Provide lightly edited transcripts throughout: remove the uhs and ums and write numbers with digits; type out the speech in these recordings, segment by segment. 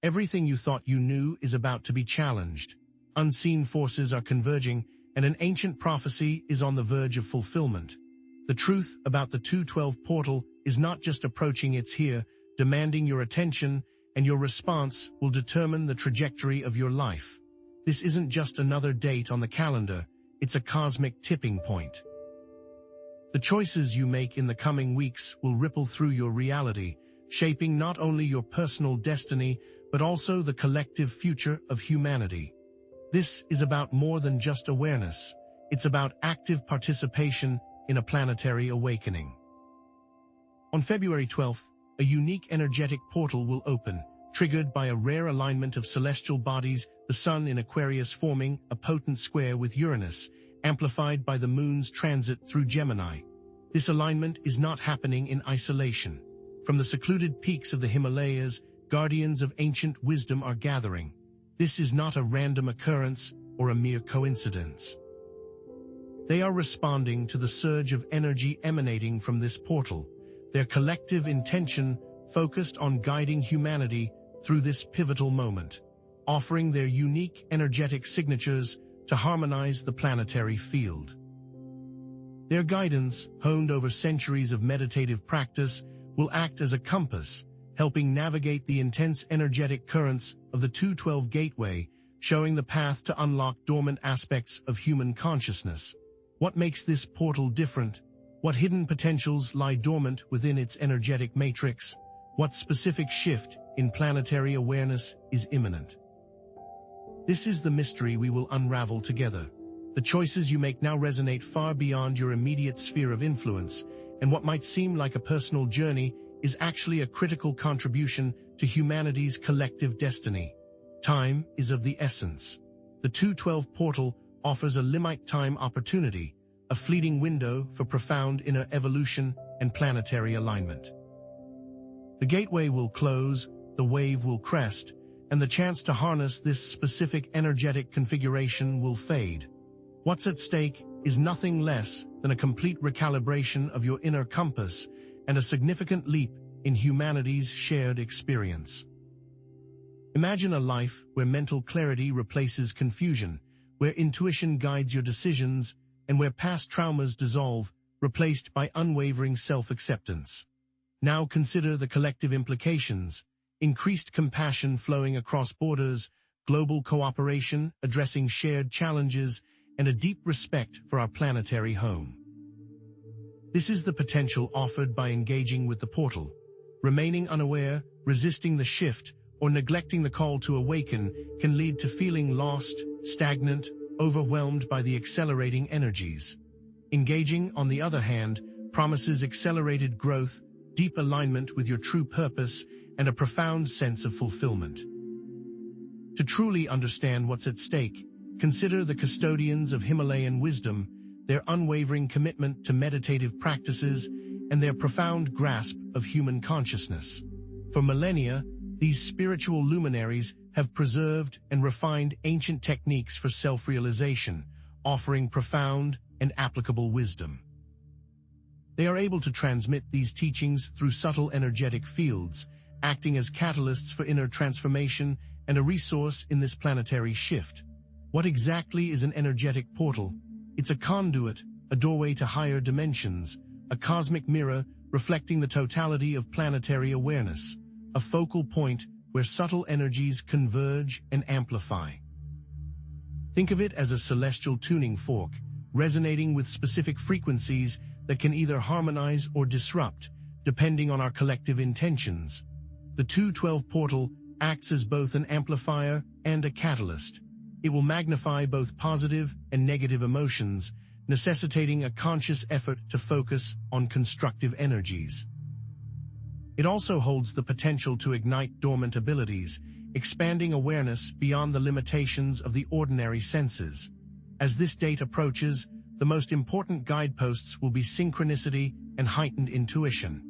Everything you thought you knew is about to be challenged. Unseen forces are converging, and an ancient prophecy is on the verge of fulfillment. The truth about the 212 portal is not just approaching, it's here, demanding your attention, and your response will determine the trajectory of your life. This isn't just another date on the calendar, it's a cosmic tipping point. The choices you make in the coming weeks will ripple through your reality, shaping not only your personal destiny, but also the collective future of humanity. This is about more than just awareness. It's about active participation in a planetary awakening. On February 12th, a unique energetic portal will open, triggered by a rare alignment of celestial bodies, the Sun in Aquarius forming a potent square with Uranus, amplified by the Moon's transit through Gemini. This alignment is not happening in isolation. From the secluded peaks of the Himalayas, guardians of ancient wisdom are gathering. This is not a random occurrence or a mere coincidence. They are responding to the surge of energy emanating from this portal, their collective intention focused on guiding humanity through this pivotal moment, offering their unique energetic signatures to harmonize the planetary field. Their guidance, honed over centuries of meditative practice, will act as a compass, helping navigate the intense energetic currents of the 212 gateway, showing the path to unlock dormant aspects of human consciousness. What makes this portal different? What hidden potentials lie dormant within its energetic matrix? What specific shift in planetary awareness is imminent? This is the mystery we will unravel together. The choices you make now resonate far beyond your immediate sphere of influence, and what might seem like a personal journey is actually a critical contribution to humanity's collective destiny. Time is of the essence. The 212 portal offers a limited-time opportunity, a fleeting window for profound inner evolution and planetary alignment. The gateway will close, the wave will crest, and the chance to harness this specific energetic configuration will fade. What's at stake is nothing less than a complete recalibration of your inner compass and a significant leap in humanity's shared experience. Imagine a life where mental clarity replaces confusion, where intuition guides your decisions, and where past traumas dissolve, replaced by unwavering self-acceptance. Now consider the collective implications: increased compassion flowing across borders, global cooperation addressing shared challenges, and a deep respect for our planetary home. This is the potential offered by engaging with the portal. Remaining unaware, resisting the shift, or neglecting the call to awaken can lead to feeling lost, stagnant, overwhelmed by the accelerating energies. Engaging, on the other hand, promises accelerated growth, deep alignment with your true purpose, and a profound sense of fulfillment. To truly understand what's at stake, consider the custodians of Himalayan wisdom, their unwavering commitment to meditative practices, and their profound grasp of human consciousness. For millennia, these spiritual luminaries have preserved and refined ancient techniques for self-realization, offering profound and applicable wisdom. They are able to transmit these teachings through subtle energetic fields, acting as catalysts for inner transformation and a resource in this planetary shift. What exactly is an energetic portal? It's a conduit, a doorway to higher dimensions, a cosmic mirror reflecting the totality of planetary awareness, a focal point where subtle energies converge and amplify. Think of it as a celestial tuning fork, resonating with specific frequencies that can either harmonize or disrupt, depending on our collective intentions. The 212 portal acts as both an amplifier and a catalyst. It will magnify both positive and negative emotions, necessitating a conscious effort to focus on constructive energies. It also holds the potential to ignite dormant abilities, expanding awareness beyond the limitations of the ordinary senses. As this date approaches, the most important guideposts will be synchronicity and heightened intuition.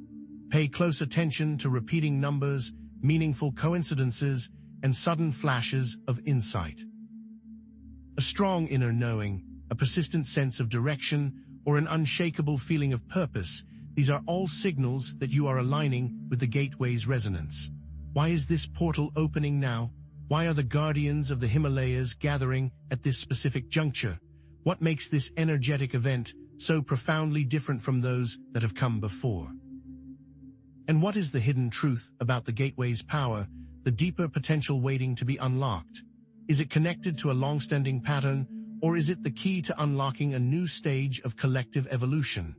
Pay close attention to repeating numbers, meaningful coincidences, and sudden flashes of insight. A strong inner knowing, a persistent sense of direction, or an unshakable feeling of purpose, these are all signals that you are aligning with the gateway's resonance. Why is this portal opening now? Why are the guardians of the Himalayas gathering at this specific juncture? What makes this energetic event so profoundly different from those that have come before? And what is the hidden truth about the gateway's power, the deeper potential waiting to be unlocked? Is it connected to a long-standing pattern, or is it the key to unlocking a new stage of collective evolution?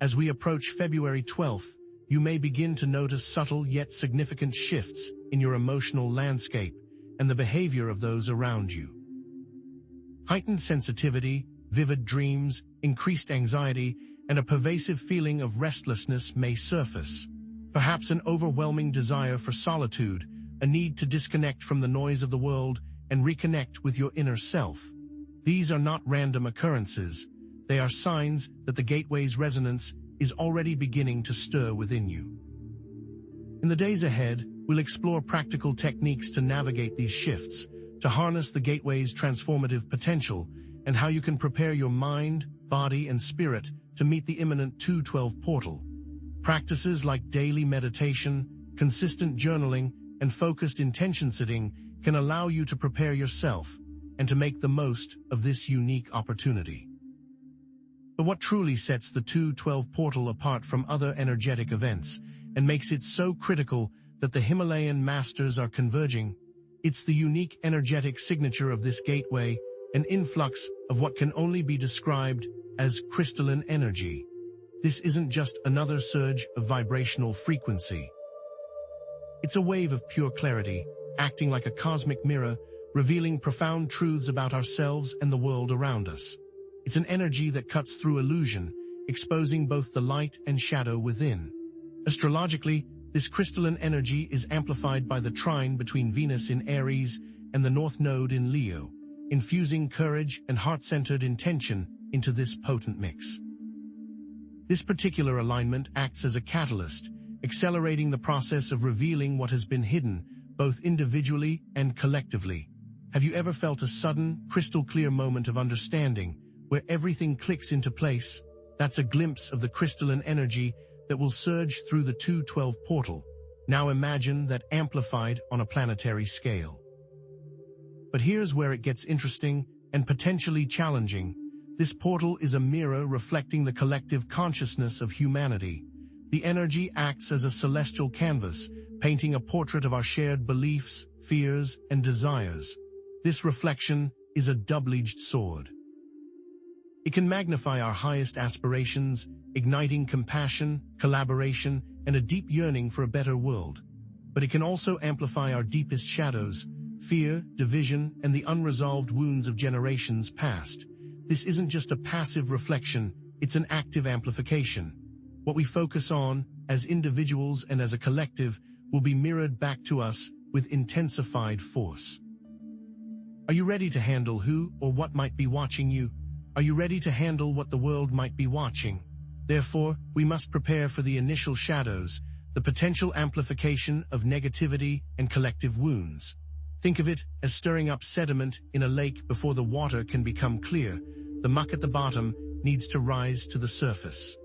As we approach February 12th, you may begin to notice subtle yet significant shifts in your emotional landscape and the behavior of those around you. Heightened sensitivity, vivid dreams, increased anxiety, and a pervasive feeling of restlessness may surface. Perhaps an overwhelming desire for solitude, a need to disconnect from the noise of the world and reconnect with your inner self. These are not random occurrences. They are signs that the gateway's resonance is already beginning to stir within you. In the days ahead, we'll explore practical techniques to navigate these shifts, to harness the gateway's transformative potential, and how you can prepare your mind, body, and spirit to meet the imminent 212 portal. Practices like daily meditation, consistent journaling, and focused intention setting can allow you to prepare yourself and to make the most of this unique opportunity. But what truly sets the 212 portal apart from other energetic events and makes it so critical that the Himalayan masters are converging? It's the unique energetic signature of this gateway, an influx of what can only be described as crystalline energy. This isn't just another surge of vibrational frequency. It's a wave of pure clarity, acting like a cosmic mirror, revealing profound truths about ourselves and the world around us. It's an energy that cuts through illusion, exposing both the light and shadow within. Astrologically, this crystalline energy is amplified by the trine between Venus in Aries and the North Node in Leo, infusing courage and heart-centered intention into this potent mix. This particular alignment acts as a catalyst, accelerating the process of revealing what has been hidden, both individually and collectively. Have you ever felt a sudden, crystal-clear moment of understanding, where everything clicks into place? That's a glimpse of the crystalline energy that will surge through the 212 portal. Now imagine that amplified on a planetary scale. But here's where it gets interesting and potentially challenging. This portal is a mirror reflecting the collective consciousness of humanity. The energy acts as a celestial canvas, painting a portrait of our shared beliefs, fears, and desires. This reflection is a double-edged sword. It can magnify our highest aspirations, igniting compassion, collaboration, and a deep yearning for a better world. But it can also amplify our deepest shadows, fear, division, and the unresolved wounds of generations past. This isn't just a passive reflection, it's an active amplification. What we focus on, as individuals and as a collective, will be mirrored back to us with intensified force. Are you ready to handle who or what might be watching you? Are you ready to handle what the world might be watching? Therefore, we must prepare for the initial shadows, the potential amplification of negativity and collective wounds. Think of it as stirring up sediment in a lake before the water can become clear. The muck at the bottom needs to rise to the surface.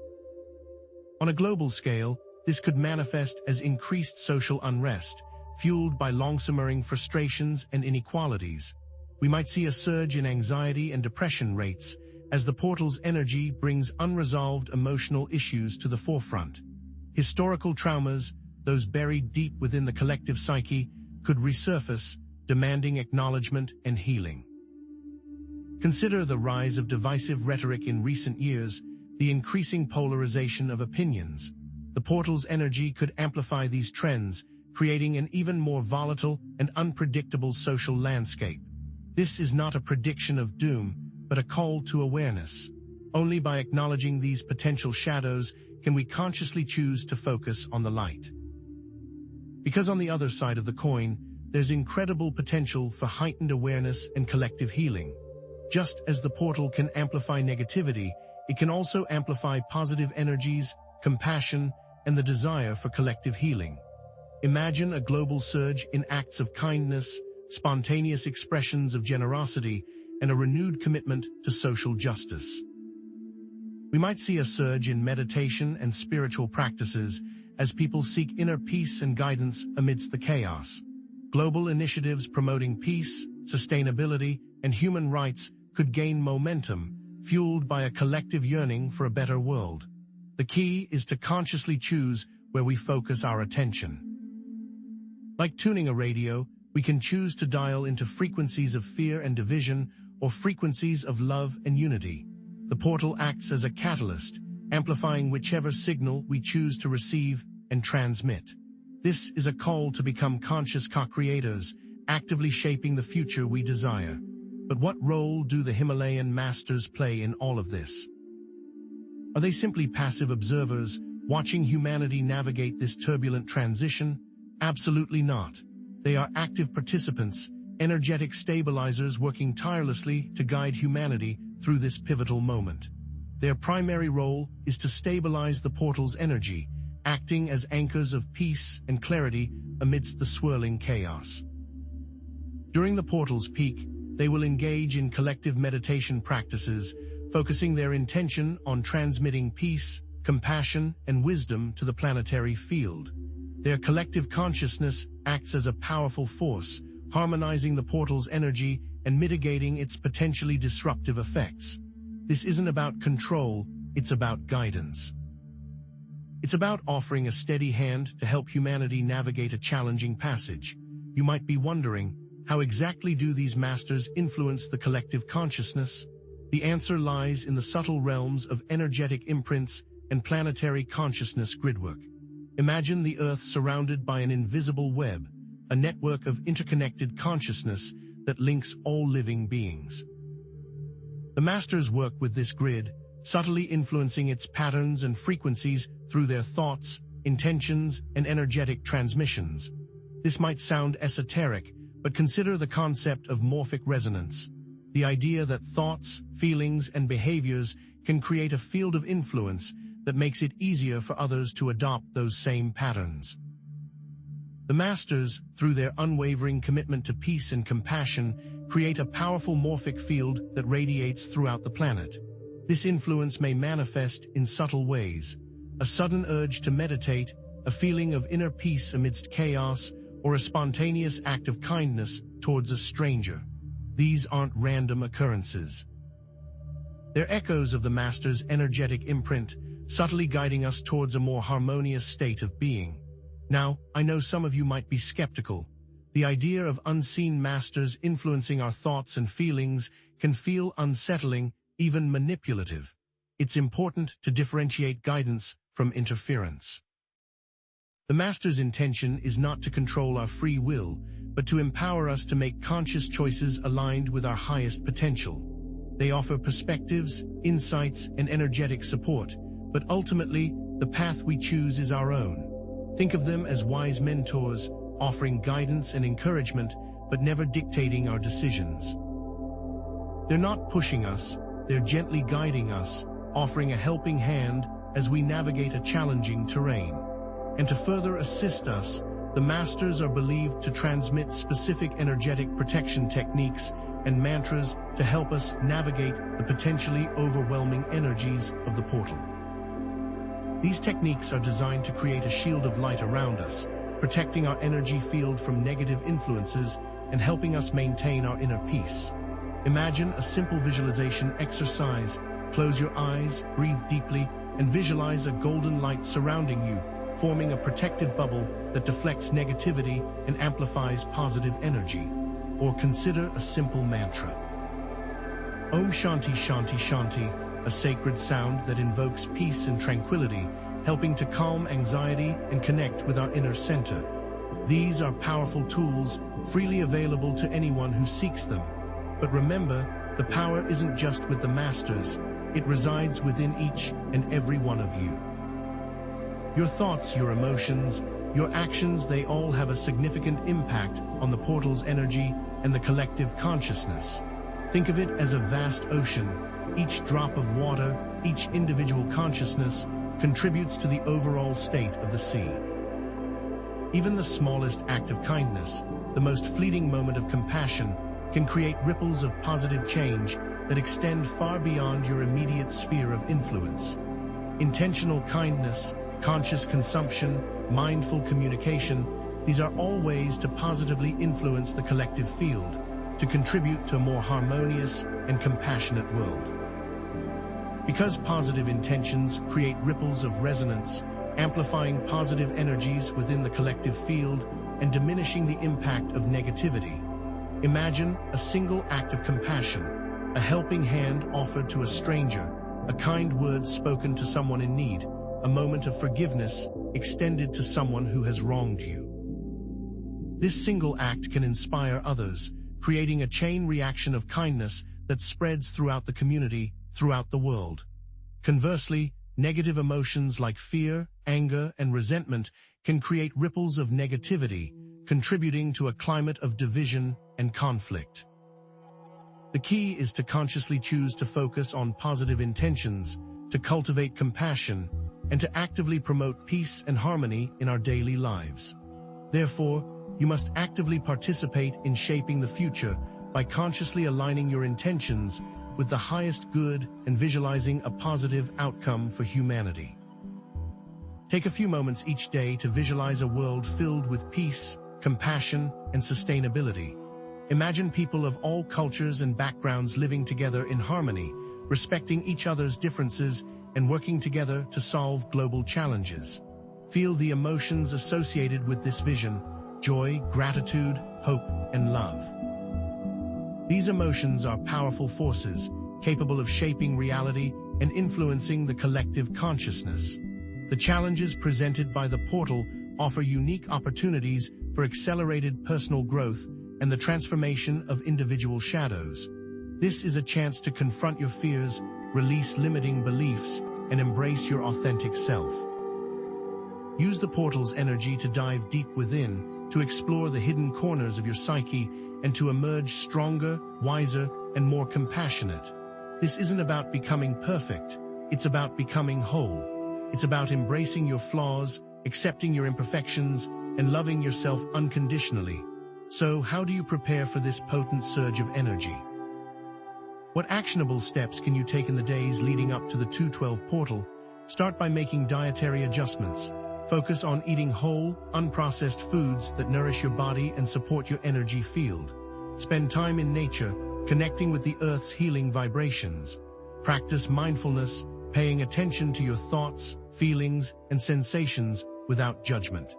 On a global scale, this could manifest as increased social unrest, fueled by long-simmering frustrations and inequalities. We might see a surge in anxiety and depression rates as the portal's energy brings unresolved emotional issues to the forefront. Historical traumas, those buried deep within the collective psyche, could resurface, demanding acknowledgement and healing. Consider the rise of divisive rhetoric in recent years, the increasing polarization of opinions. The portal's energy could amplify these trends, creating an even more volatile and unpredictable social landscape. This is not a prediction of doom, but a call to awareness. Only by acknowledging these potential shadows can we consciously choose to focus on the light. Because on the other side of the coin, there's incredible potential for heightened awareness and collective healing. Just as the portal can amplify negativity, it can also amplify positive energies, compassion, and the desire for collective healing. Imagine a global surge in acts of kindness, spontaneous expressions of generosity, and a renewed commitment to social justice. We might see a surge in meditation and spiritual practices as people seek inner peace and guidance amidst the chaos. Global initiatives promoting peace, sustainability, and human rights could gain momentum, fueled by a collective yearning for a better world. The key is to consciously choose where we focus our attention. Like tuning a radio, we can choose to dial into frequencies of fear and division or frequencies of love and unity. The portal acts as a catalyst, amplifying whichever signal we choose to receive and transmit. This is a call to become conscious co-creators, actively shaping the future we desire. But what role do the Himalayan masters play in all of this? Are they simply passive observers, watching humanity navigate this turbulent transition? Absolutely not. They are active participants, energetic stabilizers working tirelessly to guide humanity through this pivotal moment. Their primary role is to stabilize the portal's energy, acting as anchors of peace and clarity amidst the swirling chaos. During the portal's peak, they will engage in collective meditation practices, focusing their intention on transmitting peace, compassion, and wisdom to the planetary field. Their collective consciousness acts as a powerful force, harmonizing the portal's energy and mitigating its potentially disruptive effects. This isn't about control, it's about guidance. It's about offering a steady hand to help humanity navigate a challenging passage. You might be wondering, how exactly do these masters influence the collective consciousness? The answer lies in the subtle realms of energetic imprints and planetary consciousness gridwork. Imagine the Earth surrounded by an invisible web, a network of interconnected consciousness that links all living beings. The masters work with this grid, subtly influencing its patterns and frequencies through their thoughts, intentions, and energetic transmissions. This might sound esoteric, but consider the concept of morphic resonance, the idea that thoughts, feelings, and behaviors can create a field of influence that makes it easier for others to adopt those same patterns. The masters, through their unwavering commitment to peace and compassion, create a powerful morphic field that radiates throughout the planet. This influence may manifest in subtle ways: a sudden urge to meditate, a feeling of inner peace amidst chaos, or a spontaneous act of kindness towards a stranger. These aren't random occurrences. They're echoes of the master's energetic imprint, subtly guiding us towards a more harmonious state of being. Now, I know some of you might be skeptical. The idea of unseen masters influencing our thoughts and feelings can feel unsettling, even manipulative. It's important to differentiate guidance from interference. The master's intention is not to control our free will, but to empower us to make conscious choices aligned with our highest potential. They offer perspectives, insights, and energetic support, but ultimately, the path we choose is our own. Think of them as wise mentors, offering guidance and encouragement, but never dictating our decisions. They're not pushing us, they're gently guiding us, offering a helping hand as we navigate a challenging terrain. And to further assist us, the masters are believed to transmit specific energetic protection techniques and mantras to help us navigate the potentially overwhelming energies of the portal. These techniques are designed to create a shield of light around us, protecting our energy field from negative influences and helping us maintain our inner peace. Imagine a simple visualization exercise. Close your eyes, breathe deeply, and visualize a golden light surrounding you, forming a protective bubble that deflects negativity and amplifies positive energy. Or consider a simple mantra. Om Shanti Shanti Shanti, a sacred sound that invokes peace and tranquility, helping to calm anxiety and connect with our inner center. These are powerful tools, freely available to anyone who seeks them. But remember, the power isn't just with the masters, it resides within each and every one of you. Your thoughts, your emotions, your actions, they all have a significant impact on the portal's energy and the collective consciousness. Think of it as a vast ocean. Each drop of water, each individual consciousness, contributes to the overall state of the sea. Even the smallest act of kindness, the most fleeting moment of compassion, can create ripples of positive change that extend far beyond your immediate sphere of influence. Intentional kindness, conscious consumption, mindful communication, these are all ways to positively influence the collective field, to contribute to a more harmonious and compassionate world. Because positive intentions create ripples of resonance, amplifying positive energies within the collective field and diminishing the impact of negativity. Imagine a single act of compassion, a helping hand offered to a stranger, a kind word spoken to someone in need, a moment of forgiveness extended to someone who has wronged you. This single act can inspire others, creating a chain reaction of kindness that spreads throughout the community, throughout the world. Conversely, negative emotions like fear, anger, and resentment can create ripples of negativity, contributing to a climate of division and conflict. The key is to consciously choose to focus on positive intentions, to cultivate compassion, and to actively promote peace and harmony in our daily lives. Therefore, you must actively participate in shaping the future by consciously aligning your intentions with the highest good and visualizing a positive outcome for humanity. Take a few moments each day to visualize a world filled with peace, compassion, and sustainability. Imagine people of all cultures and backgrounds living together in harmony, respecting each other's differences and working together to solve global challenges. Feel the emotions associated with this vision: joy, gratitude, hope, and love. These emotions are powerful forces, capable of shaping reality and influencing the collective consciousness. The challenges presented by the portal offer unique opportunities for accelerated personal growth and the transformation of individual shadows. This is a chance to confront your fears, release limiting beliefs, and embrace your authentic self. Use the portal's energy to dive deep within, to explore the hidden corners of your psyche, and to emerge stronger, wiser, and more compassionate. This isn't about becoming perfect, it's about becoming whole. It's about embracing your flaws, accepting your imperfections, and loving yourself unconditionally. So, how do you prepare for this potent surge of energy? What actionable steps can you take in the days leading up to the 212 portal? Start by making dietary adjustments. Focus on eating whole, unprocessed foods that nourish your body and support your energy field. Spend time in nature, connecting with the Earth's healing vibrations. Practice mindfulness, paying attention to your thoughts, feelings, and sensations without judgment.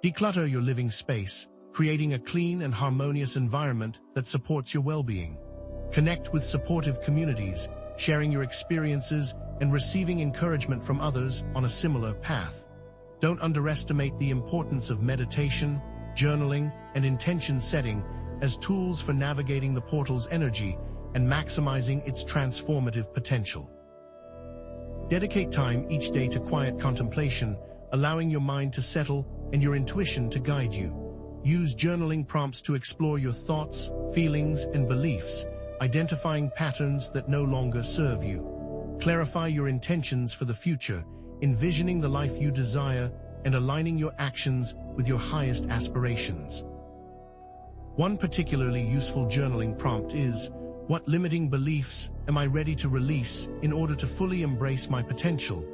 Declutter your living space, creating a clean and harmonious environment that supports your well-being. Connect with supportive communities, sharing your experiences and receiving encouragement from others on a similar path. Don't underestimate the importance of meditation, journaling, and intention setting as tools for navigating the portal's energy and maximizing its transformative potential. Dedicate time each day to quiet contemplation, allowing your mind to settle and your intuition to guide you. Use journaling prompts to explore your thoughts, feelings, and beliefs, identifying patterns that no longer serve you. Clarify your intentions for the future, envisioning the life you desire and aligning your actions with your highest aspirations. One particularly useful journaling prompt is, what limiting beliefs am I ready to release in order to fully embrace my potential?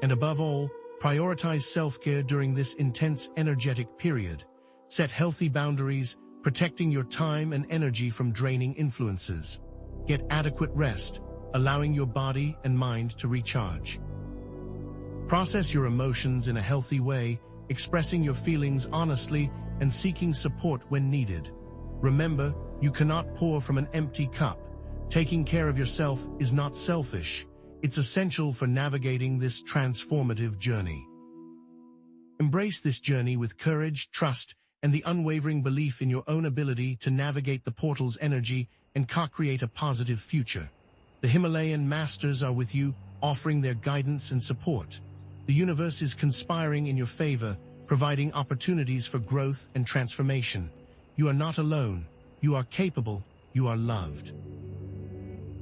And above all, prioritize self-care during this intense energetic period. Set healthy boundaries, protecting your time and energy from draining influences. Get adequate rest, allowing your body and mind to recharge. Process your emotions in a healthy way, expressing your feelings honestly and seeking support when needed. Remember, you cannot pour from an empty cup. Taking care of yourself is not selfish. It's essential for navigating this transformative journey. Embrace this journey with courage, trust, and the unwavering belief in your own ability to navigate the portal's energy and co-create a positive future. The Himalayan masters are with you, offering their guidance and support. The universe is conspiring in your favor, providing opportunities for growth and transformation. You are not alone. You are capable. You are loved.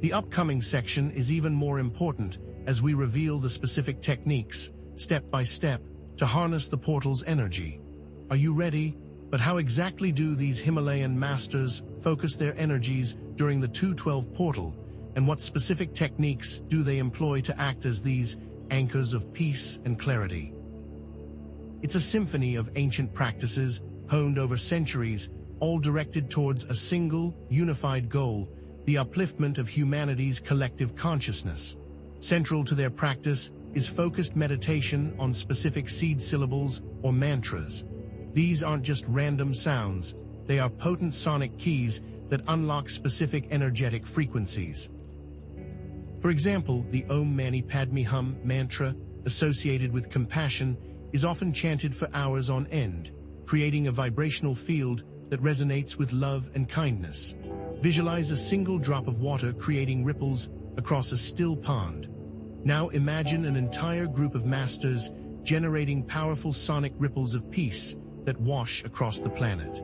The upcoming section is even more important as we reveal the specific techniques, step by step, to harness the portal's energy. Are you ready? But how exactly do these Himalayan masters focus their energies during the 212 portal, and what specific techniques do they employ to act as these anchors of peace and clarity. It's a symphony of ancient practices honed over centuries, all directed towards a single, unified goal, the upliftment of humanity's collective consciousness. Central to their practice is focused meditation on specific seed syllables or mantras. These aren't just random sounds, they are potent sonic keys that unlock specific energetic frequencies. For example, the Om Mani Padme Hum mantra, associated with compassion, is often chanted for hours on end, creating a vibrational field that resonates with love and kindness. Visualize a single drop of water creating ripples across a still pond. Now imagine an entire group of masters generating powerful sonic ripples of peace that wash across the planet.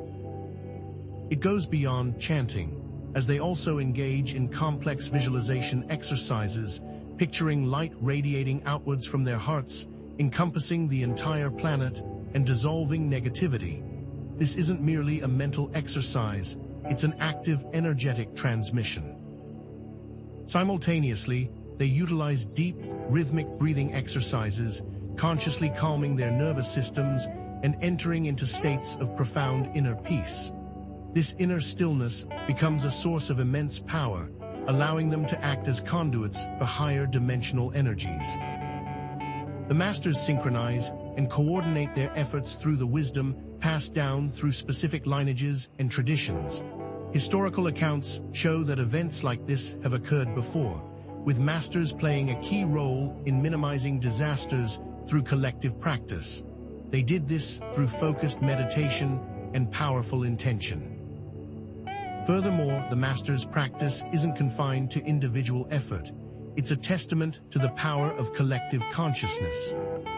It goes beyond chanting, as they also engage in complex visualization exercises, picturing light radiating outwards from their hearts, encompassing the entire planet and dissolving negativity. This isn't merely a mental exercise, it's an active energetic transmission. Simultaneously, they utilize deep, rhythmic breathing exercises, consciously calming their nervous systems and entering into states of profound inner peace. This inner stillness becomes a source of immense power, allowing them to act as conduits for higher dimensional energies. The masters synchronize and coordinate their efforts through the wisdom passed down through specific lineages and traditions. Historical accounts show that events like this have occurred before, with masters playing a key role in minimizing disasters through collective practice. They did this through focused meditation and powerful intention. Furthermore, the masters' practice isn't confined to individual effort. It's a testament to the power of collective consciousness.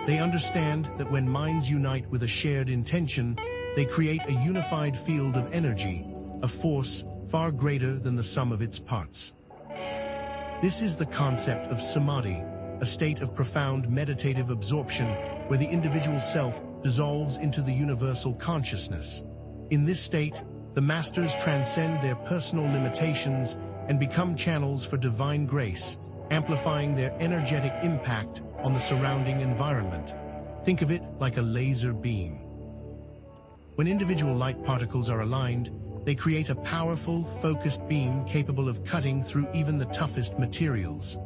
They understand that when minds unite with a shared intention, they create a unified field of energy, a force far greater than the sum of its parts. This is the concept of samadhi, a state of profound meditative absorption where the individual self dissolves into the universal consciousness. In this state, the masters transcend their personal limitations and become channels for divine grace, amplifying their energetic impact on the surrounding environment. Think of it like a laser beam. When individual light particles are aligned, they create a powerful, focused beam capable of cutting through even the toughest materials.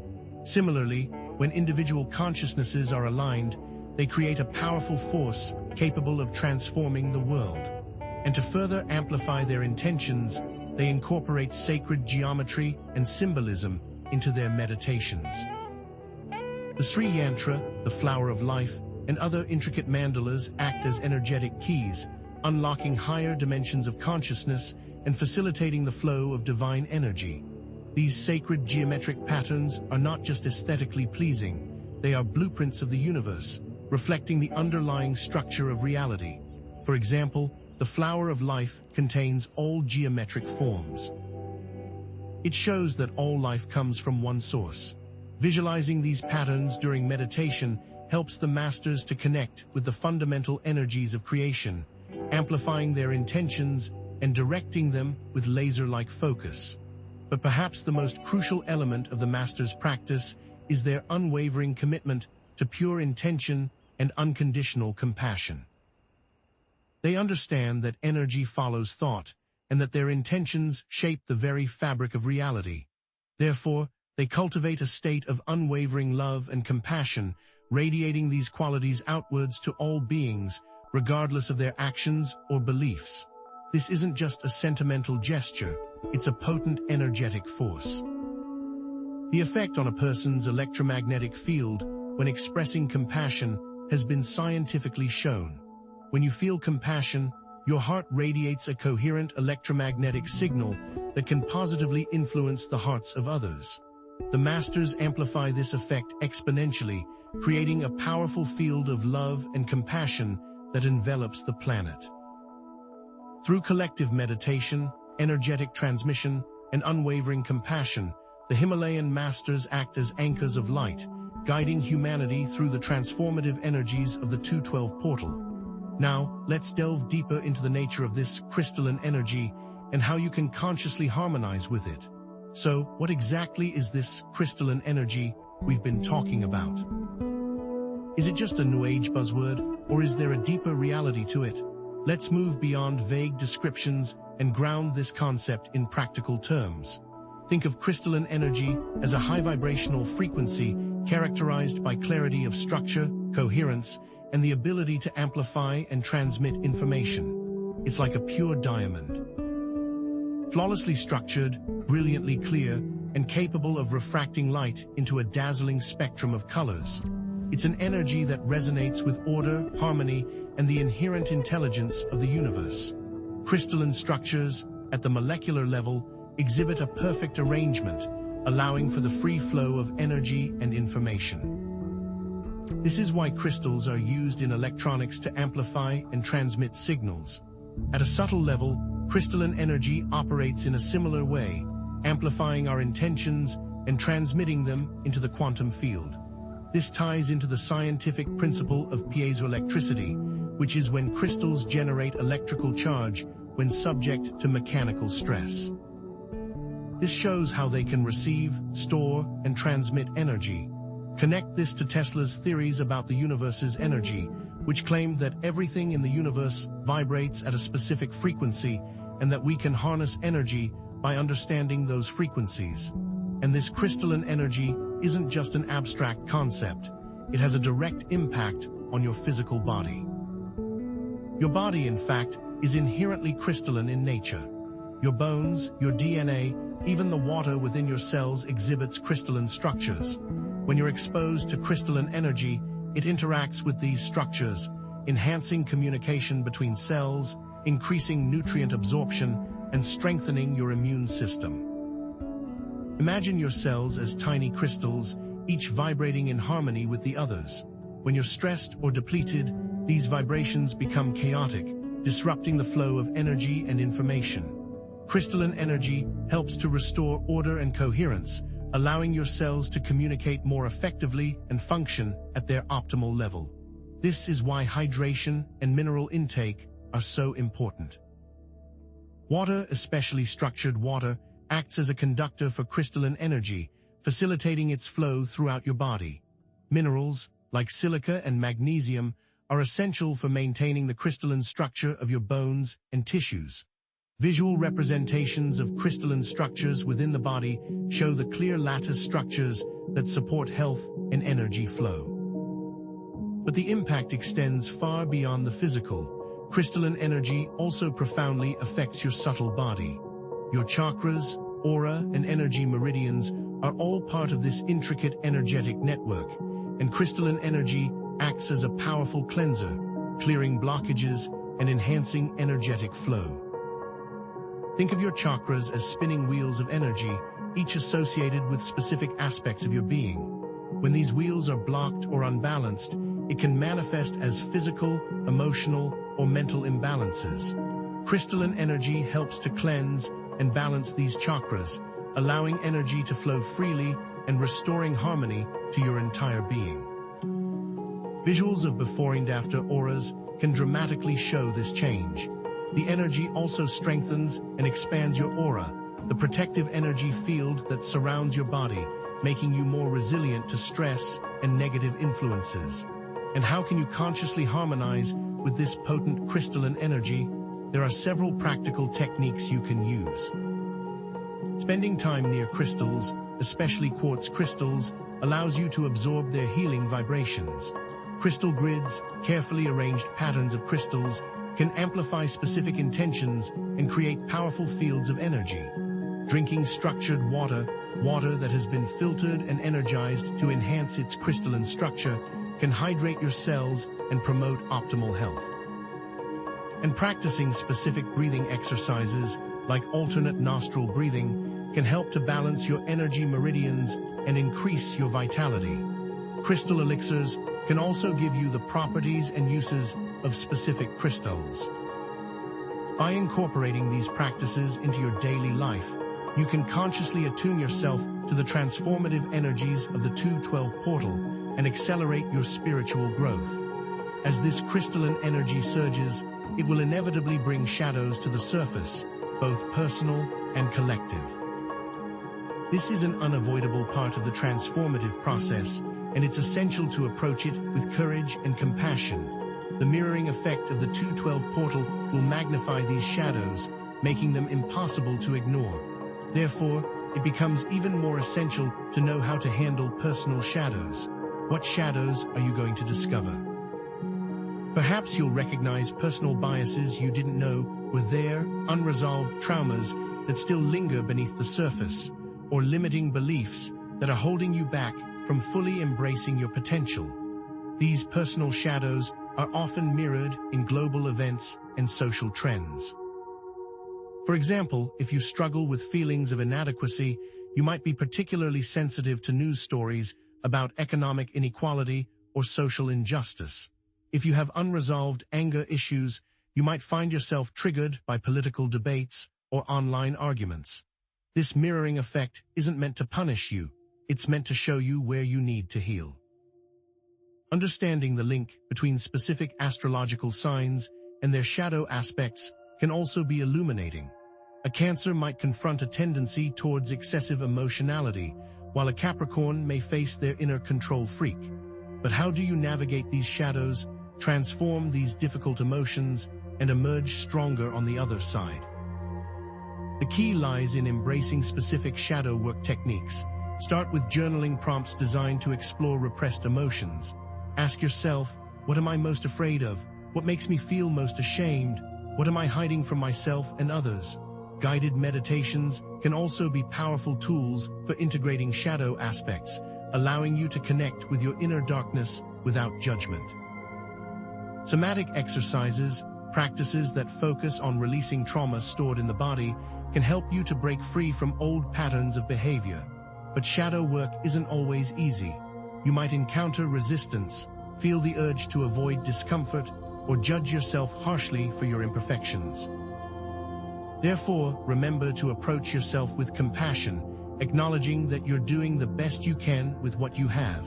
Similarly, when individual consciousnesses are aligned, they create a powerful force capable of transforming the world. And to further amplify their intentions, they incorporate sacred geometry and symbolism into their meditations. The Sri Yantra, the flower of life, and other intricate mandalas act as energetic keys, unlocking higher dimensions of consciousness and facilitating the flow of divine energy. These sacred geometric patterns are not just aesthetically pleasing, they are blueprints of the universe, reflecting the underlying structure of reality. For example, the flower of life contains all geometric forms. It shows that all life comes from one source. Visualizing these patterns during meditation helps the masters to connect with the fundamental energies of creation, amplifying their intentions and directing them with laser-like focus. But perhaps the most crucial element of the master's practice is their unwavering commitment to pure intention and unconditional compassion. They understand that energy follows thought, and that their intentions shape the very fabric of reality. Therefore, they cultivate a state of unwavering love and compassion, radiating these qualities outwards to all beings, regardless of their actions or beliefs. This isn't just a sentimental gesture, it's a potent energetic force. The effect on a person's electromagnetic field when expressing compassion has been scientifically shown. When you feel compassion, your heart radiates a coherent electromagnetic signal that can positively influence the hearts of others. The masters amplify this effect exponentially, creating a powerful field of love and compassion that envelops the planet. Through collective meditation, energetic transmission, and unwavering compassion, the Himalayan masters act as anchors of light, guiding humanity through the transformative energies of the 212 portal. Now, let's delve deeper into the nature of this crystalline energy and how you can consciously harmonize with it. So, what exactly is this crystalline energy we've been talking about? Is it just a New Age buzzword, or is there a deeper reality to it? Let's move beyond vague descriptions and ground this concept in practical terms. Think of crystalline energy as a high vibrational frequency characterized by clarity of structure, coherence, and the ability to amplify and transmit information. It's like a pure diamond. Flawlessly structured, brilliantly clear, and capable of refracting light into a dazzling spectrum of colors. It's an energy that resonates with order, harmony, and the inherent intelligence of the universe. Crystalline structures, at the molecular level, exhibit a perfect arrangement, allowing for the free flow of energy and information. This is why crystals are used in electronics to amplify and transmit signals. At a subtle level, crystalline energy operates in a similar way, amplifying our intentions and transmitting them into the quantum field. This ties into the scientific principle of piezoelectricity, which is when crystals generate electrical charge when subject to mechanical stress. This shows how they can receive, store, and transmit energy. Connect this to Tesla's theories about the universe's energy, which claimed that everything in the universe vibrates at a specific frequency and that we can harness energy by understanding those frequencies. And this crystalline energy isn't just an abstract concept. It has a direct impact on your physical body. Your body, in fact, is inherently crystalline in nature. Your bones, your DNA, even the water within your cells exhibits crystalline structures. When you're exposed to crystalline energy, it interacts with these structures, enhancing communication between cells, increasing nutrient absorption, and strengthening your immune system. Imagine your cells as tiny crystals, each vibrating in harmony with the others. When you're stressed or depleted, these vibrations become chaotic, disrupting the flow of energy and information. Crystalline energy helps to restore order and coherence, allowing your cells to communicate more effectively and function at their optimal level. This is why hydration and mineral intake are so important. Water, especially structured water, acts as a conductor for crystalline energy, facilitating its flow throughout your body. Minerals, like silica and magnesium, are essential for maintaining the crystalline structure of your bones and tissues. Visual representations of crystalline structures within the body show the clear lattice structures that support health and energy flow. But the impact extends far beyond the physical. Crystalline energy also profoundly affects your subtle body. Your chakras, aura, and energy meridians are all part of this intricate energetic network, and crystalline energy acts as a powerful cleanser, clearing blockages and enhancing energetic flow. Think of your chakras as spinning wheels of energy, each associated with specific aspects of your being. When these wheels are blocked or unbalanced, it can manifest as physical, emotional, or mental imbalances. Crystalline energy helps to cleanse and balance these chakras, allowing energy to flow freely and restoring harmony to your entire being. Visuals of before and after auras can dramatically show this change. The energy also strengthens and expands your aura, the protective energy field that surrounds your body, making you more resilient to stress and negative influences. And how can you consciously harmonize with this potent crystalline energy? There are several practical techniques you can use. Spending time near crystals, especially quartz crystals, allows you to absorb their healing vibrations. Crystal grids, carefully arranged patterns of crystals, can amplify specific intentions and create powerful fields of energy. Drinking structured water that has been filtered and energized to enhance its crystalline structure, can hydrate your cells and promote optimal health. And practicing specific breathing exercises, like alternate nostril breathing, can help to balance your energy meridians and increase your vitality. Crystal elixirs can also give you the properties and uses of specific crystals. By incorporating these practices into your daily life, you can consciously attune yourself to the transformative energies of the 212 portal and accelerate your spiritual growth. As this crystalline energy surges, it will inevitably bring shadows to the surface, both personal and collective. This is an unavoidable part of the transformative process, and it's essential to approach it with courage and compassion. The mirroring effect of the 212 portal will magnify these shadows, making them impossible to ignore. Therefore, it becomes even more essential to know how to handle personal shadows. What shadows are you going to discover? Perhaps you'll recognize personal biases you didn't know were there, unresolved traumas that still linger beneath the surface, or limiting beliefs that are holding you back from fully embracing your potential. These personal shadows are often mirrored in global events and social trends. For example, if you struggle with feelings of inadequacy, you might be particularly sensitive to news stories about economic inequality or social injustice. If you have unresolved anger issues, you might find yourself triggered by political debates or online arguments. This mirroring effect isn't meant to punish you, it's meant to show you where you need to heal. Understanding the link between specific astrological signs and their shadow aspects can also be illuminating. A Cancer might confront a tendency towards excessive emotionality, while a Capricorn may face their inner control freak. But how do you navigate these shadows, transform these difficult emotions, and emerge stronger on the other side? The key lies in embracing specific shadow work techniques. Start with journaling prompts designed to explore repressed emotions. Ask yourself, what am I most afraid of? What makes me feel most ashamed? What am I hiding from myself and others? Guided meditations can also be powerful tools for integrating shadow aspects, allowing you to connect with your inner darkness without judgment. Somatic exercises, practices that focus on releasing trauma stored in the body, can help you to break free from old patterns of behavior. But shadow work isn't always easy. You might encounter resistance, feel the urge to avoid discomfort, or judge yourself harshly for your imperfections. Therefore, remember to approach yourself with compassion, acknowledging that you're doing the best you can with what you have.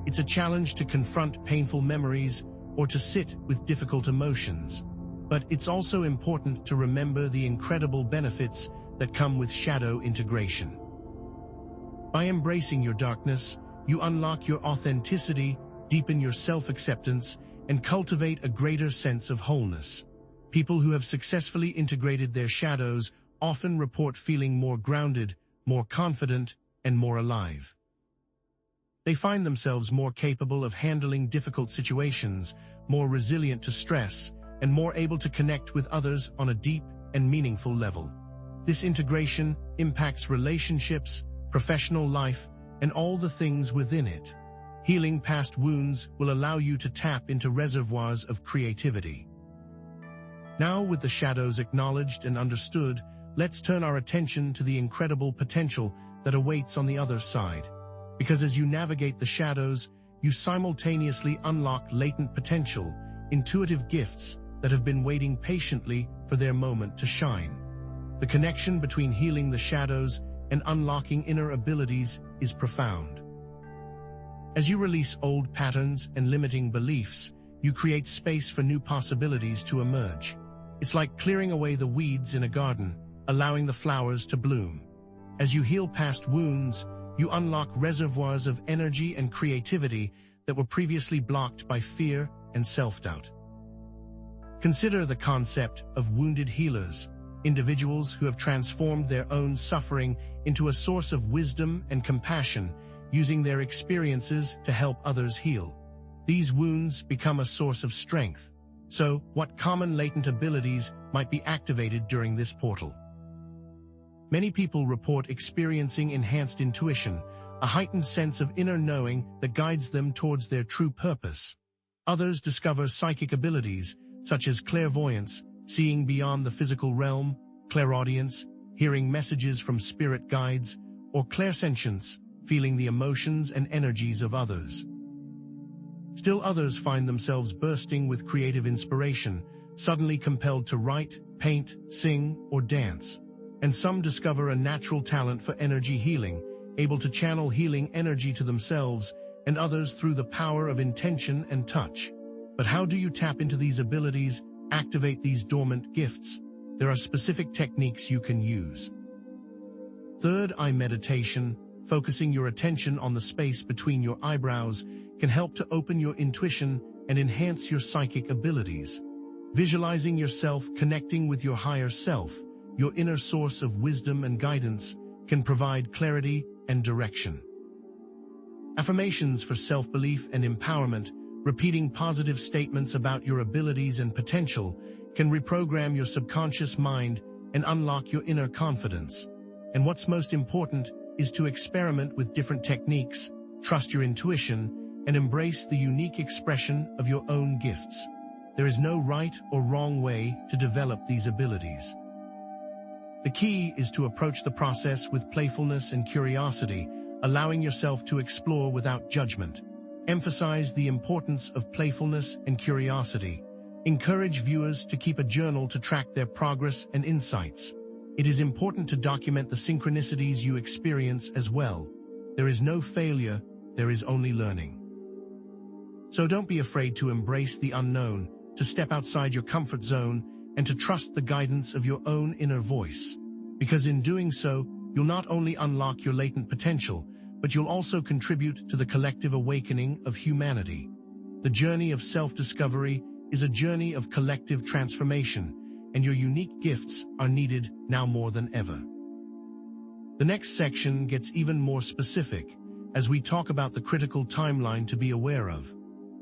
It's a challenge to confront painful memories or to sit with difficult emotions. But it's also important to remember the incredible benefits that come with shadow integration. By embracing your darkness, you unlock your authenticity, deepen your self-acceptance, and cultivate a greater sense of wholeness. People who have successfully integrated their shadows often report feeling more grounded, more confident, and more alive. They find themselves more capable of handling difficult situations, more resilient to stress, and more able to connect with others on a deep and meaningful level. This integration impacts relationships, professional life, and all the things within it. Healing past wounds will allow you to tap into reservoirs of creativity. Now, with the shadows acknowledged and understood, let's turn our attention to the incredible potential that awaits on the other side. Because as you navigate the shadows, you simultaneously unlock latent potential, intuitive gifts that have been waiting patiently for their moment to shine. The connection between healing the shadows and unlocking inner abilities is profound. As you release old patterns and limiting beliefs, you create space for new possibilities to emerge. It's like clearing away the weeds in a garden, allowing the flowers to bloom. As you heal past wounds, you unlock reservoirs of energy and creativity that were previously blocked by fear and self-doubt. Consider the concept of wounded healers, individuals who have transformed their own suffering into a source of wisdom and compassion, using their experiences to help others heal. These wounds become a source of strength. So, what common latent abilities might be activated during this portal? Many people report experiencing enhanced intuition, a heightened sense of inner knowing that guides them towards their true purpose. Others discover psychic abilities, such as clairvoyance, seeing beyond the physical realm, clairaudience, hearing messages from spirit guides, or clairsentience, feeling the emotions and energies of others. Still others find themselves bursting with creative inspiration, suddenly compelled to write, paint, sing, or dance. And some discover a natural talent for energy healing, able to channel healing energy to themselves and others through the power of intention and touch. But how do you tap into these abilities, activate these dormant gifts? There are specific techniques you can use. Third eye meditation, focusing your attention on the space between your eyebrows can help to open your intuition and enhance your psychic abilities. Visualizing yourself connecting with your higher self, your inner source of wisdom and guidance, can provide clarity and direction. Affirmations for self-belief and empowerment, repeating positive statements about your abilities and potential, can reprogram your subconscious mind and unlock your inner confidence. And what's most important is to experiment with different techniques, trust your intuition, and embrace the unique expression of your own gifts. There is no right or wrong way to develop these abilities. The key is to approach the process with playfulness and curiosity, allowing yourself to explore without judgment. Emphasize the importance of playfulness and curiosity. Encourage viewers to keep a journal to track their progress and insights. It is important to document the synchronicities you experience as well. There is no failure, there is only learning. So don't be afraid to embrace the unknown, to step outside your comfort zone, and to trust the guidance of your own inner voice. Because in doing so, you'll not only unlock your latent potential, but you'll also contribute to the collective awakening of humanity. The journey of self-discovery is a journey of collective transformation, and your unique gifts are needed now more than ever. The next section gets even more specific, as we talk about the critical timeline to be aware of.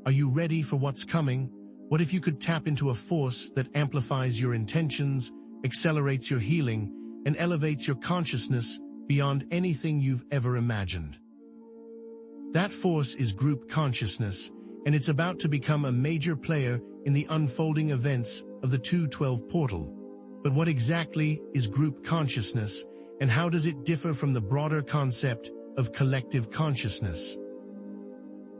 Are you ready for what's coming? What if you could tap into a force that amplifies your intentions, accelerates your healing, and elevates your consciousness beyond anything you've ever imagined? That force is group consciousness, and it's about to become a major player in the unfolding events of the 212 portal. But what exactly is group consciousness, and how does it differ from the broader concept of collective consciousness?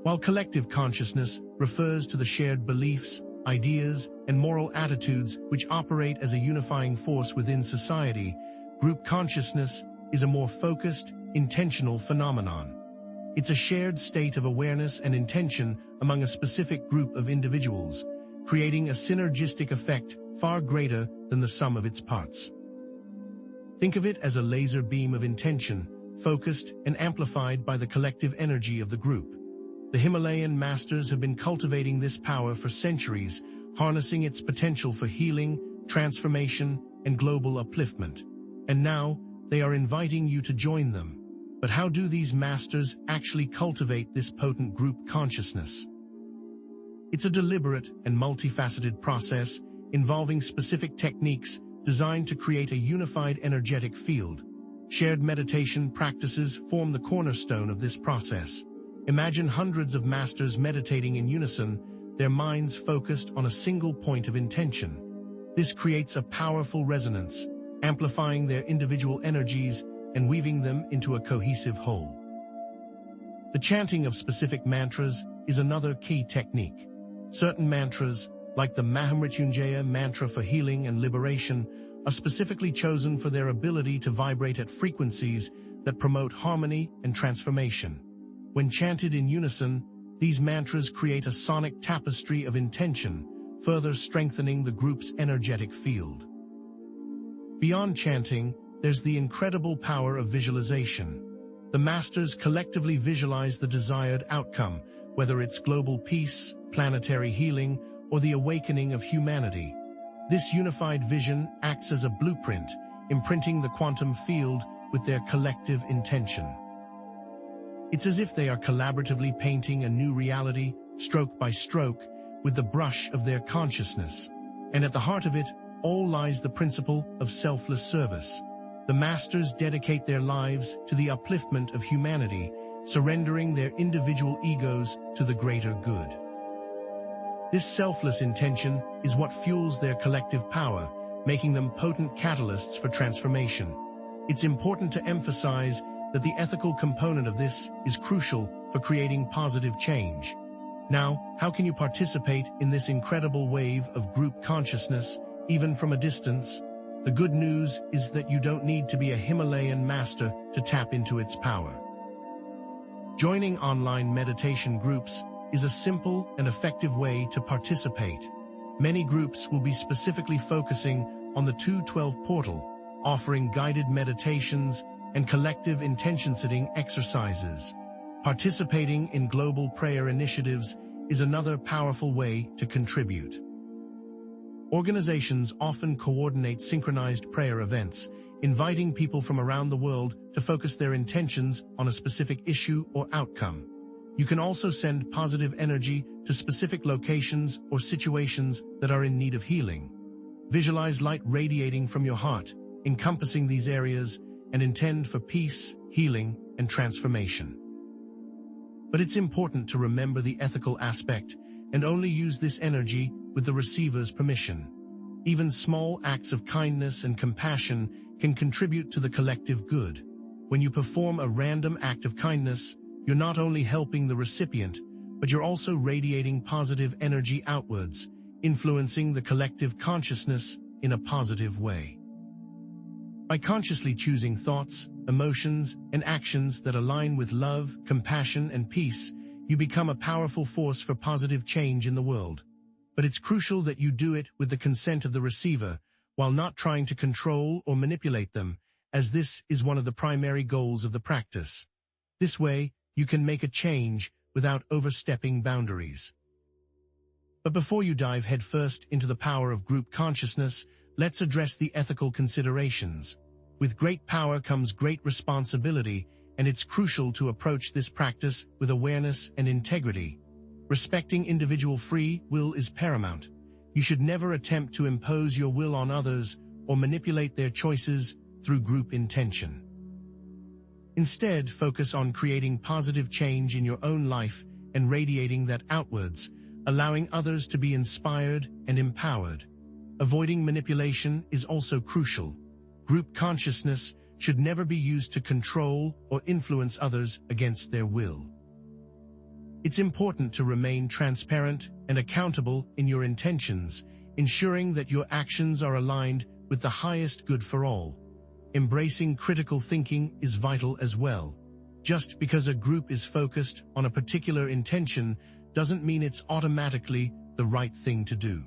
While collective consciousness refers to the shared beliefs, ideas, and moral attitudes which operate as a unifying force within society, group consciousness is a more focused, intentional phenomenon. It's a shared state of awareness and intention among a specific group of individuals, creating a synergistic effect far greater than the sum of its parts. Think of it as a laser beam of intention, focused and amplified by the collective energy of the group. The Himalayan masters have been cultivating this power for centuries, harnessing its potential for healing, transformation, and global upliftment. And now, they are inviting you to join them. But how do these masters actually cultivate this potent group consciousness? It's a deliberate and multifaceted process involving specific techniques designed to create a unified energetic field. Shared meditation practices form the cornerstone of this process. Imagine hundreds of masters meditating in unison, their minds focused on a single point of intention. This creates a powerful resonance, amplifying their individual energies and weaving them into a cohesive whole. The chanting of specific mantras is another key technique. Certain mantras, like the Mahamrityunjaya mantra for healing and liberation, are specifically chosen for their ability to vibrate at frequencies that promote harmony and transformation. When chanted in unison, these mantras create a sonic tapestry of intention, further strengthening the group's energetic field. Beyond chanting, there's the incredible power of visualization. The masters collectively visualize the desired outcome, whether it's global peace, planetary healing, or the awakening of humanity. This unified vision acts as a blueprint, imprinting the quantum field with their collective intention. It's as if they are collaboratively painting a new reality, stroke by stroke, with the brush of their consciousness. And at the heart of it all lies the principle of selfless service. The masters dedicate their lives to the upliftment of humanity, surrendering their individual egos to the greater good. This selfless intention is what fuels their collective power, making them potent catalysts for transformation. It's important to emphasize that the ethical component of this is crucial for creating positive change. Now, how can you participate in this incredible wave of group consciousness, even from a distance? The good news is that you don't need to be a Himalayan master to tap into its power. Joining online meditation groups is a simple and effective way to participate. Many groups will be specifically focusing on the 212 portal, offering guided meditations, and collective intention-setting exercises. Participating in global prayer initiatives is another powerful way to contribute. Organizations often coordinate synchronized prayer events, inviting people from around the world to focus their intentions on a specific issue or outcome. You can also send positive energy to specific locations or situations that are in need of healing. Visualize light radiating from your heart, encompassing these areas, and intend for peace, healing, and transformation. But it's important to remember the ethical aspect and only use this energy with the receiver's permission. Even small acts of kindness and compassion can contribute to the collective good. When you perform a random act of kindness, you're not only helping the recipient, but you're also radiating positive energy outwards, influencing the collective consciousness in a positive way. By consciously choosing thoughts, emotions, and actions that align with love, compassion, and peace, you become a powerful force for positive change in the world. But it's crucial that you do it with the consent of the receiver, while not trying to control or manipulate them, as this is one of the primary goals of the practice. This way, you can make a change without overstepping boundaries. But before you dive headfirst into the power of group consciousness, let's address the ethical considerations. With great power comes great responsibility, and it's crucial to approach this practice with awareness and integrity. Respecting individual free will is paramount. You should never attempt to impose your will on others or manipulate their choices through group intention. Instead, focus on creating positive change in your own life and radiating that outwards, allowing others to be inspired and empowered. Avoiding manipulation is also crucial. Group consciousness should never be used to control or influence others against their will. It's important to remain transparent and accountable in your intentions, ensuring that your actions are aligned with the highest good for all. Embracing critical thinking is vital as well. Just because a group is focused on a particular intention doesn't mean it's automatically the right thing to do.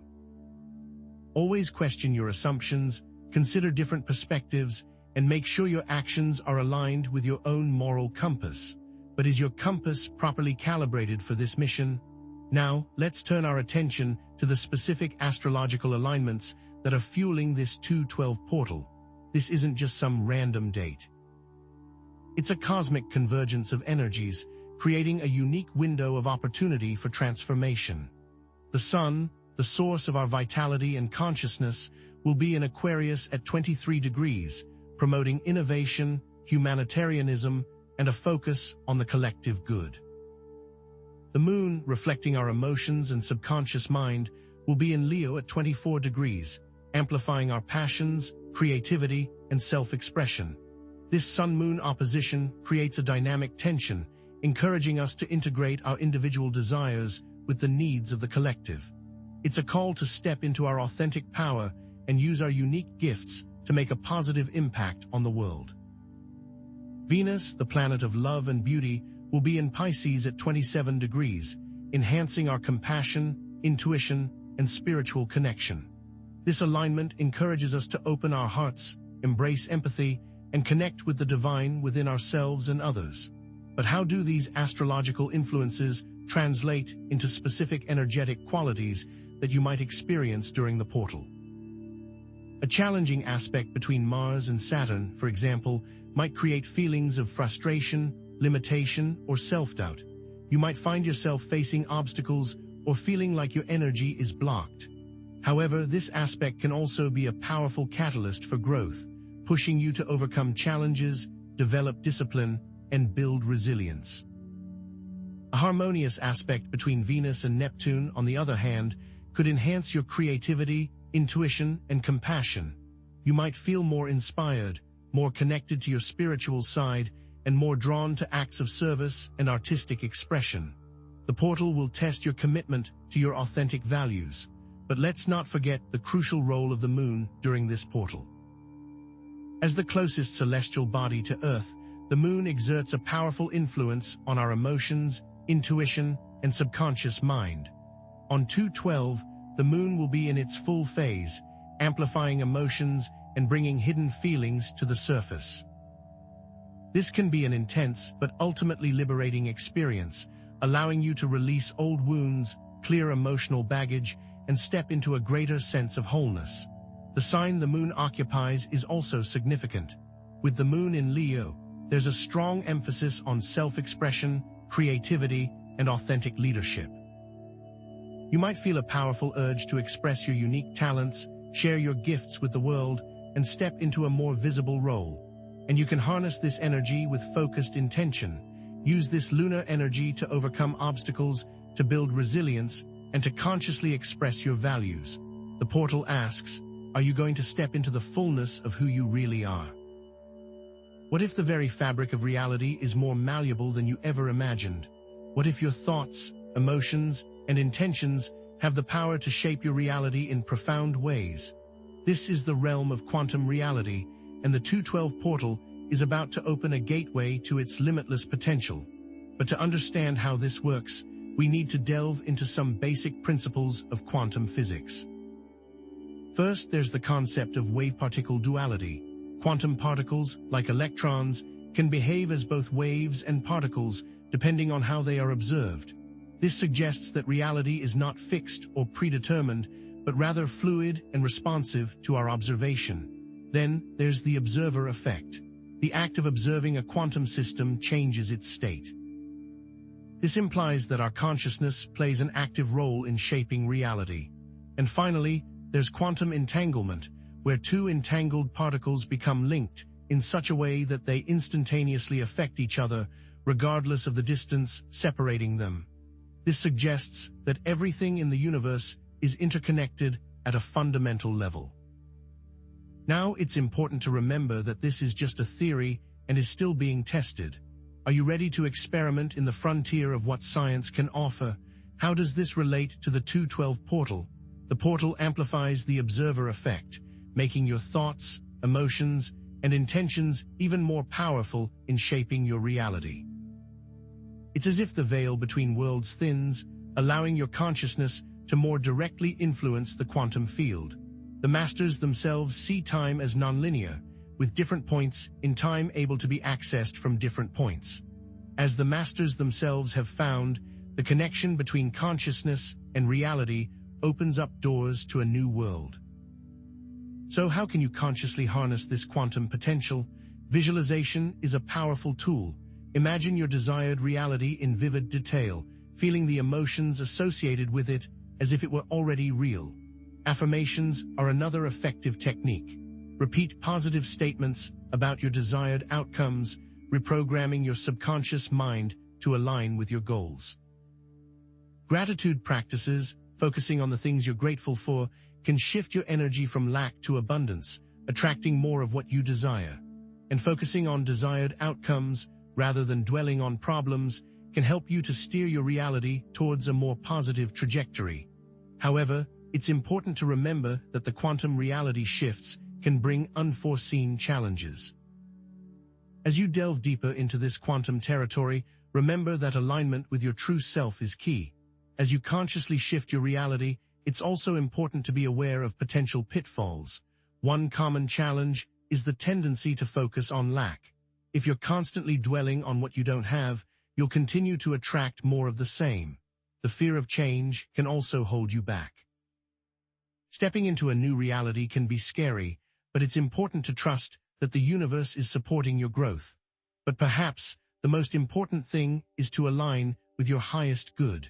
Always question your assumptions, consider different perspectives, and make sure your actions are aligned with your own moral compass. But is your compass properly calibrated for this mission? Now, let's turn our attention to the specific astrological alignments that are fueling this 212 portal. This isn't just some random date. It's a cosmic convergence of energies, creating a unique window of opportunity for transformation. The Sun, the source of our vitality and consciousness, will be in Aquarius at 23 degrees, promoting innovation, humanitarianism, and a focus on the collective good. The Moon, reflecting our emotions and subconscious mind, will be in Leo at 24 degrees, amplifying our passions, creativity, and self-expression. This Sun-Moon opposition creates a dynamic tension, encouraging us to integrate our individual desires with the needs of the collective. It's a call to step into our authentic power and use our unique gifts to make a positive impact on the world. Venus, the planet of love and beauty, will be in Pisces at 27 degrees, enhancing our compassion, intuition, and spiritual connection. This alignment encourages us to open our hearts, embrace empathy, and connect with the divine within ourselves and others. But how do these astrological influences translate into specific energetic qualities that you might experience during the portal? A challenging aspect between Mars and Saturn, for example, might create feelings of frustration, limitation, or self-doubt. You might find yourself facing obstacles or feeling like your energy is blocked. However, this aspect can also be a powerful catalyst for growth, pushing you to overcome challenges, develop discipline, and build resilience. A harmonious aspect between Venus and Neptune, on the other hand, could enhance your creativity, intuition, and compassion. You might feel more inspired, more connected to your spiritual side, and more drawn to acts of service and artistic expression. The portal will test your commitment to your authentic values, but let's not forget the crucial role of the Moon during this portal. As the closest celestial body to Earth, the Moon exerts a powerful influence on our emotions, intuition, and subconscious mind. On 212, the Moon will be in its full phase, amplifying emotions and bringing hidden feelings to the surface. This can be an intense but ultimately liberating experience, allowing you to release old wounds, clear emotional baggage, and step into a greater sense of wholeness. The sign the moon occupies is also significant. With the moon in Leo, there's a strong emphasis on self-expression, creativity, and authentic leadership. You might feel a powerful urge to express your unique talents, share your gifts with the world, and step into a more visible role. And you can harness this energy with focused intention. Use this lunar energy to overcome obstacles, to build resilience, and to consciously express your values. The portal asks, are you going to step into the fullness of who you really are? What if the very fabric of reality is more malleable than you ever imagined? What if your thoughts, emotions, and intentions have the power to shape your reality in profound ways? This is the realm of quantum reality, and the 212 portal is about to open a gateway to its limitless potential. But to understand how this works, we need to delve into some basic principles of quantum physics. First, there's the concept of wave-particle duality. Quantum particles, like electrons, can behave as both waves and particles depending on how they are observed. This suggests that reality is not fixed or predetermined, but rather fluid and responsive to our observation. Then, there's the observer effect. The act of observing a quantum system changes its state. This implies that our consciousness plays an active role in shaping reality. And finally, there's quantum entanglement, where two entangled particles become linked in such a way that they instantaneously affect each other, regardless of the distance separating them. This suggests that everything in the universe is interconnected at a fundamental level. Now, it's important to remember that this is just a theory and is still being tested. Are you ready to experiment in the frontier of what science can offer? How does this relate to the 212 portal? The portal amplifies the observer effect, making your thoughts, emotions, and intentions even more powerful in shaping your reality. It's as if the veil between worlds thins, allowing your consciousness to more directly influence the quantum field. The masters themselves see time as nonlinear, with different points in time able to be accessed from different points. As the masters themselves have found, the connection between consciousness and reality opens up doors to a new world. So how can you consciously harness this quantum potential? Visualization is a powerful tool. Imagine your desired reality in vivid detail, feeling the emotions associated with it as if it were already real. Affirmations are another effective technique. Repeat positive statements about your desired outcomes, reprogramming your subconscious mind to align with your goals. Gratitude practices, focusing on the things you're grateful for, can shift your energy from lack to abundance, attracting more of what you desire. And focusing on desired outcomes, rather than dwelling on problems, can help you to steer your reality towards a more positive trajectory. However, it's important to remember that the quantum reality shifts can bring unforeseen challenges. As you delve deeper into this quantum territory, remember that alignment with your true self is key. As you consciously shift your reality, it's also important to be aware of potential pitfalls. One common challenge is the tendency to focus on lack. If you're constantly dwelling on what you don't have, you'll continue to attract more of the same. The fear of change can also hold you back. Stepping into a new reality can be scary, but it's important to trust that the universe is supporting your growth. But perhaps the most important thing is to align with your highest good.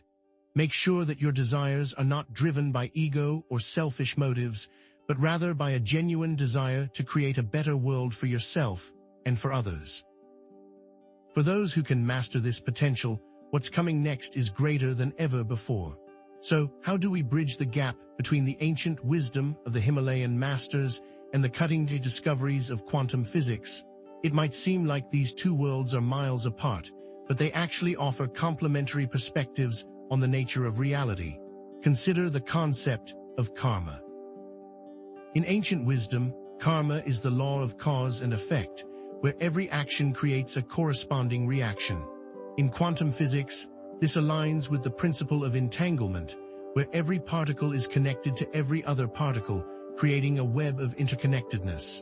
Make sure that your desires are not driven by ego or selfish motives, but rather by a genuine desire to create a better world for yourself and for others. For those who can master this potential, what's coming next is greater than ever before. So, how do we bridge the gap between the ancient wisdom of the Himalayan masters and the cutting-edge discoveries of quantum physics? It might seem like these two worlds are miles apart, but they actually offer complementary perspectives on the nature of reality. Consider the concept of karma. In ancient wisdom, karma is the law of cause and effect, where every action creates a corresponding reaction. In quantum physics, this aligns with the principle of entanglement, where every particle is connected to every other particle, creating a web of interconnectedness.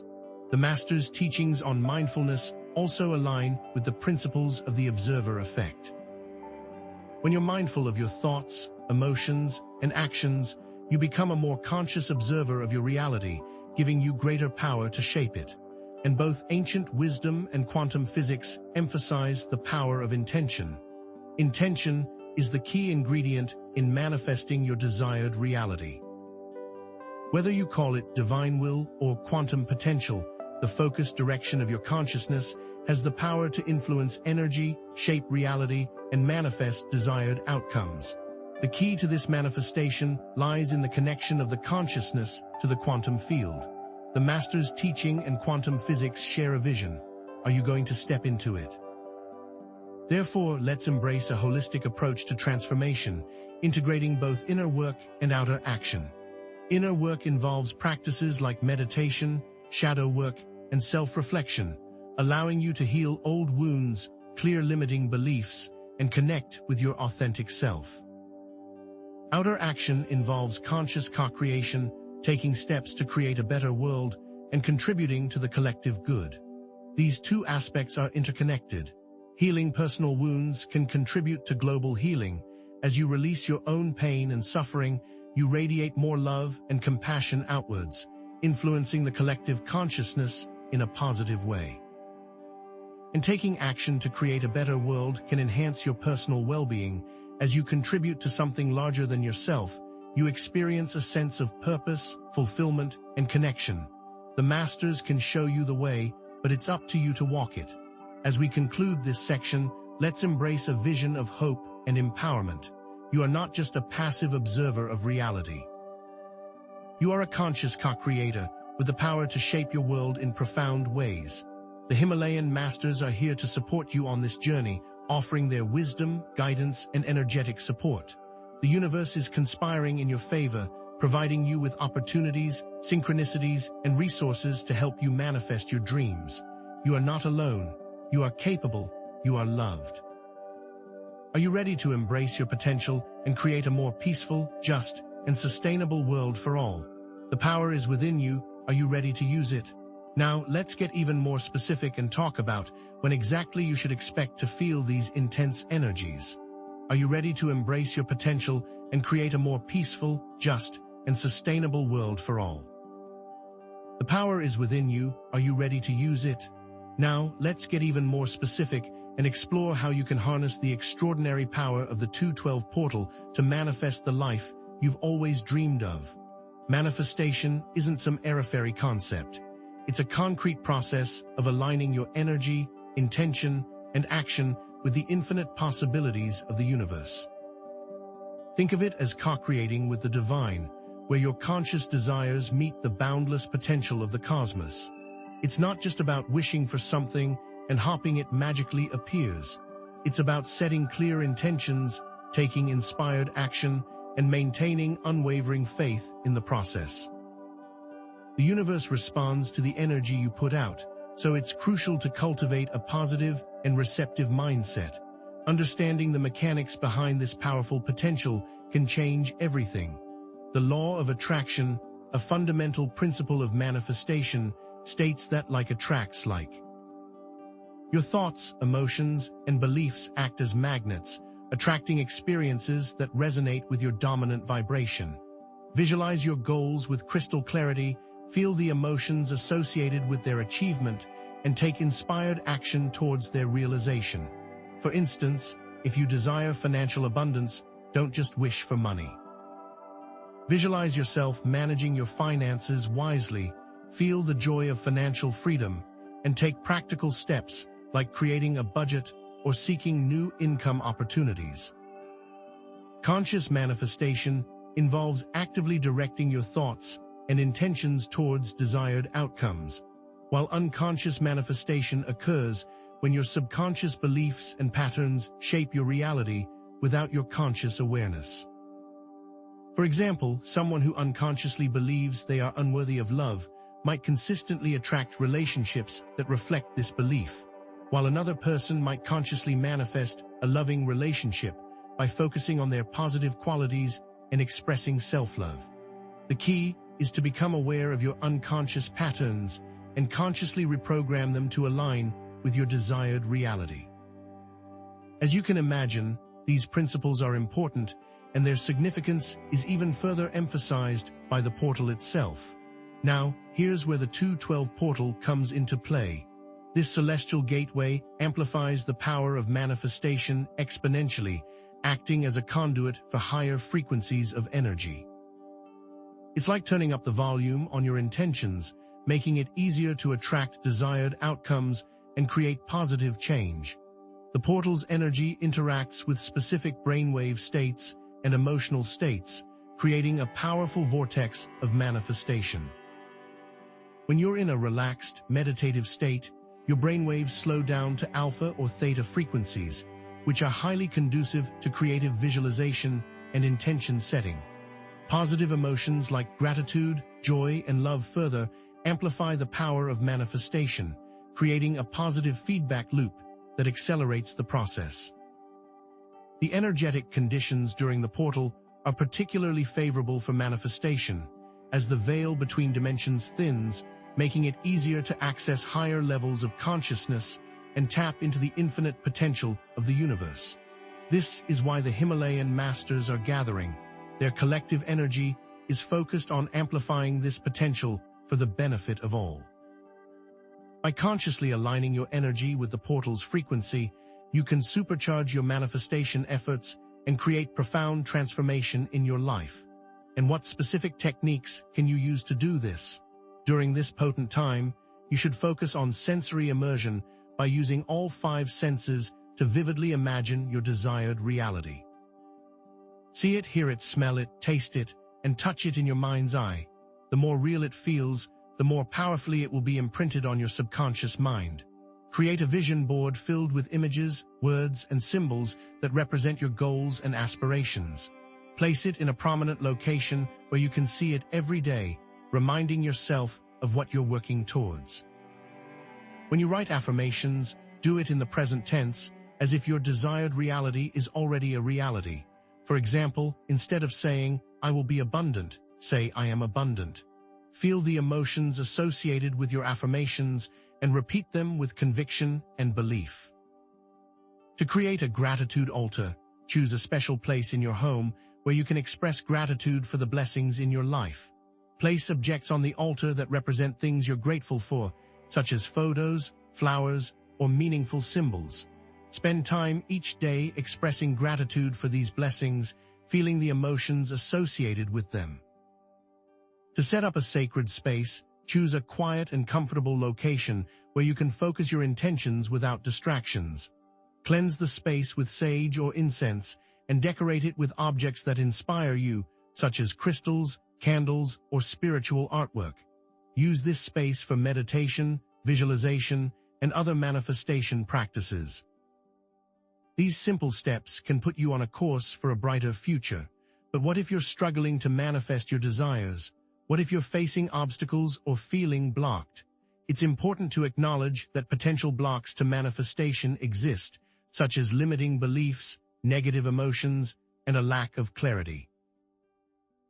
The Master's teachings on mindfulness also align with the principles of the observer effect. When you're mindful of your thoughts, emotions, and actions, you become a more conscious observer of your reality, giving you greater power to shape it. And both ancient wisdom and quantum physics emphasize the power of intention. Intention is the key ingredient in manifesting your desired reality. Whether you call it divine will or quantum potential, the focused direction of your consciousness has the power to influence energy, shape reality, and manifest desired outcomes. The key to this manifestation lies in the connection of the consciousness to the quantum field. The master's teaching and quantum physics share a vision. Are you going to step into it? Therefore, let's embrace a holistic approach to transformation, integrating both inner work and outer action. Inner work involves practices like meditation, shadow work, and self-reflection, allowing you to heal old wounds, clear limiting beliefs, and connect with your authentic self. Outer action involves conscious co-creation, taking steps to create a better world and contributing to the collective good. These two aspects are interconnected. Healing personal wounds can contribute to global healing. As you release your own pain and suffering, you radiate more love and compassion outwards, influencing the collective consciousness in a positive way. And taking action to create a better world can enhance your personal well-being. As you contribute to something larger than yourself, you experience a sense of purpose, fulfillment, and connection. The masters can show you the way, but it's up to you to walk it. As we conclude this section, let's embrace a vision of hope and empowerment. You are not just a passive observer of reality. You are a conscious co-creator with the power to shape your world in profound ways. The Himalayan masters are here to support you on this journey, offering their wisdom, guidance, and energetic support. The universe is conspiring in your favor, providing you with opportunities, synchronicities, and resources to help you manifest your dreams. You are not alone. You are capable. You are loved. Are you ready to embrace your potential and create a more peaceful, just, and sustainable world for all? The power is within you. Are you ready to use it? Now, let's get even more specific and talk about when exactly you should expect to feel these intense energies. Are you ready to embrace your potential and create a more peaceful, just, and sustainable world for all? The power is within you. Are you ready to use it? Now, let's get even more specific and explore how you can harness the extraordinary power of the 212 portal to manifest the life you've always dreamed of. Manifestation isn't some airy-fairy concept. It's a concrete process of aligning your energy, intention, and action with the infinite possibilities of the universe. Think of it as co-creating with the divine, where your conscious desires meet the boundless potential of the cosmos. It's not just about wishing for something and hoping it magically appears. It's about setting clear intentions, taking inspired action, and maintaining unwavering faith in the process. The universe responds to the energy you put out, so it's crucial to cultivate a positive and receptive mindset. Understanding the mechanics behind this powerful potential can change everything. The law of attraction, a fundamental principle of manifestation, states that like attracts like. Your thoughts, emotions, and beliefs act as magnets, attracting experiences that resonate with your dominant vibration. Visualize your goals with crystal clarity, feel the emotions associated with their achievement, and take inspired action towards their realization. For instance, if you desire financial abundance, don't just wish for money. Visualize yourself managing your finances wisely, feel the joy of financial freedom, and take practical steps like creating a budget or seeking new income opportunities. Conscious manifestation involves actively directing your thoughts and intentions towards desired outcomes, while unconscious manifestation occurs when your subconscious beliefs and patterns shape your reality without your conscious awareness. For example, someone who unconsciously believes they are unworthy of love might consistently attract relationships that reflect this belief, while another person might consciously manifest a loving relationship by focusing on their positive qualities and expressing self-love. The key is to become aware of your unconscious patterns and consciously reprogram them to align with your desired reality. As you can imagine, these principles are important, and their significance is even further emphasized by the portal itself. Now, here's where the 212 portal comes into play. This celestial gateway amplifies the power of manifestation exponentially, acting as a conduit for higher frequencies of energy. It's like turning up the volume on your intentions, making it easier to attract desired outcomes and create positive change. The portal's energy interacts with specific brainwave states and emotional states, creating a powerful vortex of manifestation. When you're in a relaxed, meditative state, your brainwaves slow down to alpha or theta frequencies, which are highly conducive to creative visualization and intention setting. Positive emotions like gratitude, joy, and love further amplify the power of manifestation, creating a positive feedback loop that accelerates the process. The energetic conditions during the portal are particularly favorable for manifestation, as the veil between dimensions thins, making it easier to access higher levels of consciousness and tap into the infinite potential of the universe. This is why the Himalayan masters are gathering. Their collective energy is focused on amplifying this potential for the benefit of all. By consciously aligning your energy with the portal's frequency, you can supercharge your manifestation efforts and create profound transformation in your life. And what specific techniques can you use to do this? During this potent time, you should focus on sensory immersion by using all 5 senses to vividly imagine your desired reality. See it, hear it, smell it, taste it, and touch it in your mind's eye. The more real it feels, the more powerfully it will be imprinted on your subconscious mind. Create a vision board filled with images, words, and symbols that represent your goals and aspirations. Place it in a prominent location where you can see it every day, reminding yourself of what you're working towards. When you write affirmations, do it in the present tense, as if your desired reality is already a reality. For example, instead of saying, "I will be abundant," say, "I am abundant." Feel the emotions associated with your affirmations and repeat them with conviction and belief. To create a gratitude altar, choose a special place in your home where you can express gratitude for the blessings in your life. Place objects on the altar that represent things you're grateful for, such as photos, flowers, or meaningful symbols. Spend time each day expressing gratitude for these blessings, feeling the emotions associated with them. To set up a sacred space, choose a quiet and comfortable location where you can focus your intentions without distractions. Cleanse the space with sage or incense and decorate it with objects that inspire you, such as crystals, candles, or spiritual artwork. Use this space for meditation, visualization, and other manifestation practices. These simple steps can put you on a course for a brighter future. But what if you're struggling to manifest your desires? What if you're facing obstacles or feeling blocked? It's important to acknowledge that potential blocks to manifestation exist, such as limiting beliefs, negative emotions, and a lack of clarity.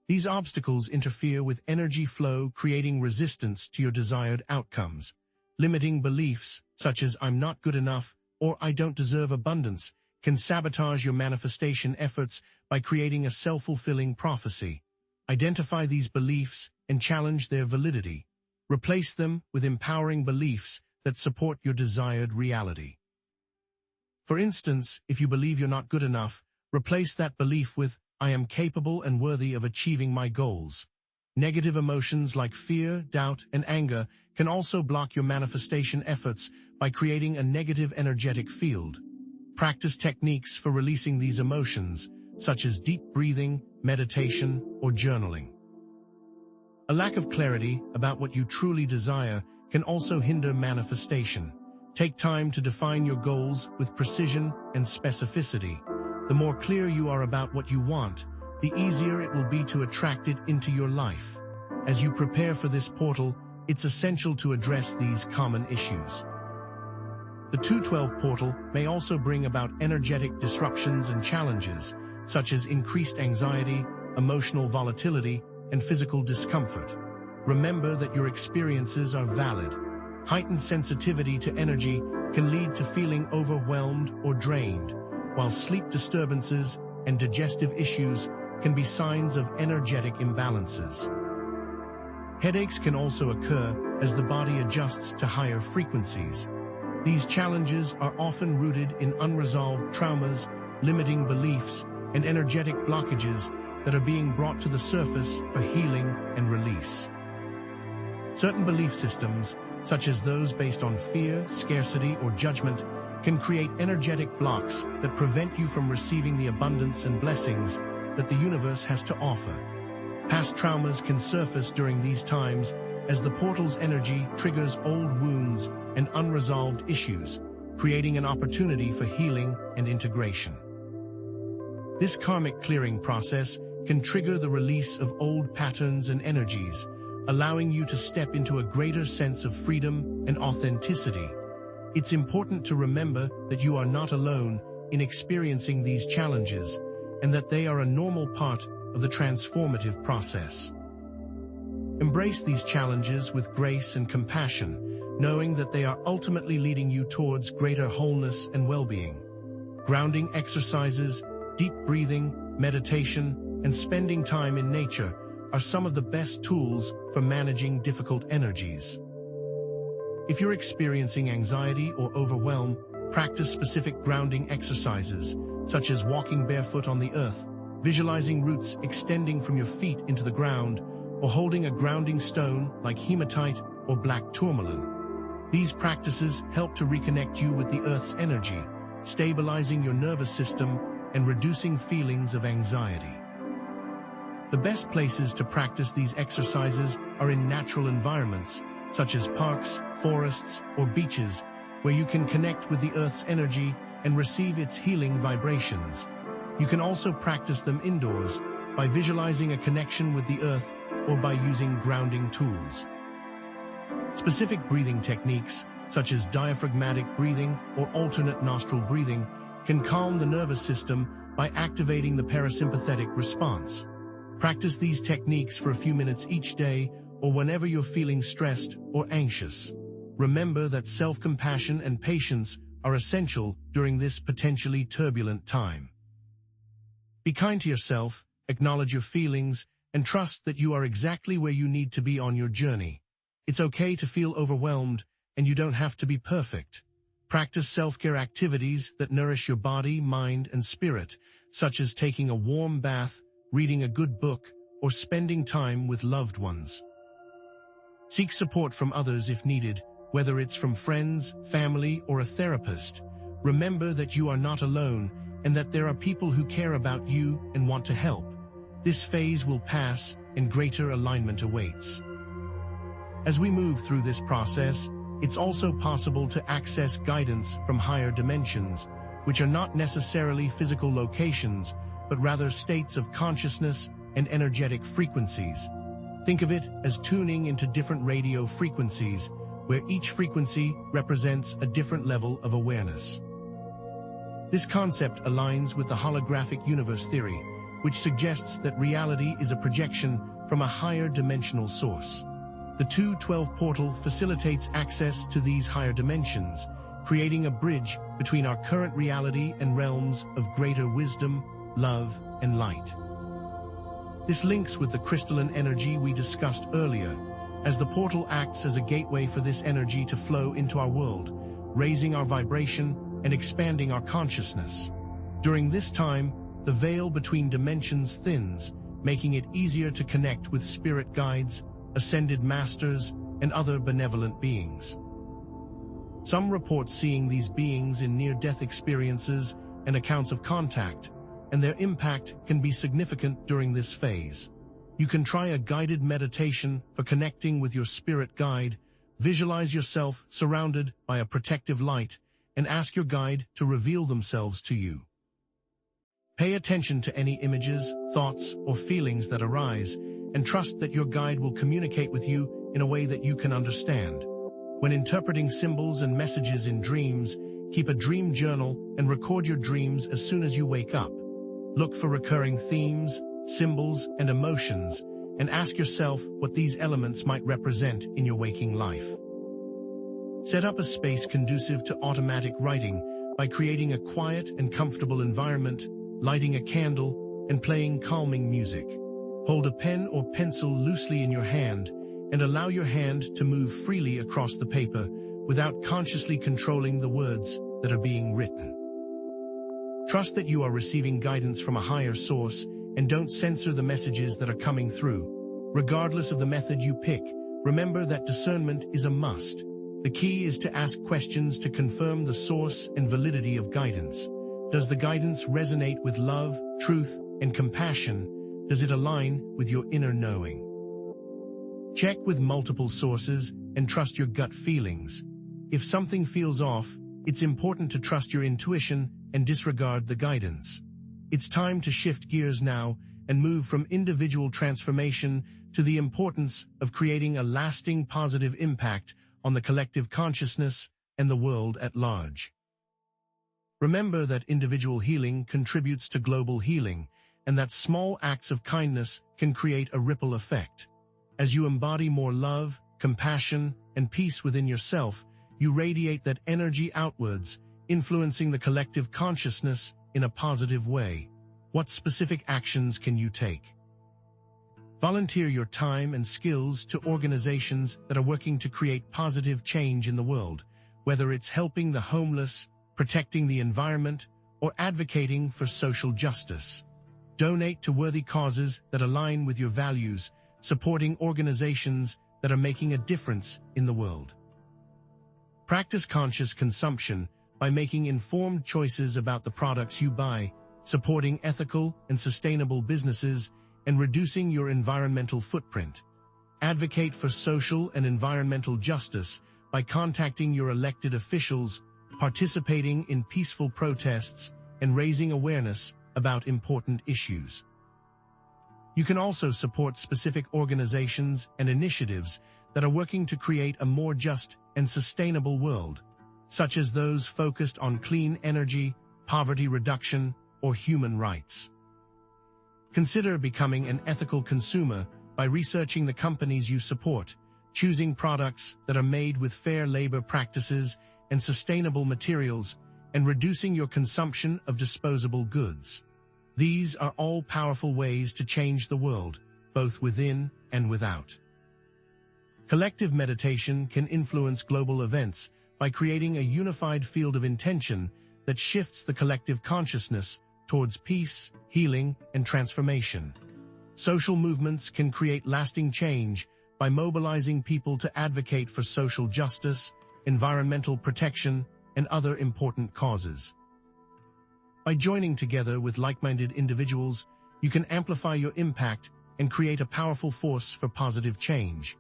These obstacles interfere with energy flow, creating resistance to your desired outcomes. Limiting beliefs, such as "I'm not good enough" or "I don't deserve abundance," can sabotage your manifestation efforts by creating a self-fulfilling prophecy. Identify these beliefs and challenge their validity. Replace them with empowering beliefs that support your desired reality. For instance, if you believe you're not good enough, replace that belief with "I am capable and worthy of achieving my goals." Negative emotions like fear, doubt, and anger can also block your manifestation efforts by creating a negative energetic field. Practice techniques for releasing these emotions, such as deep breathing, meditation, or journaling. A lack of clarity about what you truly desire can also hinder manifestation. Take time to define your goals with precision and specificity. The more clear you are about what you want, the easier it will be to attract it into your life. As you prepare for this portal, it's essential to address these common issues. The 212 portal may also bring about energetic disruptions and challenges, such as increased anxiety, emotional volatility, and physical discomfort. Remember that your experiences are valid. Heightened sensitivity to energy can lead to feeling overwhelmed or drained, while sleep disturbances and digestive issues can be signs of energetic imbalances. Headaches can also occur as the body adjusts to higher frequencies. These challenges are often rooted in unresolved traumas, limiting beliefs, and energetic blockages that are being brought to the surface for healing and release. Certain belief systems, such as those based on fear, scarcity, or judgment, can create energetic blocks that prevent you from receiving the abundance and blessings that the universe has to offer. Past traumas can surface during these times as the portal's energy triggers old wounds and unresolved issues, creating an opportunity for healing and integration. This karmic clearing process can trigger the release of old patterns and energies, allowing you to step into a greater sense of freedom and authenticity. It's important to remember that you are not alone in experiencing these challenges, and that they are a normal part of the transformative process. Embrace these challenges with grace and compassion, knowing that they are ultimately leading you towards greater wholeness and well-being. Grounding exercises, deep breathing, meditation, and spending time in nature are some of the best tools for managing difficult energies. If you're experiencing anxiety or overwhelm, practice specific grounding exercises, such as walking barefoot on the earth, visualizing roots extending from your feet into the ground, or holding a grounding stone like hematite or black tourmaline. These practices help to reconnect you with the earth's energy, stabilizing your nervous system and reducing feelings of anxiety. The best places to practice these exercises are in natural environments, such as parks, forests, or beaches, where you can connect with the earth's energy and receive its healing vibrations. You can also practice them indoors by visualizing a connection with the earth or by using grounding tools. Specific breathing techniques, such as diaphragmatic breathing or alternate nostril breathing, can calm the nervous system by activating the parasympathetic response. Practice these techniques for a few minutes each day or whenever you're feeling stressed or anxious. Remember that self-compassion and patience are essential during this potentially turbulent time. Be kind to yourself, acknowledge your feelings, and trust that you are exactly where you need to be on your journey. It's okay to feel overwhelmed, and you don't have to be perfect. Practice self-care activities that nourish your body, mind, and spirit, such as taking a warm bath, reading a good book, or spending time with loved ones. Seek support from others if needed, whether it's from friends, family, or a therapist. Remember that you are not alone and that there are people who care about you and want to help. This phase will pass and greater alignment awaits. As we move through this process, it's also possible to access guidance from higher dimensions, which are not necessarily physical locations, but rather states of consciousness and energetic frequencies. Think of it as tuning into different radio frequencies, where each frequency represents a different level of awareness. This concept aligns with the holographic universe theory, which suggests that reality is a projection from a higher dimensional source. The 212 portal facilitates access to these higher dimensions, creating a bridge between our current reality and realms of greater wisdom, love, and light. This links with the crystalline energy we discussed earlier, as the portal acts as a gateway for this energy to flow into our world, raising our vibration and expanding our consciousness. During this time, the veil between dimensions thins, making it easier to connect with spirit guides, ascended masters, and other benevolent beings. Some report seeing these beings in near-death experiences and accounts of contact, and their impact can be significant during this phase. You can try a guided meditation for connecting with your spirit guide, visualize yourself surrounded by a protective light, and ask your guide to reveal themselves to you. Pay attention to any images, thoughts, or feelings that arise, and trust that your guide will communicate with you in a way that you can understand. When interpreting symbols and messages in dreams, keep a dream journal and record your dreams as soon as you wake up. Look for recurring themes, symbols, and emotions, and ask yourself what these elements might represent in your waking life. Set up a space conducive to automatic writing by creating a quiet and comfortable environment, lighting a candle, and playing calming music. Hold a pen or pencil loosely in your hand and allow your hand to move freely across the paper without consciously controlling the words that are being written. Trust that you are receiving guidance from a higher source and don't censor the messages that are coming through. Regardless of the method you pick, remember that discernment is a must. The key is to ask questions to confirm the source and validity of guidance. Does the guidance resonate with love, truth, and compassion? Does it align with your inner knowing? Check with multiple sources and trust your gut feelings. If something feels off, it's important to trust your intuition and disregard the guidance. It's time to shift gears now and move from individual transformation to the importance of creating a lasting positive impact on the collective consciousness and the world at large. Remember that individual healing contributes to global healing, and that small acts of kindness can create a ripple effect. As you embody more love, compassion, and peace within yourself, you radiate that energy outwards, influencing the collective consciousness in a positive way. What specific actions can you take? Volunteer your time and skills to organizations that are working to create positive change in the world, whether it's helping the homeless, protecting the environment, or advocating for social justice. Donate to worthy causes that align with your values, supporting organizations that are making a difference in the world. Practice conscious consumption by making informed choices about the products you buy, supporting ethical and sustainable businesses, and reducing your environmental footprint. Advocate for social and environmental justice by contacting your elected officials, participating in peaceful protests, and raising awareness about important issues. You can also support specific organizations and initiatives that are working to create a more just and sustainable world, such as those focused on clean energy, poverty reduction, or human rights. Consider becoming an ethical consumer by researching the companies you support, choosing products that are made with fair labor practices and sustainable materials, and reducing your consumption of disposable goods. These are all powerful ways to change the world, both within and without. Collective meditation can influence global events by creating a unified field of intention that shifts the collective consciousness towards peace, healing, and transformation. Social movements can create lasting change by mobilizing people to advocate for social justice, environmental protection, and other important causes. By joining together with like-minded individuals, you can amplify your impact and create a powerful force for positive change.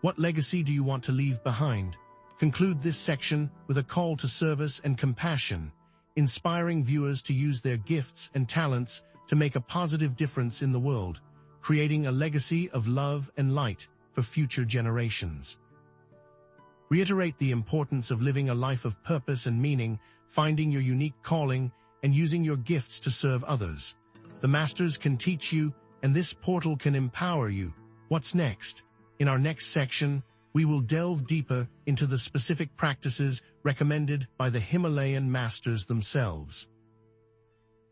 What legacy do you want to leave behind? Conclude this section with a call to service and compassion, inspiring viewers to use their gifts and talents to make a positive difference in the world, creating a legacy of love and light for future generations. Reiterate the importance of living a life of purpose and meaning, finding your unique calling, and using your gifts to serve others. The masters can teach you, and this portal can empower you. What's next? In our next section, we will delve deeper into the specific practices recommended by the Himalayan masters themselves.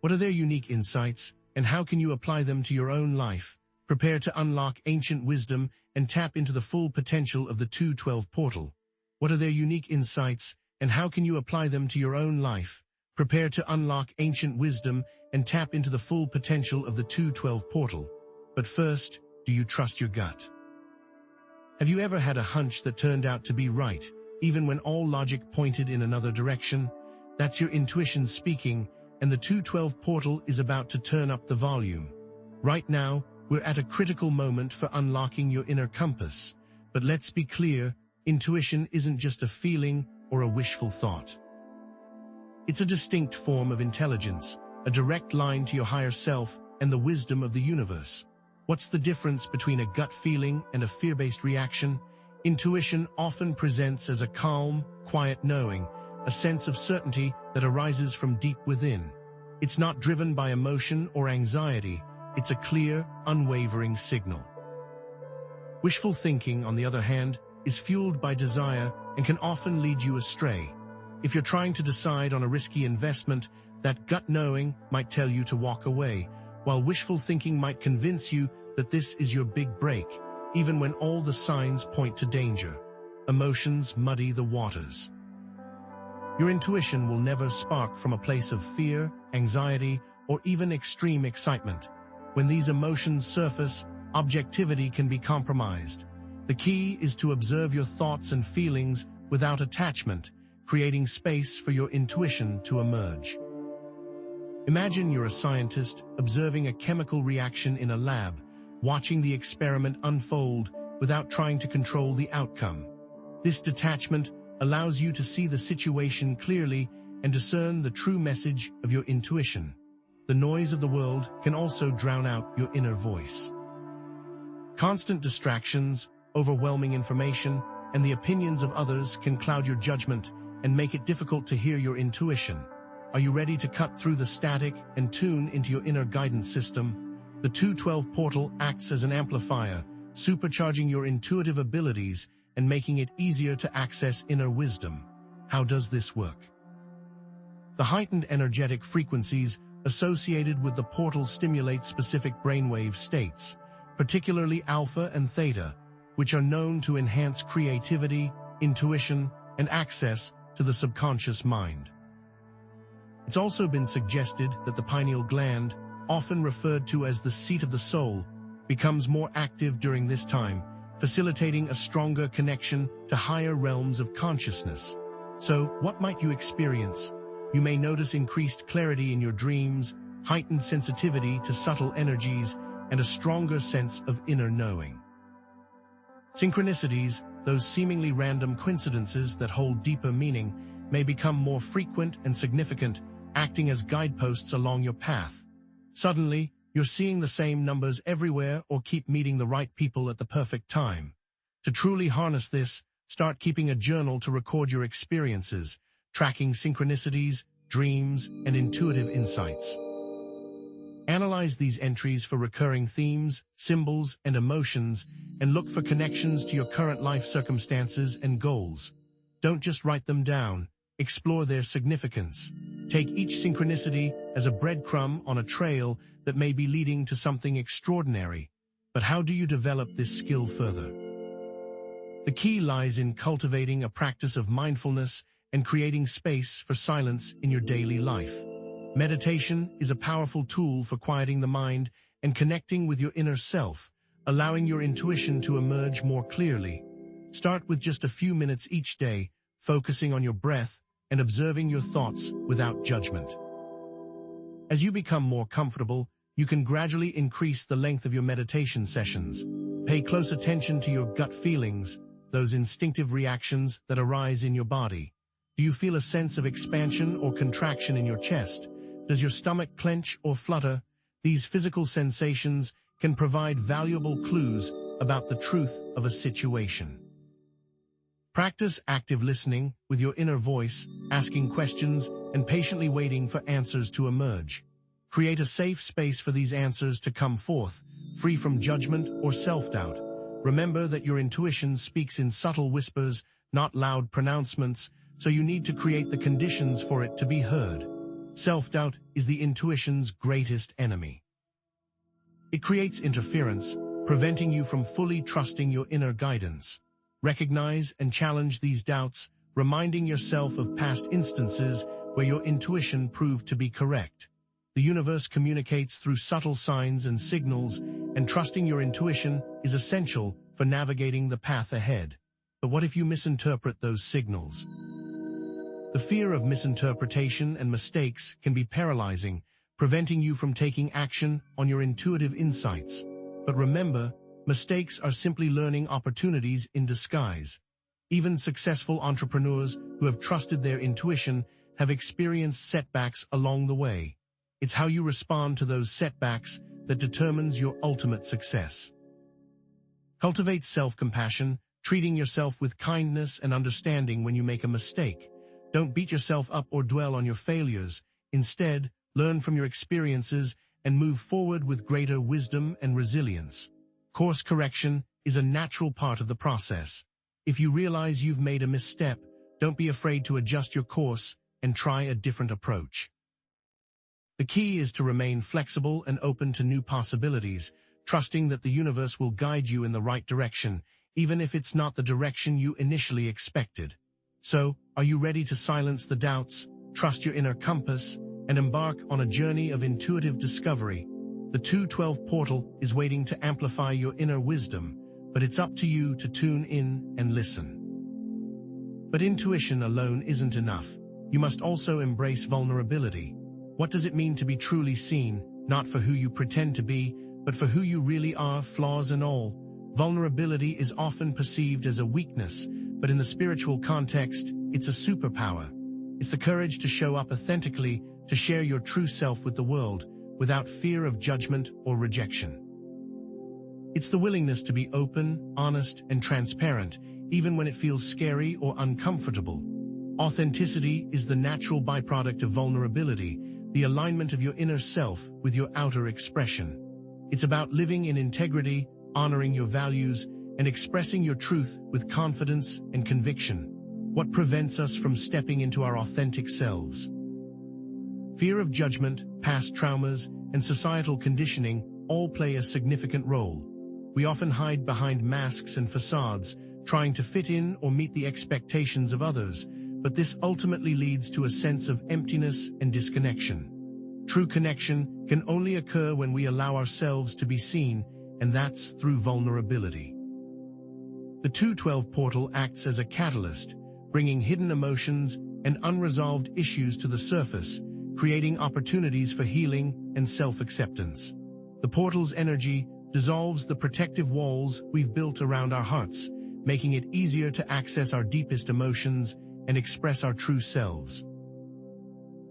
What are their unique insights, and how can you apply them to your own life? Prepare to unlock ancient wisdom and tap into the full potential of the 212 portal. What are their unique insights, and how can you apply them to your own life? Prepare to unlock ancient wisdom and tap into the full potential of the 212 portal. But first, do you trust your gut? Have you ever had a hunch that turned out to be right, even when all logic pointed in another direction? That's your intuition speaking, and the 212 portal is about to turn up the volume. Right now, we're at a critical moment for unlocking your inner compass. But let's be clear, intuition isn't just a feeling or a wishful thought. It's a distinct form of intelligence, a direct line to your higher self and the wisdom of the universe. What's the difference between a gut feeling and a fear-based reaction? Intuition often presents as a calm, quiet knowing, a sense of certainty that arises from deep within. It's not driven by emotion or anxiety. It's a clear, unwavering signal. Wishful thinking, on the other hand, is fueled by desire and can often lead you astray. If you're trying to decide on a risky investment, that gut knowing might tell you to walk away, while wishful thinking might convince you that this is your big break, even when all the signs point to danger. Emotions muddy the waters. Your intuition will never spark from a place of fear, anxiety, or even extreme excitement. When these emotions surface, objectivity can be compromised. The key is to observe your thoughts and feelings without attachment, creating space for your intuition to emerge. Imagine you're a scientist observing a chemical reaction in a lab, watching the experiment unfold without trying to control the outcome. This detachment allows you to see the situation clearly and discern the true message of your intuition. The noise of the world can also drown out your inner voice. Constant distractions, overwhelming information, and the opinions of others can cloud your judgment and make it difficult to hear your intuition. Are you ready to cut through the static and tune into your inner guidance system? The 212 portal acts as an amplifier, supercharging your intuitive abilities and making it easier to access inner wisdom. How does this work? The heightened energetic frequencies associated with the portal stimulate specific brainwave states, particularly alpha and theta, which are known to enhance creativity, intuition, and access to the subconscious mind. It's also been suggested that the pineal gland, often referred to as the seat of the soul, becomes more active during this time, facilitating a stronger connection to higher realms of consciousness. So, what might you experience? You may notice increased clarity in your dreams, heightened sensitivity to subtle energies, and a stronger sense of inner knowing. Synchronicities, those seemingly random coincidences that hold deeper meaning, may become more frequent and significant, acting as guideposts along your path. Suddenly, you're seeing the same numbers everywhere or keep meeting the right people at the perfect time. To truly harness this, start keeping a journal to record your experiences, tracking synchronicities, dreams, and intuitive insights. Analyze these entries for recurring themes, symbols, and emotions, and look for connections to your current life circumstances and goals. Don't just write them down, explore their significance. Take each synchronicity as a breadcrumb on a trail that may be leading to something extraordinary. But how do you develop this skill further? The key lies in cultivating a practice of mindfulness and creating space for silence in your daily life. Meditation is a powerful tool for quieting the mind and connecting with your inner self, allowing your intuition to emerge more clearly. Start with just a few minutes each day, focusing on your breath and observing your thoughts without judgment. As you become more comfortable, you can gradually increase the length of your meditation sessions. Pay close attention to your gut feelings, those instinctive reactions that arise in your body. Do you feel a sense of expansion or contraction in your chest? Does your stomach clench or flutter? These physical sensations can provide valuable clues about the truth of a situation. Practice active listening with your inner voice, asking questions and patiently waiting for answers to emerge. Create a safe space for these answers to come forth, free from judgment or self-doubt. Remember that your intuition speaks in subtle whispers, not loud pronouncements, so you need to create the conditions for it to be heard. Self-doubt is the intuition's greatest enemy. It creates interference, preventing you from fully trusting your inner guidance. Recognize and challenge these doubts, reminding yourself of past instances where your intuition proved to be correct. The universe communicates through subtle signs and signals, and trusting your intuition is essential for navigating the path ahead. But what if you misinterpret those signals? The fear of misinterpretation and mistakes can be paralyzing, preventing you from taking action on your intuitive insights. But remember, mistakes are simply learning opportunities in disguise. Even successful entrepreneurs who have trusted their intuition have experienced setbacks along the way. It's how you respond to those setbacks that determines your ultimate success. Cultivate self-compassion, treating yourself with kindness and understanding when you make a mistake. Don't beat yourself up or dwell on your failures. Instead, learn from your experiences and move forward with greater wisdom and resilience. Course correction is a natural part of the process. If you realize you've made a misstep, don't be afraid to adjust your course and try a different approach. The key is to remain flexible and open to new possibilities, trusting that the universe will guide you in the right direction, even if it's not the direction you initially expected. So, are you ready to silence the doubts, trust your inner compass, and embark on a journey of intuitive discovery? The 212 portal is waiting to amplify your inner wisdom, but it's up to you to tune in and listen. But intuition alone isn't enough. You must also embrace vulnerability. What does it mean to be truly seen, not for who you pretend to be, but for who you really are, flaws and all? Vulnerability is often perceived as a weakness, but in the spiritual context, it's a superpower. It's the courage to show up authentically, to share your true self with the world, without fear of judgment or rejection. It's the willingness to be open, honest, and transparent, even when it feels scary or uncomfortable. Authenticity is the natural byproduct of vulnerability, the alignment of your inner self with your outer expression. It's about living in integrity, honoring your values, and expressing your truth with confidence and conviction. What prevents us from stepping into our authentic selves? Fear of judgment, past traumas, and societal conditioning all play a significant role. We often hide behind masks and facades, trying to fit in or meet the expectations of others, but this ultimately leads to a sense of emptiness and disconnection. True connection can only occur when we allow ourselves to be seen, and that's through vulnerability. The 212 portal acts as a catalyst, bringing hidden emotions and unresolved issues to the surface, creating opportunities for healing and self-acceptance. The portal's energy dissolves the protective walls we've built around our hearts, making it easier to access our deepest emotions and express our true selves.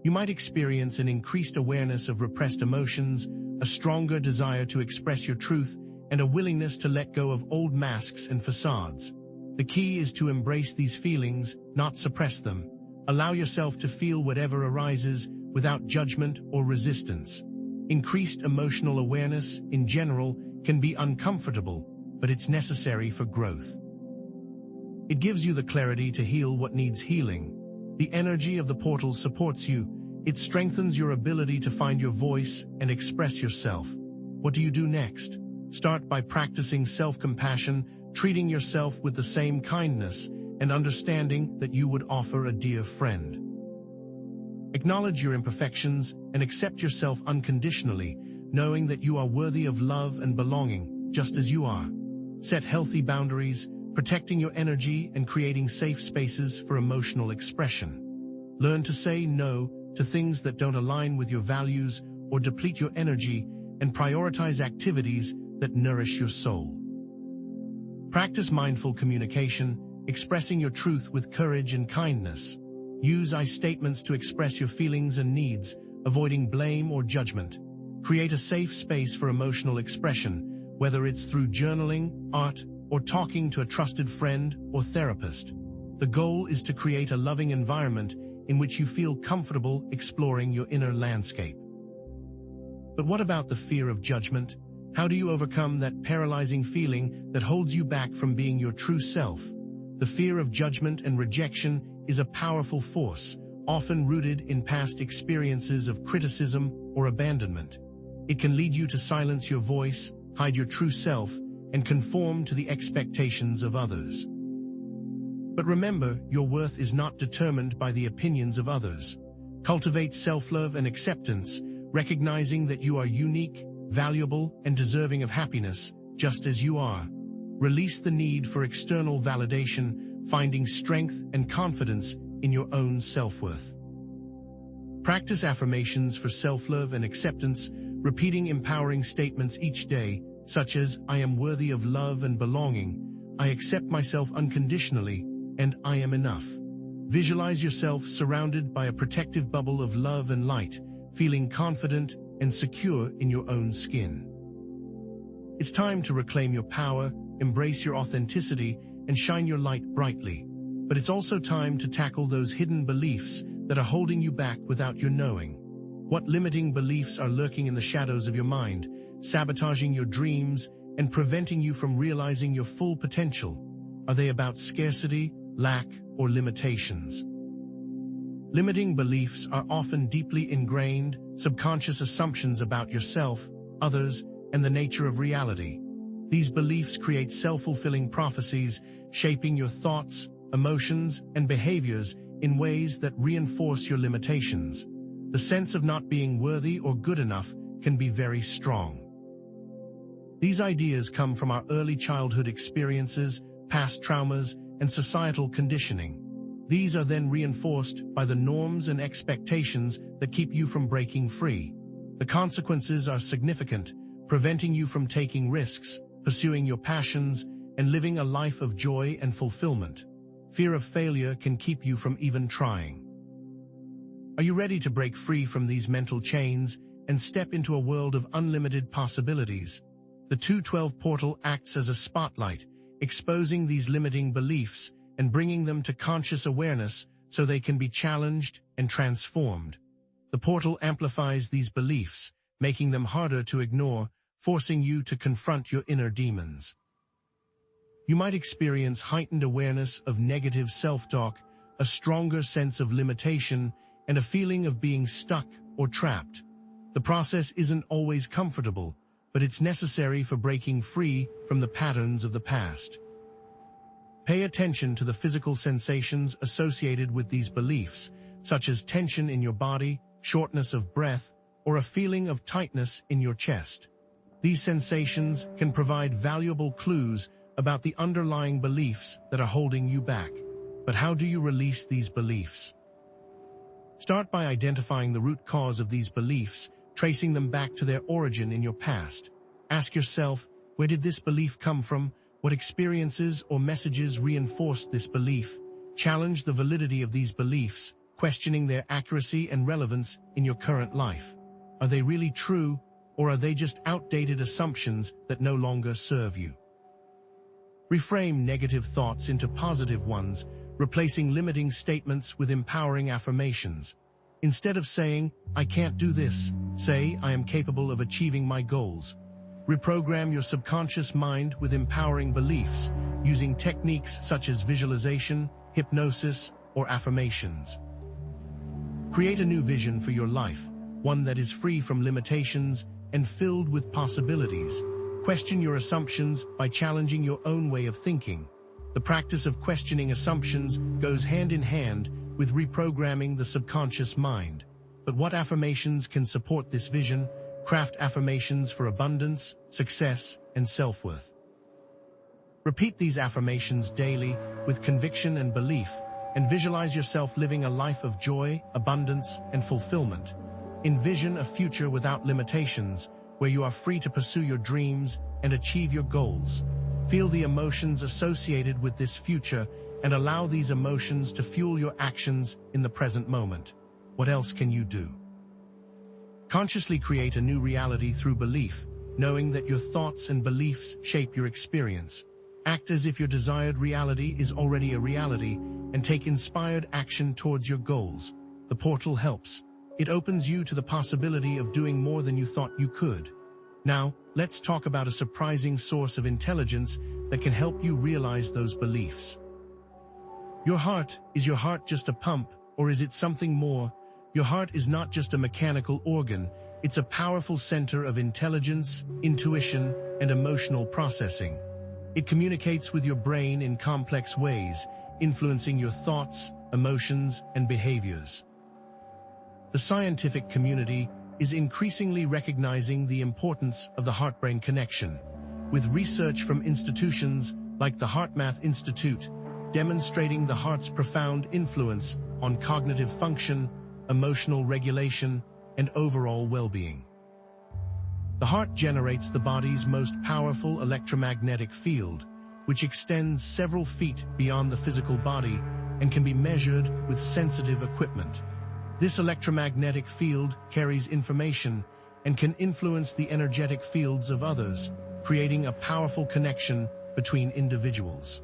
You might experience an increased awareness of repressed emotions, a stronger desire to express your truth, and a willingness to let go of old masks and facades. The key is to embrace these feelings, not suppress them. Allow yourself to feel whatever arises without judgment or resistance. Increased emotional awareness, in general, can be uncomfortable, but it's necessary for growth. It gives you the clarity to heal what needs healing. The energy of the portal supports you. It strengthens your ability to find your voice and express yourself. What do you do next? Start by practicing self-compassion, treating yourself with the same kindness and understanding that you would offer a dear friend. Acknowledge your imperfections and accept yourself unconditionally, knowing that you are worthy of love and belonging, just as you are. Set healthy boundaries, protecting your energy and creating safe spaces for emotional expression. Learn to say no to things that don't align with your values or deplete your energy, and prioritize activities that nourish your soul. Practice mindful communication, expressing your truth with courage and kindness. Use I statements to express your feelings and needs, avoiding blame or judgment. Create a safe space for emotional expression, whether it's through journaling, art, or talking to a trusted friend or therapist. The goal is to create a loving environment in which you feel comfortable exploring your inner landscape. But what about the fear of judgment? How do you overcome that paralyzing feeling that holds you back from being your true self? The fear of judgment and rejection is a powerful force, often rooted in past experiences of criticism or abandonment. It can lead you to silence your voice, hide your true self, and conform to the expectations of others. But remember, your worth is not determined by the opinions of others. Cultivate self-love and acceptance, recognizing that you are unique, valuable, and deserving of happiness, just as you are. Release the need for external validation, finding strength and confidence in your own self-worth. Practice affirmations for self-love and acceptance, repeating empowering statements each day, such as, I am worthy of love and belonging, I accept myself unconditionally, and I am enough. Visualize yourself surrounded by a protective bubble of love and light, feeling confident and secure in your own skin. It's time to reclaim your power, embrace your authenticity, and shine your light brightly. But it's also time to tackle those hidden beliefs that are holding you back without your knowing. What limiting beliefs are lurking in the shadows of your mind, sabotaging your dreams and preventing you from realizing your full potential? Are they about scarcity, lack, or limitations? Limiting beliefs are often deeply ingrained, subconscious assumptions about yourself, others, and the nature of reality. These beliefs create self-fulfilling prophecies, shaping your thoughts, emotions, and behaviors in ways that reinforce your limitations. The sense of not being worthy or good enough can be very strong. These ideas come from our early childhood experiences, past traumas, and societal conditioning. These are then reinforced by the norms and expectations that keep you from breaking free. The consequences are significant, preventing you from taking risks, pursuing your passions, and living a life of joy and fulfillment. Fear of failure can keep you from even trying. Are you ready to break free from these mental chains and step into a world of unlimited possibilities? The 212 portal acts as a spotlight, exposing these limiting beliefs and bringing them to conscious awareness so they can be challenged and transformed. The portal amplifies these beliefs, making them harder to ignore, forcing you to confront your inner demons. You might experience heightened awareness of negative self-talk, a stronger sense of limitation, and a feeling of being stuck or trapped. The process isn't always comfortable, but it's necessary for breaking free from the patterns of the past. Pay attention to the physical sensations associated with these beliefs, such as tension in your body, shortness of breath, or a feeling of tightness in your chest. These sensations can provide valuable clues about the underlying beliefs that are holding you back. But how do you release these beliefs? Start by identifying the root cause of these beliefs, tracing them back to their origin in your past. Ask yourself, where did this belief come from? What experiences or messages reinforced this belief? Challenge the validity of these beliefs, questioning their accuracy and relevance in your current life. Are they really true, or are they just outdated assumptions that no longer serve you? Reframe negative thoughts into positive ones, replacing limiting statements with empowering affirmations. Instead of saying, "I can't do this," say, "I am capable of achieving my goals." Reprogram your subconscious mind with empowering beliefs, using techniques such as visualization, hypnosis, or affirmations. Create a new vision for your life, one that is free from limitations and filled with possibilities. Question your assumptions by challenging your own way of thinking. The practice of questioning assumptions goes hand in hand with reprogramming the subconscious mind. But what affirmations can support this vision? Craft affirmations for abundance, success, and self-worth. Repeat these affirmations daily with conviction and belief, and visualize yourself living a life of joy, abundance, and fulfillment. Envision a future without limitations, where you are free to pursue your dreams and achieve your goals. Feel the emotions associated with this future and allow these emotions to fuel your actions in the present moment. What else can you do? Consciously create a new reality through belief, knowing that your thoughts and beliefs shape your experience. Act as if your desired reality is already a reality and take inspired action towards your goals. The portal helps. It opens you to the possibility of doing more than you thought you could. Now, let's talk about a surprising source of intelligence that can help you realize those beliefs. Your heart. Is your heart just a pump, or is it something more? Your heart is not just a mechanical organ, it's a powerful center of intelligence, intuition, and emotional processing. It communicates with your brain in complex ways, influencing your thoughts, emotions, and behaviors. The scientific community is increasingly recognizing the importance of the heart-brain connection, with research from institutions like the HeartMath Institute demonstrating the heart's profound influence on cognitive function, emotional regulation, and overall well-being. The heart generates the body's most powerful electromagnetic field, which extends several feet beyond the physical body and can be measured with sensitive equipment. This electromagnetic field carries information and can influence the energetic fields of others, creating a powerful connection between individuals.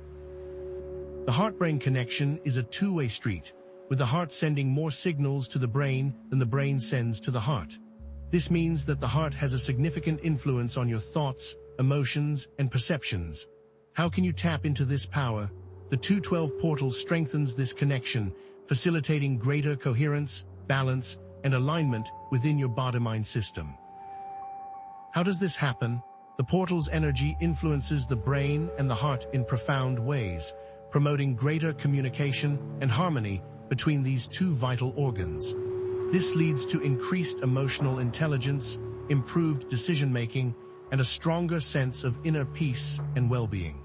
The heart-brain connection is a two-way street, with the heart sending more signals to the brain than the brain sends to the heart. This means that the heart has a significant influence on your thoughts, emotions, and perceptions. How can you tap into this power? The 212 portal strengthens this connection, facilitating greater coherence, balance, and alignment within your body-mind system. How does this happen? The portal's energy influences the brain and the heart in profound ways, promoting greater communication and harmony between these two vital organs. This leads to increased emotional intelligence, improved decision-making, and a stronger sense of inner peace and well-being.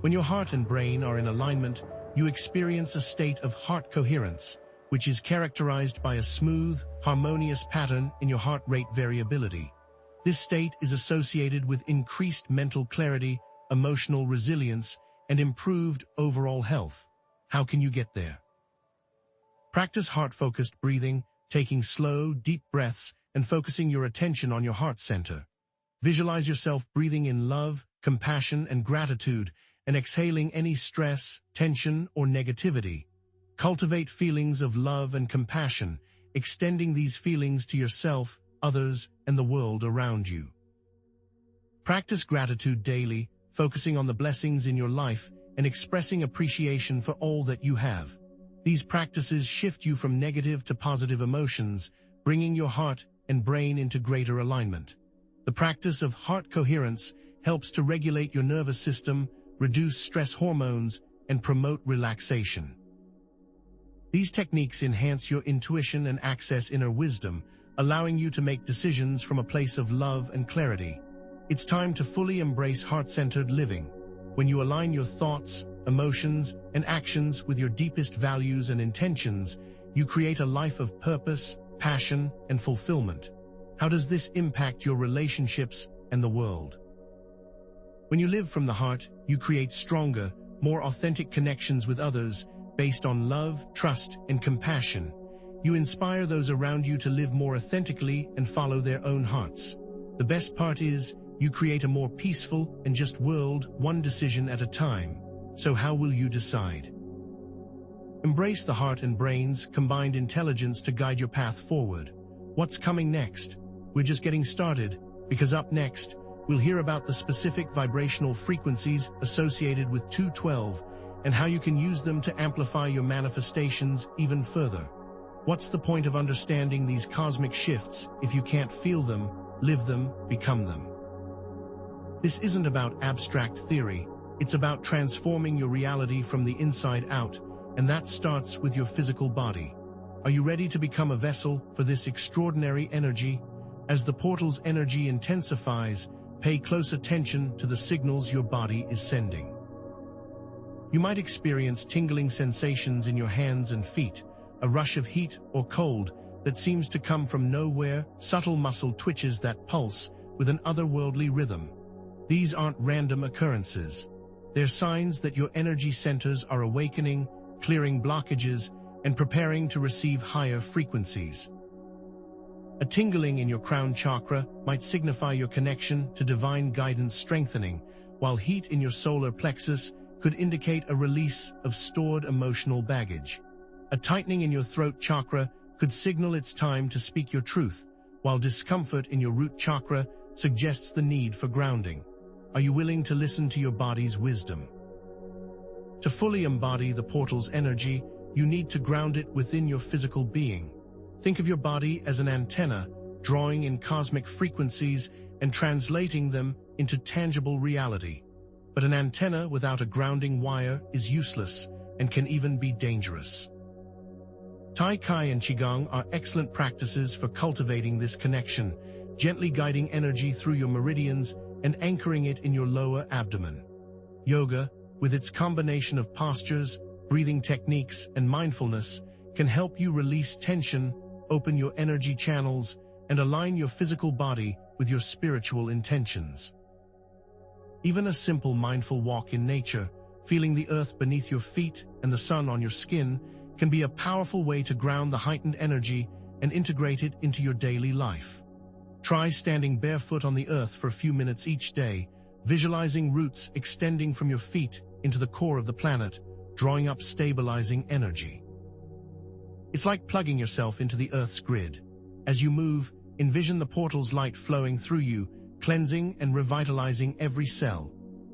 When your heart and brain are in alignment, you experience a state of heart coherence, which is characterized by a smooth, harmonious pattern in your heart rate variability. This state is associated with increased mental clarity, emotional resilience, and improved overall health. How can you get there? Practice heart-focused breathing, taking slow, deep breaths and focusing your attention on your heart center. Visualize yourself breathing in love, compassion, and gratitude, and exhaling any stress, tension, or negativity. Cultivate feelings of love and compassion, extending these feelings to yourself, others, and the world around you. Practice gratitude daily, focusing on the blessings in your life and expressing appreciation for all that you have. These practices shift you from negative to positive emotions, bringing your heart and brain into greater alignment. The practice of heart coherence helps to regulate your nervous system, reduce stress hormones, and promote relaxation. These techniques enhance your intuition and access inner wisdom, allowing you to make decisions from a place of love and clarity. It's time to fully embrace heart-centered living. When you align your thoughts, emotions, and actions with your deepest values and intentions, you create a life of purpose, passion, and fulfillment. How does this impact your relationships and the world? When you live from the heart, you create stronger, more authentic connections with others based on love, trust, and compassion. You inspire those around you to live more authentically and follow their own hearts. The best part is, you create a more peaceful and just world, one decision at a time. So how will you decide? Embrace the heart and brain's combined intelligence to guide your path forward. What's coming next? We're just getting started, because up next, we'll hear about the specific vibrational frequencies associated with 212 and how you can use them to amplify your manifestations even further. What's the point of understanding these cosmic shifts if you can't feel them, live them, become them? This isn't about abstract theory. It's about transforming your reality from the inside out, and that starts with your physical body. Are you ready to become a vessel for this extraordinary energy? As the portal's energy intensifies, pay close attention to the signals your body is sending. You might experience tingling sensations in your hands and feet, a rush of heat or cold that seems to come from nowhere, subtle muscle twitches that pulse with an otherworldly rhythm. These aren't random occurrences. They're signs that your energy centers are awakening, clearing blockages, and preparing to receive higher frequencies. A tingling in your crown chakra might signify your connection to divine guidance strengthening, while heat in your solar plexus could indicate a release of stored emotional baggage. A tightening in your throat chakra could signal it's time to speak your truth, while discomfort in your root chakra suggests the need for grounding. Are you willing to listen to your body's wisdom? To fully embody the portal's energy, you need to ground it within your physical being. Think of your body as an antenna, drawing in cosmic frequencies and translating them into tangible reality. But an antenna without a grounding wire is useless and can even be dangerous. Tai Chi and Qigong are excellent practices for cultivating this connection, gently guiding energy through your meridians and anchoring it in your lower abdomen. Yoga, with its combination of postures, breathing techniques, and mindfulness, can help you release tension, open your energy channels, and align your physical body with your spiritual intentions. Even a simple mindful walk in nature, feeling the earth beneath your feet and the sun on your skin, can be a powerful way to ground the heightened energy and integrate it into your daily life. Try standing barefoot on the earth for a few minutes each day, visualizing roots extending from your feet into the core of the planet, drawing up stabilizing energy. It's like plugging yourself into the Earth's grid. As you move, envision the portal's light flowing through you, cleansing and revitalizing every cell.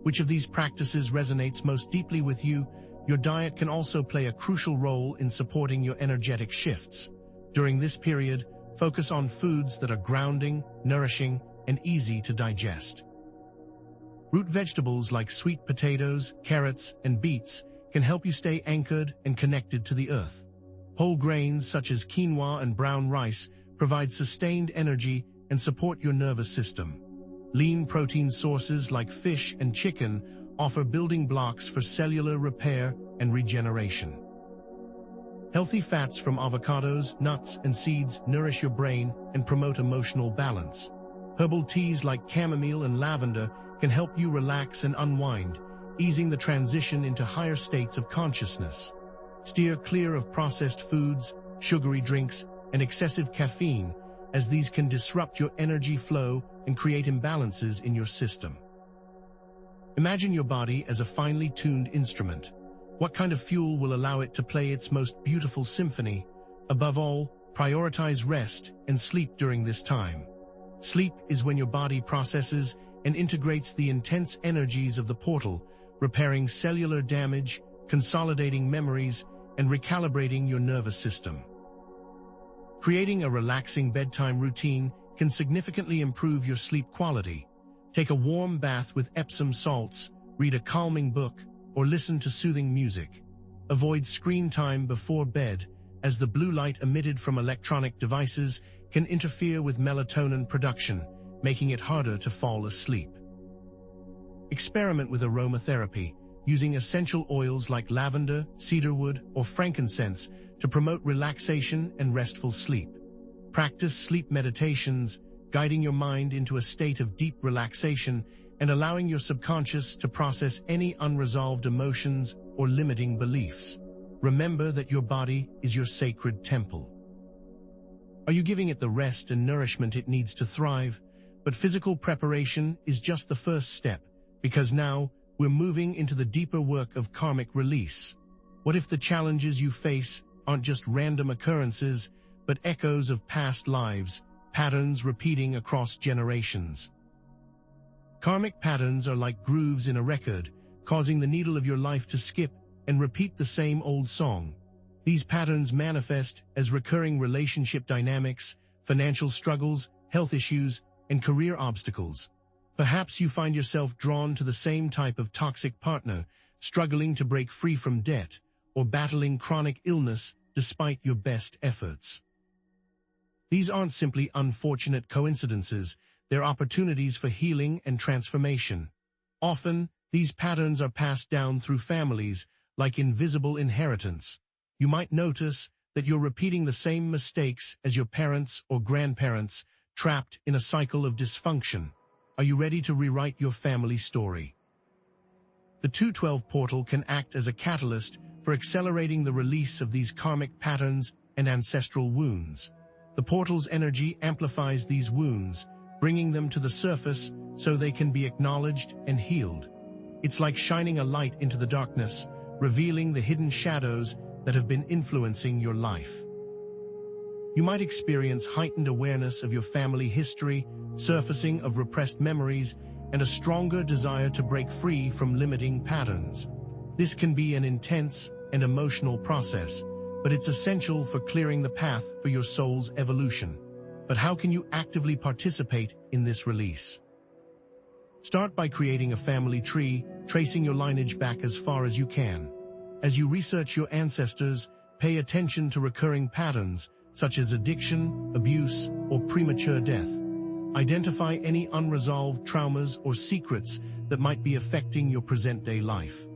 Which of these practices resonates most deeply with you? Your diet can also play a crucial role in supporting your energetic shifts. During this period, focus on foods that are grounding, nourishing, and easy to digest. Root vegetables like sweet potatoes, carrots, and beets can help you stay anchored and connected to the earth. Whole grains such as quinoa and brown rice provide sustained energy and support your nervous system. Lean protein sources like fish and chicken offer building blocks for cellular repair and regeneration. Healthy fats from avocados, nuts, and seeds nourish your brain and promote emotional balance. Herbal teas like chamomile and lavender can help you relax and unwind, easing the transition into higher states of consciousness. Steer clear of processed foods, sugary drinks, and excessive caffeine, as these can disrupt your energy flow and create imbalances in your system. Imagine your body as a finely tuned instrument. What kind of fuel will allow it to play its most beautiful symphony? Above all, prioritize rest and sleep during this time. Sleep is when your body processes and integrates the intense energies of the portal, repairing cellular damage, consolidating memories, and recalibrating your nervous system. Creating a relaxing bedtime routine can significantly improve your sleep quality. Take a warm bath with Epsom salts, read a calming book, or listen to soothing music. Avoid screen time before bed, as the blue light emitted from electronic devices can interfere with melatonin production, making it harder to fall asleep. Experiment with aromatherapy, using essential oils like lavender, cedarwood, or frankincense to promote relaxation and restful sleep. Practice sleep meditations, guiding your mind into a state of deep relaxation and allowing your subconscious to process any unresolved emotions or limiting beliefs. Remember that your body is your sacred temple. Are you giving it the rest and nourishment it needs to thrive? But physical preparation is just the first step, because now we're moving into the deeper work of karmic release. What if the challenges you face aren't just random occurrences, but echoes of past lives, patterns repeating across generations? Karmic patterns are like grooves in a record, causing the needle of your life to skip and repeat the same old song. These patterns manifest as recurring relationship dynamics, financial struggles, health issues, and career obstacles. Perhaps you find yourself drawn to the same type of toxic partner, struggling to break free from debt, or battling chronic illness despite your best efforts. These aren't simply unfortunate coincidences, they're opportunities for healing and transformation. Often, these patterns are passed down through families, like invisible inheritance. You might notice that you're repeating the same mistakes as your parents or grandparents, trapped in a cycle of dysfunction. Are you ready to rewrite your family story? The 212 portal can act as a catalyst for accelerating the release of these karmic patterns and ancestral wounds. The portal's energy amplifies these wounds, bringing them to the surface so they can be acknowledged and healed. It's like shining a light into the darkness, revealing the hidden shadows that have been influencing your life. You might experience heightened awareness of your family history, surfacing of repressed memories, and a stronger desire to break free from limiting patterns. This can be an intense and emotional process, but it's essential for clearing the path for your soul's evolution. But how can you actively participate in this release? Start by creating a family tree, tracing your lineage back as far as you can. As you research your ancestors, pay attention to recurring patterns, such as addiction, abuse, or premature death. Identify any unresolved traumas or secrets that might be affecting your present-day life.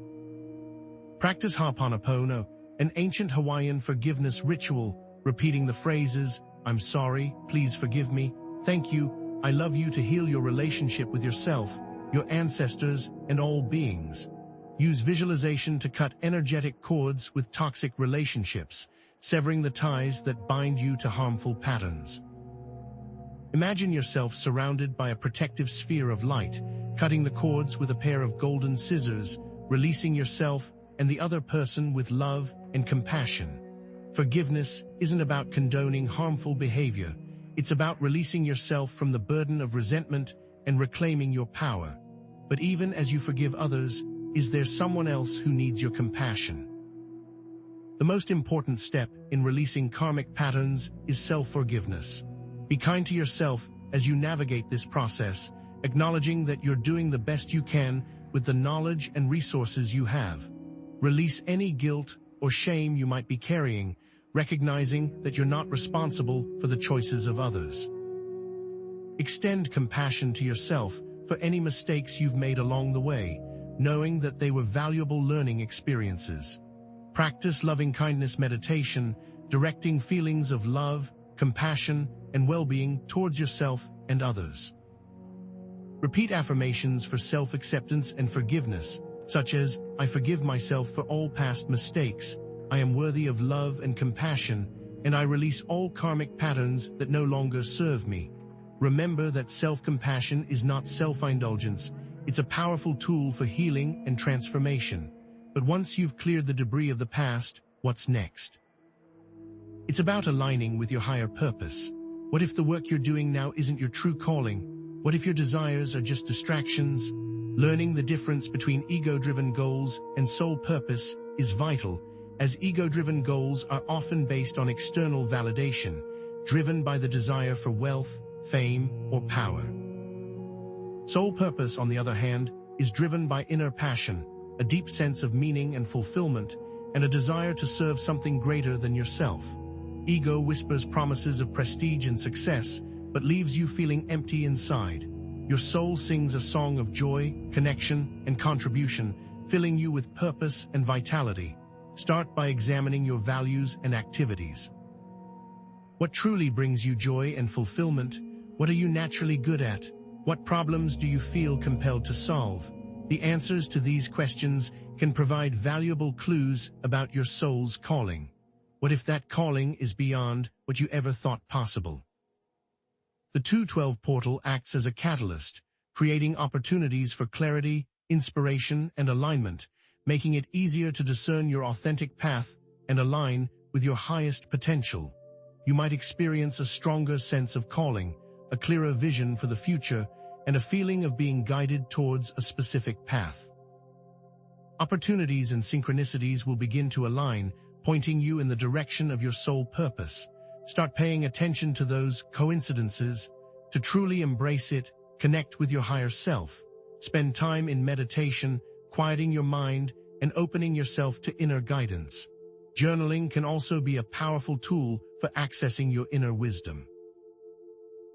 Practice Ho'oponopono, an ancient Hawaiian forgiveness ritual, repeating the phrases, "I'm sorry, please forgive me, thank you, I love you," to heal your relationship with yourself, your ancestors, and all beings. Use visualization to cut energetic cords with toxic relationships, severing the ties that bind you to harmful patterns. Imagine yourself surrounded by a protective sphere of light, cutting the cords with a pair of golden scissors, releasing yourself and the other person with love and compassion. Forgiveness isn't about condoning harmful behavior, it's about releasing yourself from the burden of resentment and reclaiming your power. But even as you forgive others, is there someone else who needs your compassion? The most important step in releasing karmic patterns is self-forgiveness. Be kind to yourself as you navigate this process, acknowledging that you're doing the best you can with the knowledge and resources you have. Release any guilt or shame you might be carrying, recognizing that you're not responsible for the choices of others. Extend compassion to yourself for any mistakes you've made along the way, knowing that they were valuable learning experiences. Practice loving-kindness meditation, directing feelings of love, compassion, and well-being towards yourself and others. Repeat affirmations for self-acceptance and forgiveness, such as, I forgive myself for all past mistakes, I am worthy of love and compassion, and I release all karmic patterns that no longer serve me. Remember that self-compassion is not self-indulgence, it's a powerful tool for healing and transformation. But once you've cleared the debris of the past, what's next? It's about aligning with your higher purpose. What if the work you're doing now isn't your true calling? What if your desires are just distractions? Learning the difference between ego-driven goals and soul purpose is vital, as ego-driven goals are often based on external validation, driven by the desire for wealth, fame, or power. Soul purpose, on the other hand, is driven by inner passion, a deep sense of meaning and fulfillment, and a desire to serve something greater than yourself. Ego whispers promises of prestige and success, but leaves you feeling empty inside. Your soul sings a song of joy, connection, and contribution, filling you with purpose and vitality. Start by examining your values and activities. What truly brings you joy and fulfillment? What are you naturally good at? What problems do you feel compelled to solve? The answers to these questions can provide valuable clues about your soul's calling. What if that calling is beyond what you ever thought possible? The 212 portal acts as a catalyst, creating opportunities for clarity, inspiration, and alignment, making it easier to discern your authentic path and align with your highest potential. You might experience a stronger sense of calling, a clearer vision for the future, and a feeling of being guided towards a specific path. Opportunities and synchronicities will begin to align, pointing you in the direction of your soul purpose. Start paying attention to those coincidences. To truly embrace it, connect with your higher self. Spend time in meditation, quieting your mind, and opening yourself to inner guidance. Journaling can also be a powerful tool for accessing your inner wisdom.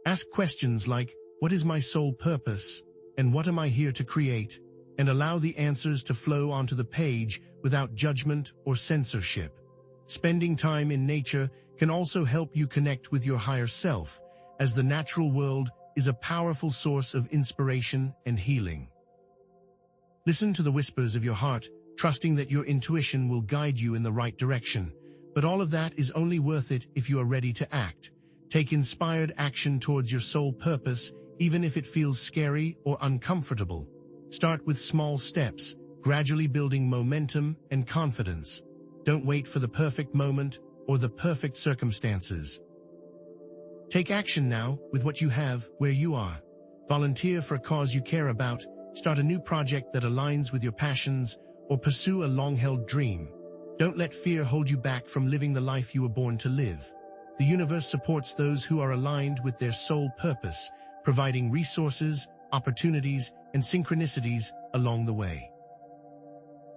Ask questions like, what is my soul purpose, and what am I here to create? And allow the answers to flow onto the page without judgment or censorship. Spending time in nature can also help you connect with your higher self, as the natural world is a powerful source of inspiration and healing. Listen to the whispers of your heart, trusting that your intuition will guide you in the right direction. But all of that is only worth it if you are ready to act. Take inspired action towards your soul purpose, even if it feels scary or uncomfortable. Start with small steps, gradually building momentum and confidence. Don't wait for the perfect moment or the perfect circumstances. Take action now with what you have where you are. Volunteer for a cause you care about, start a new project that aligns with your passions, or pursue a long-held dream. Don't let fear hold you back from living the life you were born to live. The universe supports those who are aligned with their soul purpose, providing resources, opportunities, and synchronicities along the way.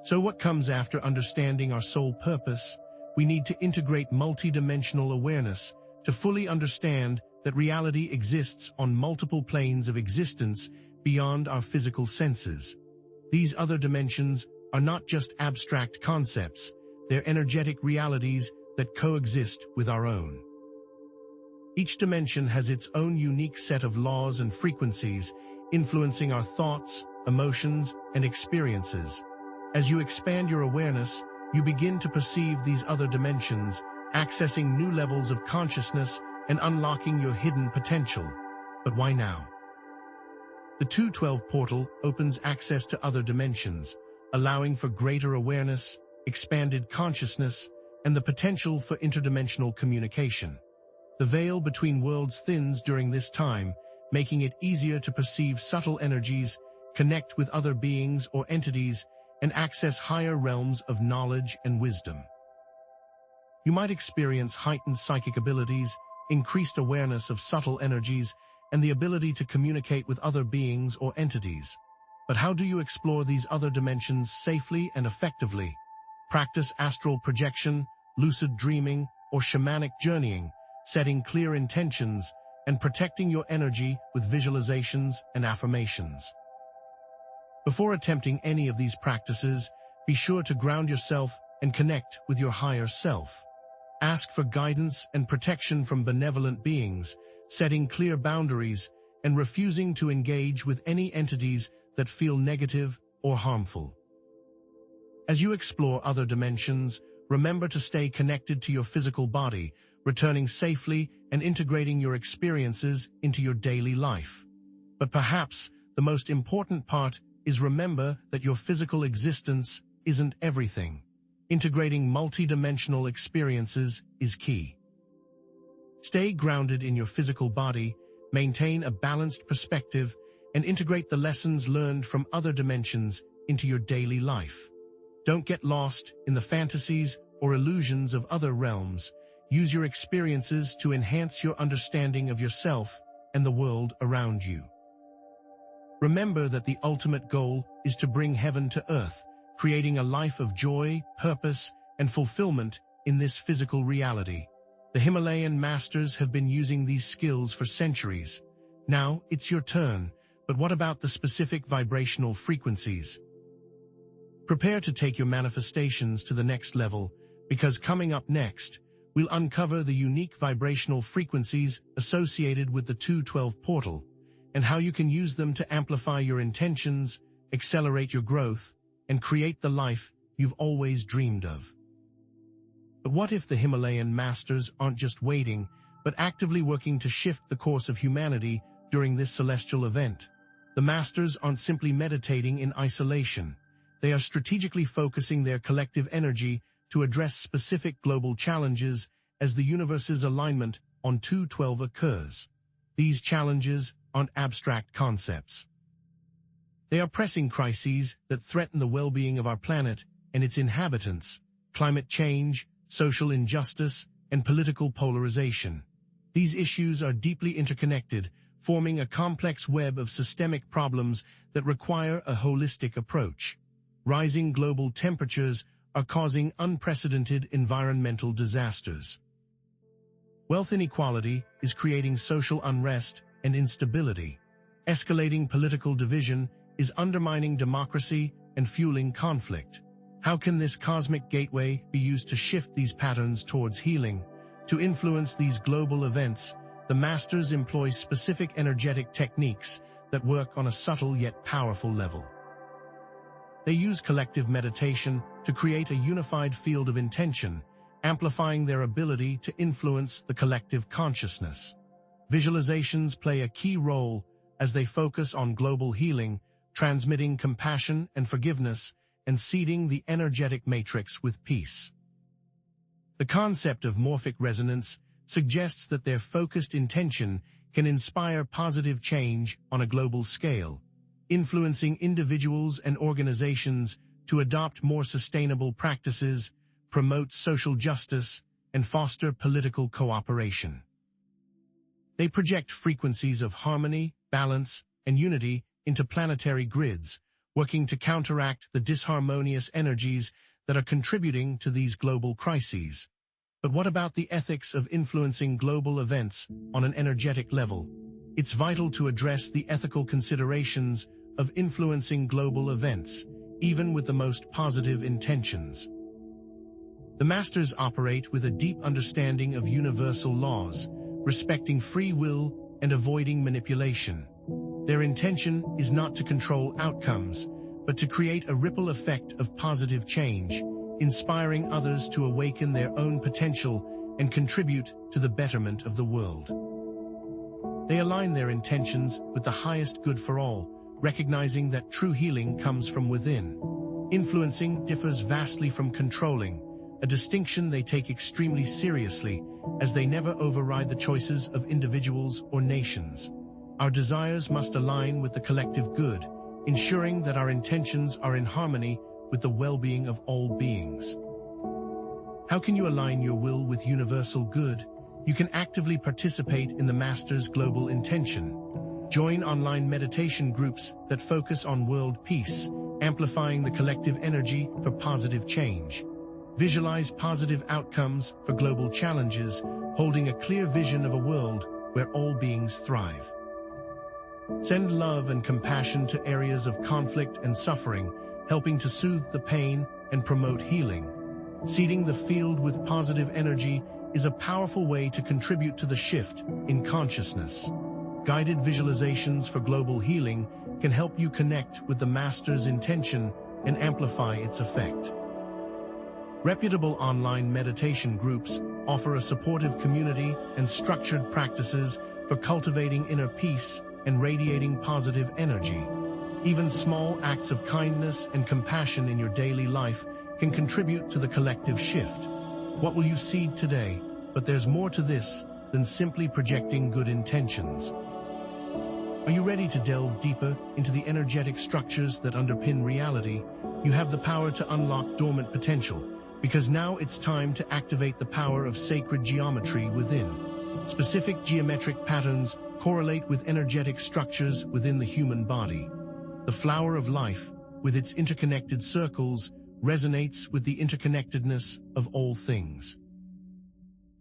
So what comes after understanding our soul purpose? We need to integrate multidimensional awareness to fully understand that reality exists on multiple planes of existence beyond our physical senses. These other dimensions are not just abstract concepts, they're energetic realities that coexist with our own. Each dimension has its own unique set of laws and frequencies, influencing our thoughts, emotions, and experiences. As you expand your awareness, you begin to perceive these other dimensions, accessing new levels of consciousness and unlocking your hidden potential. But why now? The 212 portal opens access to other dimensions, allowing for greater awareness, expanded consciousness, and the potential for interdimensional communication. The veil between worlds thins during this time, making it easier to perceive subtle energies connect with other beings or entities, and access higher realms of knowledge and wisdom. You might experience heightened psychic abilities, increased awareness of subtle energies, and the ability to communicate with other beings or entities. But how do you explore these other dimensions safely and effectively? Practice astral projection, lucid dreaming, or shamanic journeying, setting clear intentions, and protecting your energy with visualizations and affirmations. Before attempting any of these practices, be sure to ground yourself and connect with your higher self. Ask for guidance and protection from benevolent beings, setting clear boundaries and refusing to engage with any entities that feel negative or harmful. As you explore other dimensions, remember to stay connected to your physical body, returning safely and integrating your experiences into your daily life. But perhaps the most important part is remember that your physical existence isn't everything. Integrating multi-dimensional experiences is key. Stay grounded in your physical body, maintain a balanced perspective, and integrate the lessons learned from other dimensions into your daily life. Don't get lost in the fantasies or illusions of other realms. Use your experiences to enhance your understanding of yourself and the world around you. Remember that the ultimate goal is to bring heaven to earth, creating a life of joy, purpose, and fulfillment in this physical reality. The Himalayan masters have been using these skills for centuries. Now it's your turn, but what about the specific vibrational frequencies? Prepare to take your manifestations to the next level, because coming up next, we'll uncover the unique vibrational frequencies associated with the 212 portal, and how you can use them to amplify your intentions, accelerate your growth, and create the life you've always dreamed of. But what if the Himalayan masters aren't just waiting, but actively working to shift the course of humanity during this celestial event? The masters aren't simply meditating in isolation. They are strategically focusing their collective energy to address specific global challenges as the universe's alignment on 212 occurs. These challenges aren't abstract concepts. They are pressing crises that threaten the well-being of our planet and its inhabitants: climate change, social injustice, and political polarization. These issues are deeply interconnected, forming a complex web of systemic problems that require a holistic approach. Rising global temperatures are causing unprecedented environmental disasters. Wealth inequality is creating social unrest and instability. Escalating political division is undermining democracy and fueling conflict. How can this cosmic gateway be used to shift these patterns towards healing? To influence these global events, the masters employ specific energetic techniques that work on a subtle yet powerful level. They use collective meditation to create a unified field of intention, amplifying their ability to influence the collective consciousness. Visualizations play a key role as they focus on global healing, transmitting compassion and forgiveness, and seeding the energetic matrix with peace. The concept of morphic resonance suggests that their focused intention can inspire positive change on a global scale, influencing individuals and organizations to adopt more sustainable practices, promote social justice, and foster political cooperation. They project frequencies of harmony, balance, and unity into planetary grids, working to counteract the disharmonious energies that are contributing to these global crises. But what about the ethics of influencing global events on an energetic level? It's vital to address the ethical considerations of influencing global events, even with the most positive intentions. The masters operate with a deep understanding of universal laws, respecting free will and avoiding manipulation. Their intention is not to control outcomes, but to create a ripple effect of positive change, inspiring others to awaken their own potential and contribute to the betterment of the world. They align their intentions with the highest good for all, recognizing that true healing comes from within. Influencing differs vastly from controlling, a distinction they take extremely seriously, as they never override the choices of individuals or nations. Our desires must align with the collective good, ensuring that our intentions are in harmony with the well-being of all beings. How can you align your will with universal good? You can actively participate in the Master's Global Intention. Join online meditation groups that focus on world peace, amplifying the collective energy for positive change. Visualize positive outcomes for global challenges, holding a clear vision of a world where all beings thrive. Send love and compassion to areas of conflict and suffering, helping to soothe the pain and promote healing. Seeding the field with positive energy is a powerful way to contribute to the shift in consciousness. Guided visualizations for global healing can help you connect with the Master's intention and amplify its effect. Reputable online meditation groups offer a supportive community and structured practices for cultivating inner peace and radiating positive energy. Even small acts of kindness and compassion in your daily life can contribute to the collective shift. What will you seed today? But there's more to this than simply projecting good intentions. Are you ready to delve deeper into the energetic structures that underpin reality? You have the power to unlock dormant potential, because now it's time to activate the power of sacred geometry within. Specific geometric patterns correlate with energetic structures within the human body. The flower of life, with its interconnected circles, resonates with the interconnectedness of all things.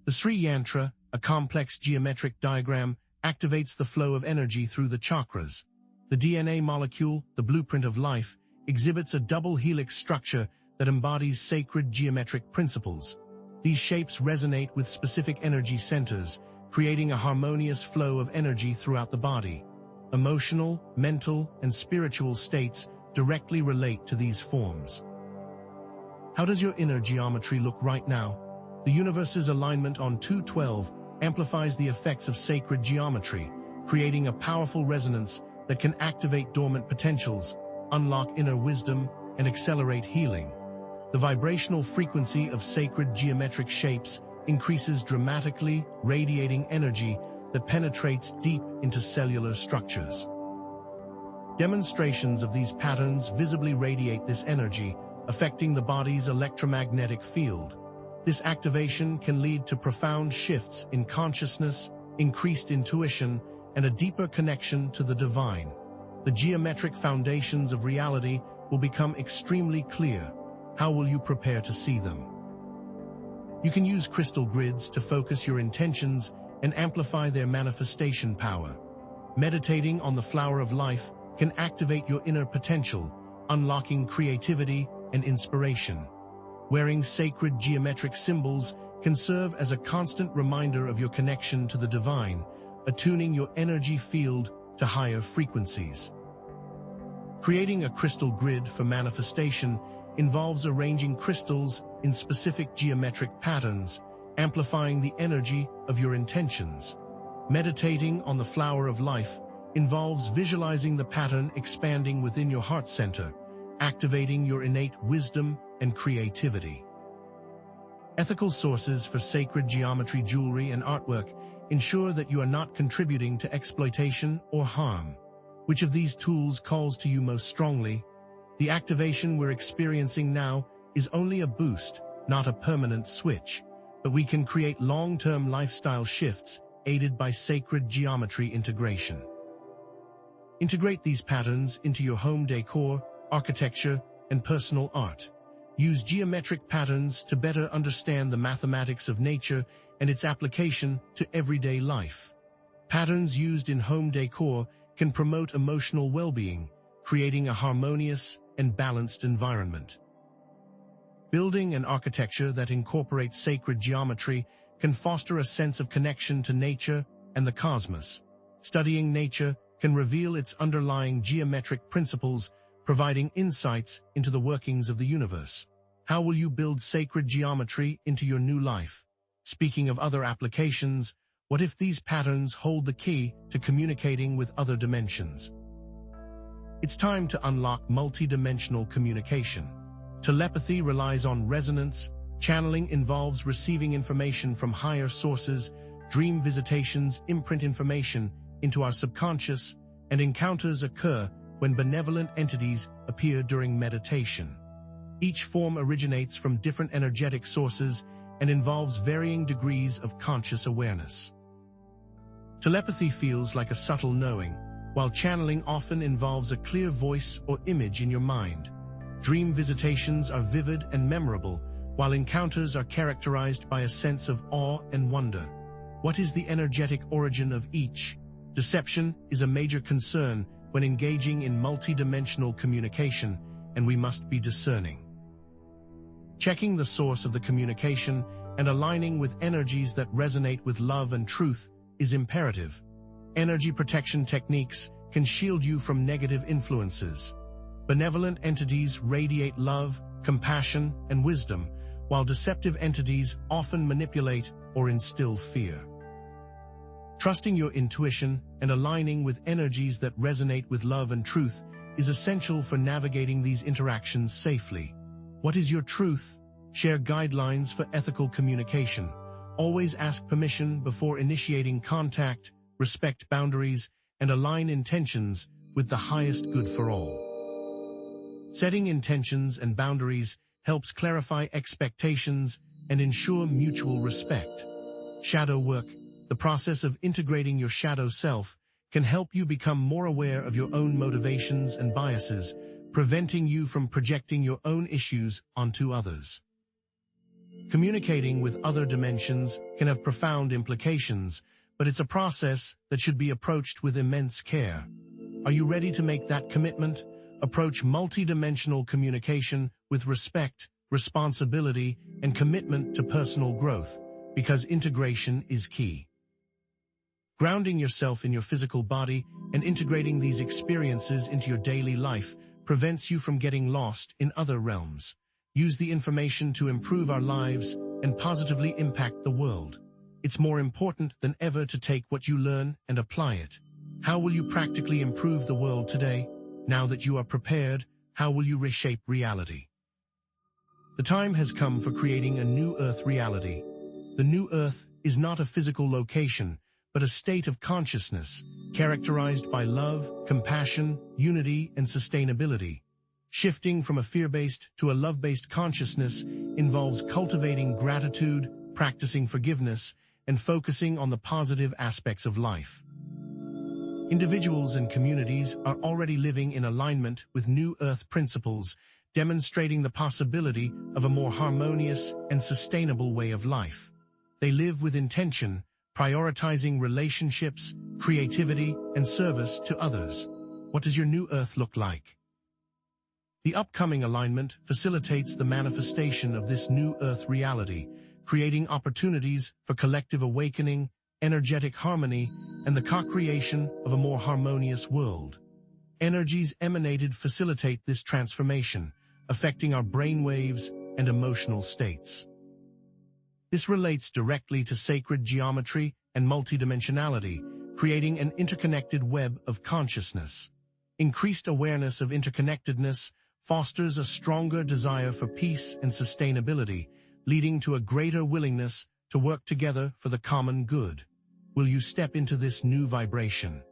The Sri Yantra, a complex geometric diagram, activates the flow of energy through the chakras. The DNA molecule, the blueprint of life, exhibits a double helix structure that embodies sacred geometric principles. These shapes resonate with specific energy centers, creating a harmonious flow of energy throughout the body. Emotional, mental, and spiritual states directly relate to these forms. How does your inner geometry look right now? The universe's alignment on 212 amplifies the effects of sacred geometry, creating a powerful resonance that can activate dormant potentials, unlock inner wisdom, and accelerate healing. The vibrational frequency of sacred geometric shapes increases dramatically, radiating energy that penetrates deep into cellular structures. Demonstrations of these patterns visibly radiate this energy, affecting the body's electromagnetic field. This activation can lead to profound shifts in consciousness, increased intuition, and a deeper connection to the divine. The geometric foundations of reality will become extremely clear. How will you prepare to see them? You can use crystal grids to focus your intentions and amplify their manifestation power. Meditating on the flower of life can activate your inner potential, unlocking creativity and inspiration. Wearing sacred geometric symbols can serve as a constant reminder of your connection to the divine, attuning your energy field to higher frequencies. Creating a crystal grid for manifestation involves arranging crystals in specific geometric patterns, amplifying the energy of your intentions. Meditating on the flower of life involves visualizing the pattern expanding within your heart center, activating your innate wisdom and creativity. Ethical sources for sacred geometry jewelry and artwork ensure that you are not contributing to exploitation or harm. Which of these tools calls to you most strongly? The activation we're experiencing now is only a boost, not a permanent switch, but we can create long-term lifestyle shifts aided by sacred geometry integration. Integrate these patterns into your home decor, architecture, and personal art. Use geometric patterns to better understand the mathematics of nature and its application to everyday life. Patterns used in home decor can promote emotional well-being, creating a harmonious and balanced environment. Building an architecture that incorporates sacred geometry can foster a sense of connection to nature and the cosmos. Studying nature can reveal its underlying geometric principles, providing insights into the workings of the universe. How will you build sacred geometry into your new life? Speaking of other applications, what if these patterns hold the key to communicating with other dimensions? It's time to unlock multidimensional communication. Telepathy relies on resonance, channeling involves receiving information from higher sources, dream visitations imprint information into our subconscious, and encounters occur when benevolent entities appear during meditation. Each form originates from different energetic sources and involves varying degrees of conscious awareness. Telepathy feels like a subtle knowing, while channeling often involves a clear voice or image in your mind. Dream visitations are vivid and memorable, while encounters are characterized by a sense of awe and wonder. What is the energetic origin of each? Deception is a major concern when engaging in multidimensional communication, and we must be discerning. Checking the source of the communication and aligning with energies that resonate with love and truth is imperative. Energy protection techniques can shield you from negative influences. Benevolent entities radiate love, compassion, and wisdom, while deceptive entities often manipulate or instill fear. Trusting your intuition and aligning with energies that resonate with love and truth is essential for navigating these interactions safely. What is your truth? Share guidelines for ethical communication. Always ask permission before initiating contact, respect boundaries, and align intentions with the highest good for all. Setting intentions and boundaries helps clarify expectations and ensure mutual respect. Shadow work, the process of integrating your shadow self, can help you become more aware of your own motivations and biases, preventing you from projecting your own issues onto others. Communicating with other dimensions can have profound implications, but it's a process that should be approached with immense care. Are you ready to make that commitment? Approach multidimensional communication with respect, responsibility, and commitment to personal growth, because integration is key. Grounding yourself in your physical body and integrating these experiences into your daily life prevents you from getting lost in other realms. Use the information to improve our lives and positively impact the world. It's more important than ever to take what you learn and apply it. How will you practically improve the world today? Now that you are prepared, how will you reshape reality? The time has come for creating a new Earth reality. The new Earth is not a physical location, but a state of consciousness, characterized by love, compassion, unity, and sustainability. Shifting from a fear-based to a love-based consciousness involves cultivating gratitude, practicing forgiveness, and focusing on the positive aspects of life. Individuals and communities are already living in alignment with New Earth principles, demonstrating the possibility of a more harmonious and sustainable way of life. They live with intention, prioritizing relationships, creativity, and service to others. What does your New Earth look like? The upcoming alignment facilitates the manifestation of this New Earth reality, creating opportunities for collective awakening, energetic harmony, and the co-creation of a more harmonious world. Energies emanated facilitate this transformation, affecting our brainwaves and emotional states. This relates directly to sacred geometry and multidimensionality, creating an interconnected web of consciousness. Increased awareness of interconnectedness fosters a stronger desire for peace and sustainability, leading to a greater willingness to work together for the common good. Will you step into this new vibration?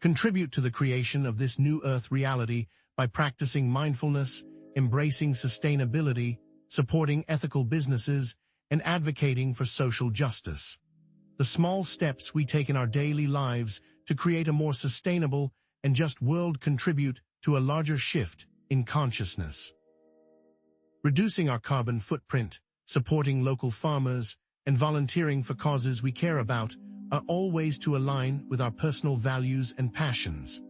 Contribute to the creation of this New Earth reality by practicing mindfulness, embracing sustainability, supporting ethical businesses, and advocating for social justice. The small steps we take in our daily lives to create a more sustainable and just world contribute to a larger shift in consciousness. Reducing our carbon footprint, supporting local farmers, and volunteering for causes we care about are all ways to align with our personal values and passions.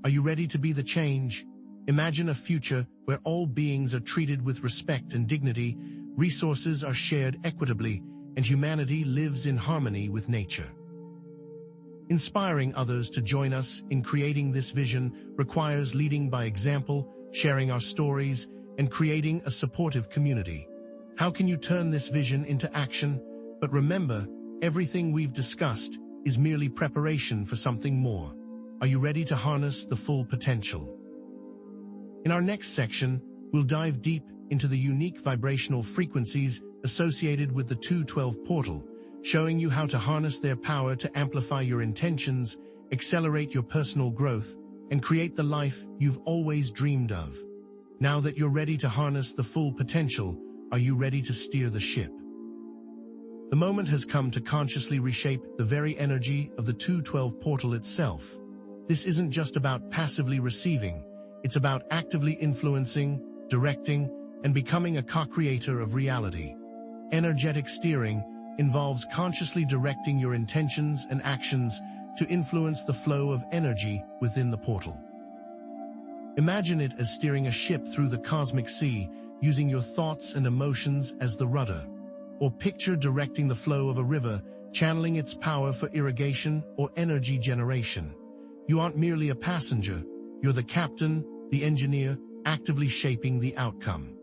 Are you ready to be the change? Imagine a future where all beings are treated with respect and dignity, resources are shared equitably, and humanity lives in harmony with nature. Inspiring others to join us in creating this vision requires leading by example, sharing our stories, and creating a supportive community. How can you turn this vision into action? But remember, everything we've discussed is merely preparation for something more. Are you ready to harness the full potential? In our next section, we'll dive deep into the unique vibrational frequencies associated with the 212 portal, showing you how to harness their power to amplify your intentions, accelerate your personal growth, and create the life you've always dreamed of. Now that you're ready to harness the full potential, are you ready to steer the ship? The moment has come to consciously reshape the very energy of the 212 portal itself. This isn't just about passively receiving, it's about actively influencing, directing, and becoming a co-creator of reality. Energetic steering involves consciously directing your intentions and actions to influence the flow of energy within the portal. Imagine it as steering a ship through the cosmic sea, using your thoughts and emotions as the rudder. Or picture directing the flow of a river, channeling its power for irrigation or energy generation. You aren't merely a passenger, you're the captain, the engineer, actively shaping the outcome.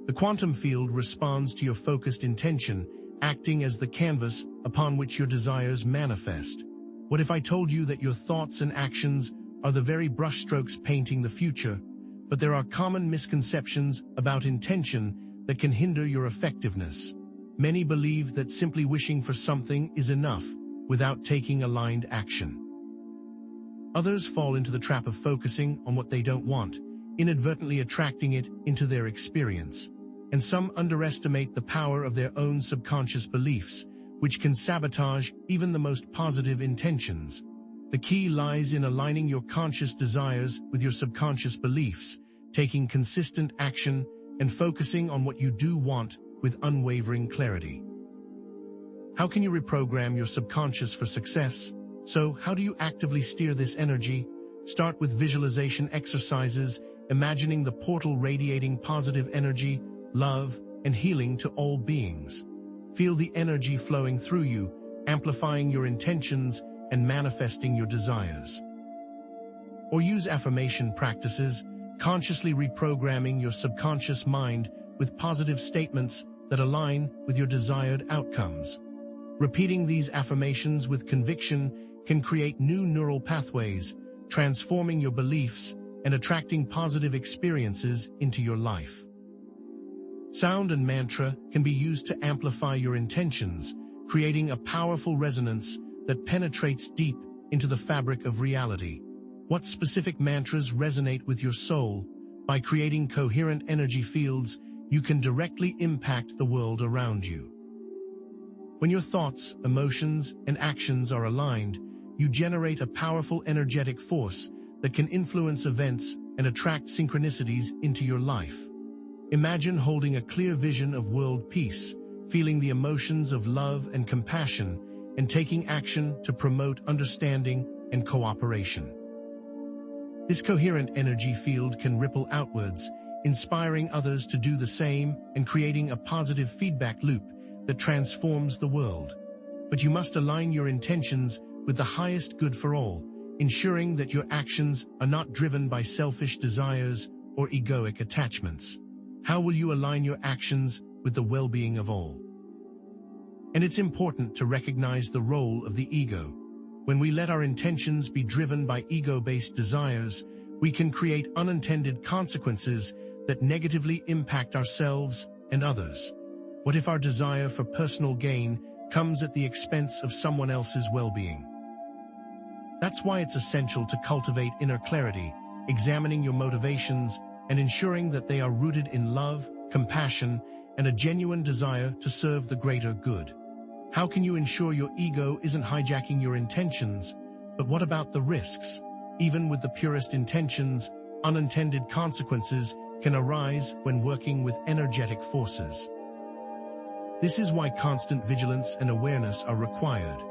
The quantum field responds to your focused intention, acting as the canvas upon which your desires manifest. What if I told you that your thoughts and actions are the very brushstrokes painting the future, but there are common misconceptions about intention that can hinder your effectiveness? Many believe that simply wishing for something is enough without taking aligned action. Others fall into the trap of focusing on what they don't want, inadvertently attracting it into their experience. And some underestimate the power of their own subconscious beliefs, which can sabotage even the most positive intentions. The key lies in aligning your conscious desires with your subconscious beliefs, taking consistent action, and focusing on what you do want with unwavering clarity. How can you reprogram your subconscious for success? So, how do you actively steer this energy? Start with visualization exercises, imagining the portal radiating positive energy, love, and healing to all beings. Feel the energy flowing through you, amplifying your intentions and manifesting your desires. Or use affirmation practices, consciously reprogramming your subconscious mind with positive statements that align with your desired outcomes. Repeating these affirmations with conviction can create new neural pathways, transforming your beliefs and attracting positive experiences into your life. Sound and mantra can be used to amplify your intentions, creating a powerful resonance that penetrates deep into the fabric of reality. What specific mantras resonate with your soul? By creating coherent energy fields, you can directly impact the world around you. When your thoughts, emotions, and actions are aligned, you generate a powerful energetic force that can influence events and attract synchronicities into your life. Imagine holding a clear vision of world peace, feeling the emotions of love and compassion, and taking action to promote understanding and cooperation. This coherent energy field can ripple outwards, inspiring others to do the same and creating a positive feedback loop that transforms the world. But you must align your intentions with the highest good for all, ensuring that your actions are not driven by selfish desires or egoic attachments. How will you align your actions with the well-being of all? And it's important to recognize the role of the ego. When we let our intentions be driven by ego-based desires, we can create unintended consequences that negatively impact ourselves and others. What if our desire for personal gain comes at the expense of someone else's well-being? That's why it's essential to cultivate inner clarity, examining your motivations, and ensuring that they are rooted in love, compassion, and a genuine desire to serve the greater good. How can you ensure your ego isn't hijacking your intentions? But what about the risks? Even with the purest intentions, unintended consequences can arise when working with energetic forces. This is why constant vigilance and awareness are required.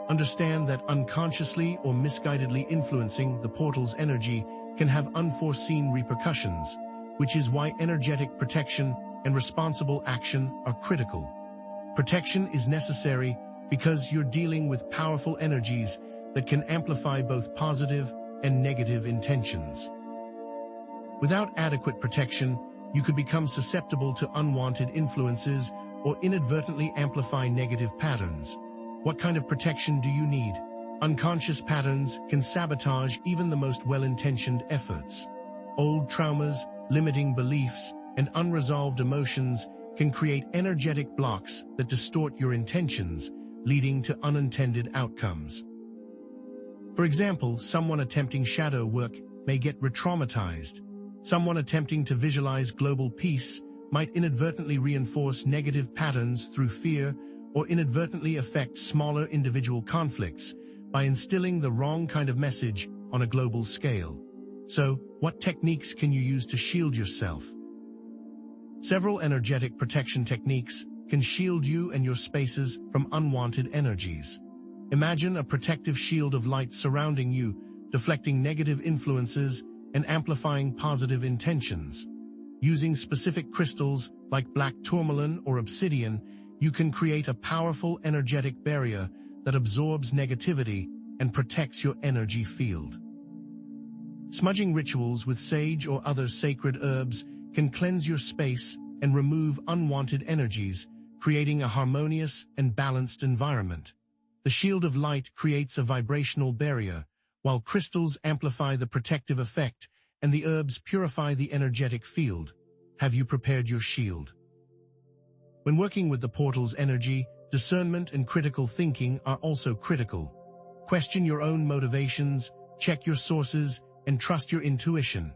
Understand that unconsciously or misguidedly influencing the portal's energy can have unforeseen repercussions, which is why energetic protection and responsible action are critical. Protection is necessary because you're dealing with powerful energies that can amplify both positive and negative intentions. Without adequate protection, you could become susceptible to unwanted influences or inadvertently amplify negative patterns. What kind of protection do you need? Unconscious patterns can sabotage even the most well-intentioned efforts. Old traumas, limiting beliefs, and unresolved emotions can create energetic blocks that distort your intentions, leading to unintended outcomes. For example, someone attempting shadow work may get re-traumatized. Someone attempting to visualize global peace might inadvertently reinforce negative patterns through fear or inadvertently affect smaller individual conflicts by instilling the wrong kind of message on a global scale. So, what techniques can you use to shield yourself? Several energetic protection techniques can shield you and your spaces from unwanted energies. Imagine a protective shield of light surrounding you, deflecting negative influences and amplifying positive intentions. Using specific crystals like black tourmaline or obsidian, you can create a powerful energetic barrier that absorbs negativity and protects your energy field. Smudging rituals with sage or other sacred herbs can cleanse your space and remove unwanted energies, creating a harmonious and balanced environment. The shield of light creates a vibrational barrier, while crystals amplify the protective effect and the herbs purify the energetic field. Have you prepared your shield? When working with the portal's energy, discernment and critical thinking are also critical. Question your own motivations, check your sources, and trust your intuition.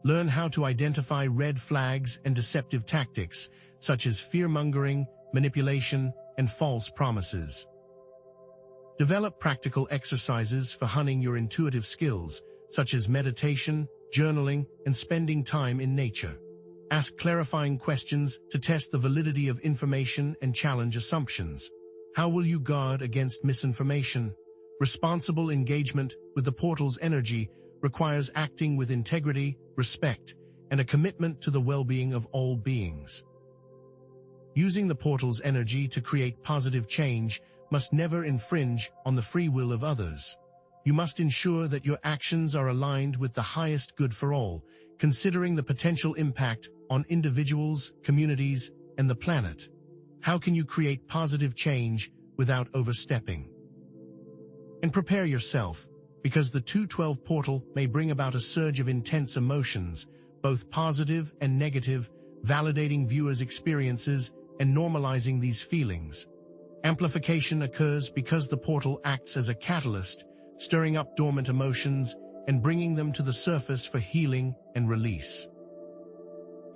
Learn how to identify red flags and deceptive tactics, such as fear-mongering, manipulation, and false promises. Develop practical exercises for honing your intuitive skills, such as meditation, journaling, and spending time in nature. Ask clarifying questions to test the validity of information and challenge assumptions. How will you guard against misinformation? Responsible engagement with the portal's energy requires acting with integrity, respect, and a commitment to the well-being of all beings. Using the portal's energy to create positive change must never infringe on the free will of others. You must ensure that your actions are aligned with the highest good for all, considering the potential impact on individuals, communities, and the planet. How can you create positive change without overstepping? And prepare yourself, because the 212 portal may bring about a surge of intense emotions, both positive and negative, validating viewers' experiences and normalizing these feelings. Amplification occurs because the portal acts as a catalyst, stirring up dormant emotions and bringing them to the surface for healing and release.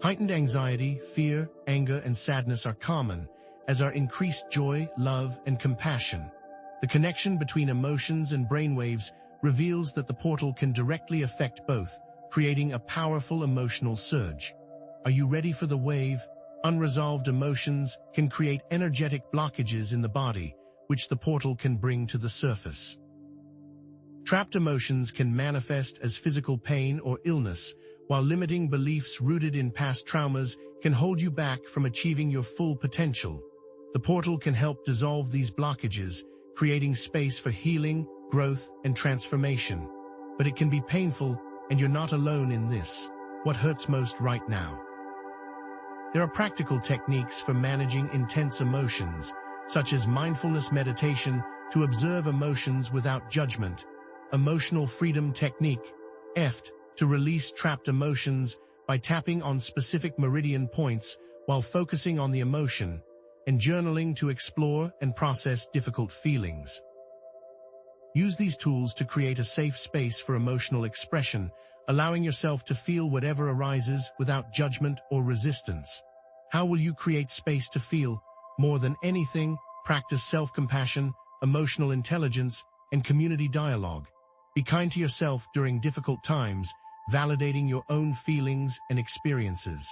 Heightened anxiety, fear, anger, and sadness are common, as are increased joy, love, and compassion. The connection between emotions and brainwaves reveals that the portal can directly affect both, creating a powerful emotional surge. Are you ready for the wave? Unresolved emotions can create energetic blockages in the body, which the portal can bring to the surface. Trapped emotions can manifest as physical pain or illness, while limiting beliefs rooted in past traumas can hold you back from achieving your full potential. The portal can help dissolve these blockages, creating space for healing, growth, and transformation. But it can be painful, and you're not alone in this. What hurts most right now? There are practical techniques for managing intense emotions, such as mindfulness meditation to observe emotions without judgment, emotional freedom technique, EFT, to release trapped emotions by tapping on specific meridian points while focusing on the emotion, and journaling to explore and process difficult feelings. Use these tools to create a safe space for emotional expression, allowing yourself to feel whatever arises without judgment or resistance. How will you create space to feel? More than anything, practice self-compassion, emotional intelligence, and community dialogue. Be kind to yourself during difficult times, validating your own feelings and experiences.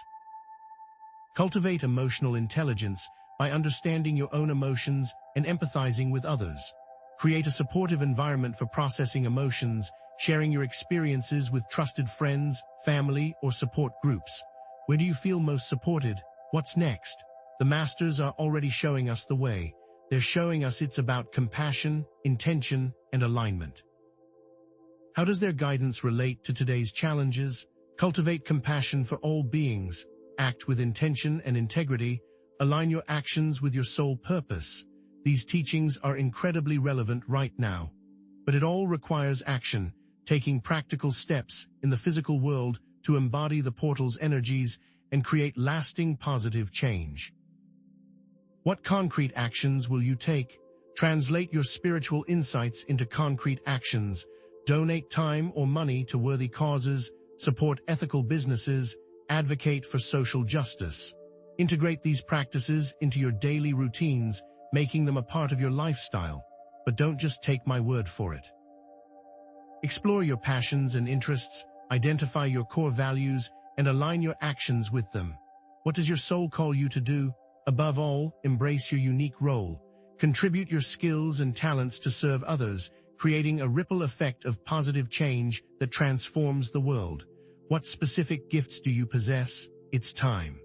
Cultivate emotional intelligence by understanding your own emotions and empathizing with others. Create a supportive environment for processing emotions, sharing your experiences with trusted friends, family, or support groups. Where do you feel most supported? What's next? The masters are already showing us the way. They're showing us it's about compassion, intention, and alignment. How does their guidance relate to today's challenges? Cultivate compassion for all beings, act with intention and integrity, align your actions with your sole purpose. These teachings are incredibly relevant right now. But it all requires action, taking practical steps in the physical world to embody the portal's energies and create lasting positive change. What concrete actions will you take? Translate your spiritual insights into concrete actions, Donate time or money to worthy causes, support ethical businesses, advocate for social justice. Integrate these practices into your daily routines, making them a part of your lifestyle. But don't just take my word for it. Explore your passions and interests, identify your core values, and align your actions with them. What does your soul call you to do? Above all, embrace your unique role. Contribute your skills and talents to serve others, creating a ripple effect of positive change that transforms the world. What specific gifts do you possess? It's time.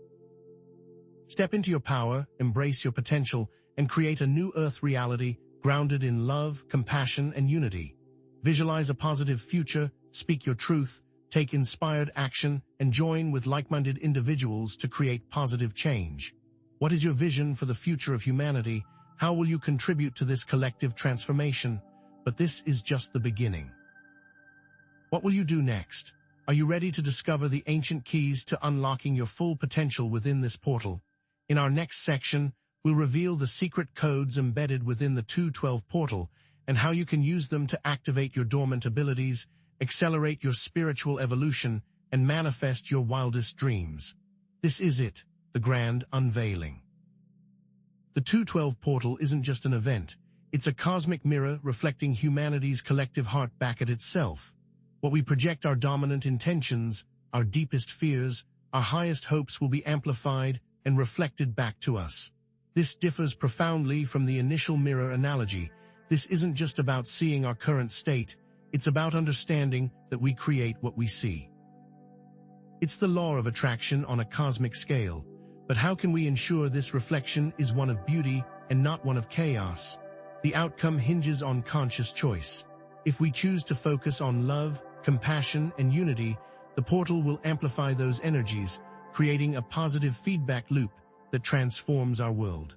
Step into your power, embrace your potential, and create a new earth reality grounded in love, compassion, and unity. Visualize a positive future, speak your truth, take inspired action, and join with like-minded individuals to create positive change. What is your vision for the future of humanity? How will you contribute to this collective transformation? But this is just the beginning. What will you do next? Are you ready to discover the ancient keys to unlocking your full potential within this portal? In our next section, we'll reveal the secret codes embedded within the 212 portal and how you can use them to activate your dormant abilities, accelerate your spiritual evolution, and manifest your wildest dreams. This is it, the grand unveiling. The 212 portal isn't just an event. It's a cosmic mirror reflecting humanity's collective heart back at itself. What we project our dominant intentions, our deepest fears, our highest hopes will be amplified and reflected back to us. This differs profoundly from the initial mirror analogy. This isn't just about seeing our current state, it's about understanding that we create what we see. It's the law of attraction on a cosmic scale, but how can we ensure this reflection is one of beauty and not one of chaos? The outcome hinges on conscious choice. If we choose to focus on love, compassion, and unity, the portal will amplify those energies, creating a positive feedback loop that transforms our world.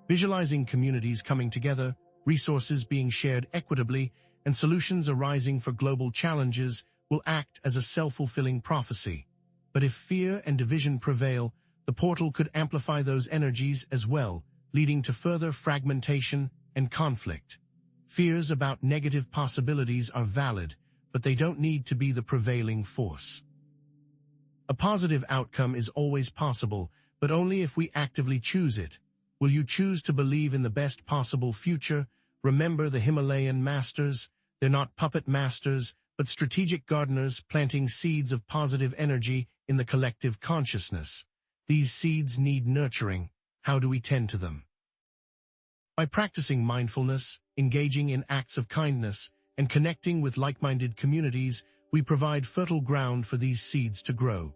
Visualizing communities coming together, resources being shared equitably, and solutions arising for global challenges will act as a self-fulfilling prophecy. But if fear and division prevail, the portal could amplify those energies as well, leading to further fragmentation and conflict. Fears about negative possibilities are valid, but they don't need to be the prevailing force. A positive outcome is always possible, but only if we actively choose it. Will you choose to believe in the best possible future? Remember the Himalayan masters. They're not puppet masters, but strategic gardeners planting seeds of positive energy in the collective consciousness. These seeds need nurturing. How do we tend to them? By practicing mindfulness, engaging in acts of kindness, and connecting with like-minded communities, we provide fertile ground for these seeds to grow.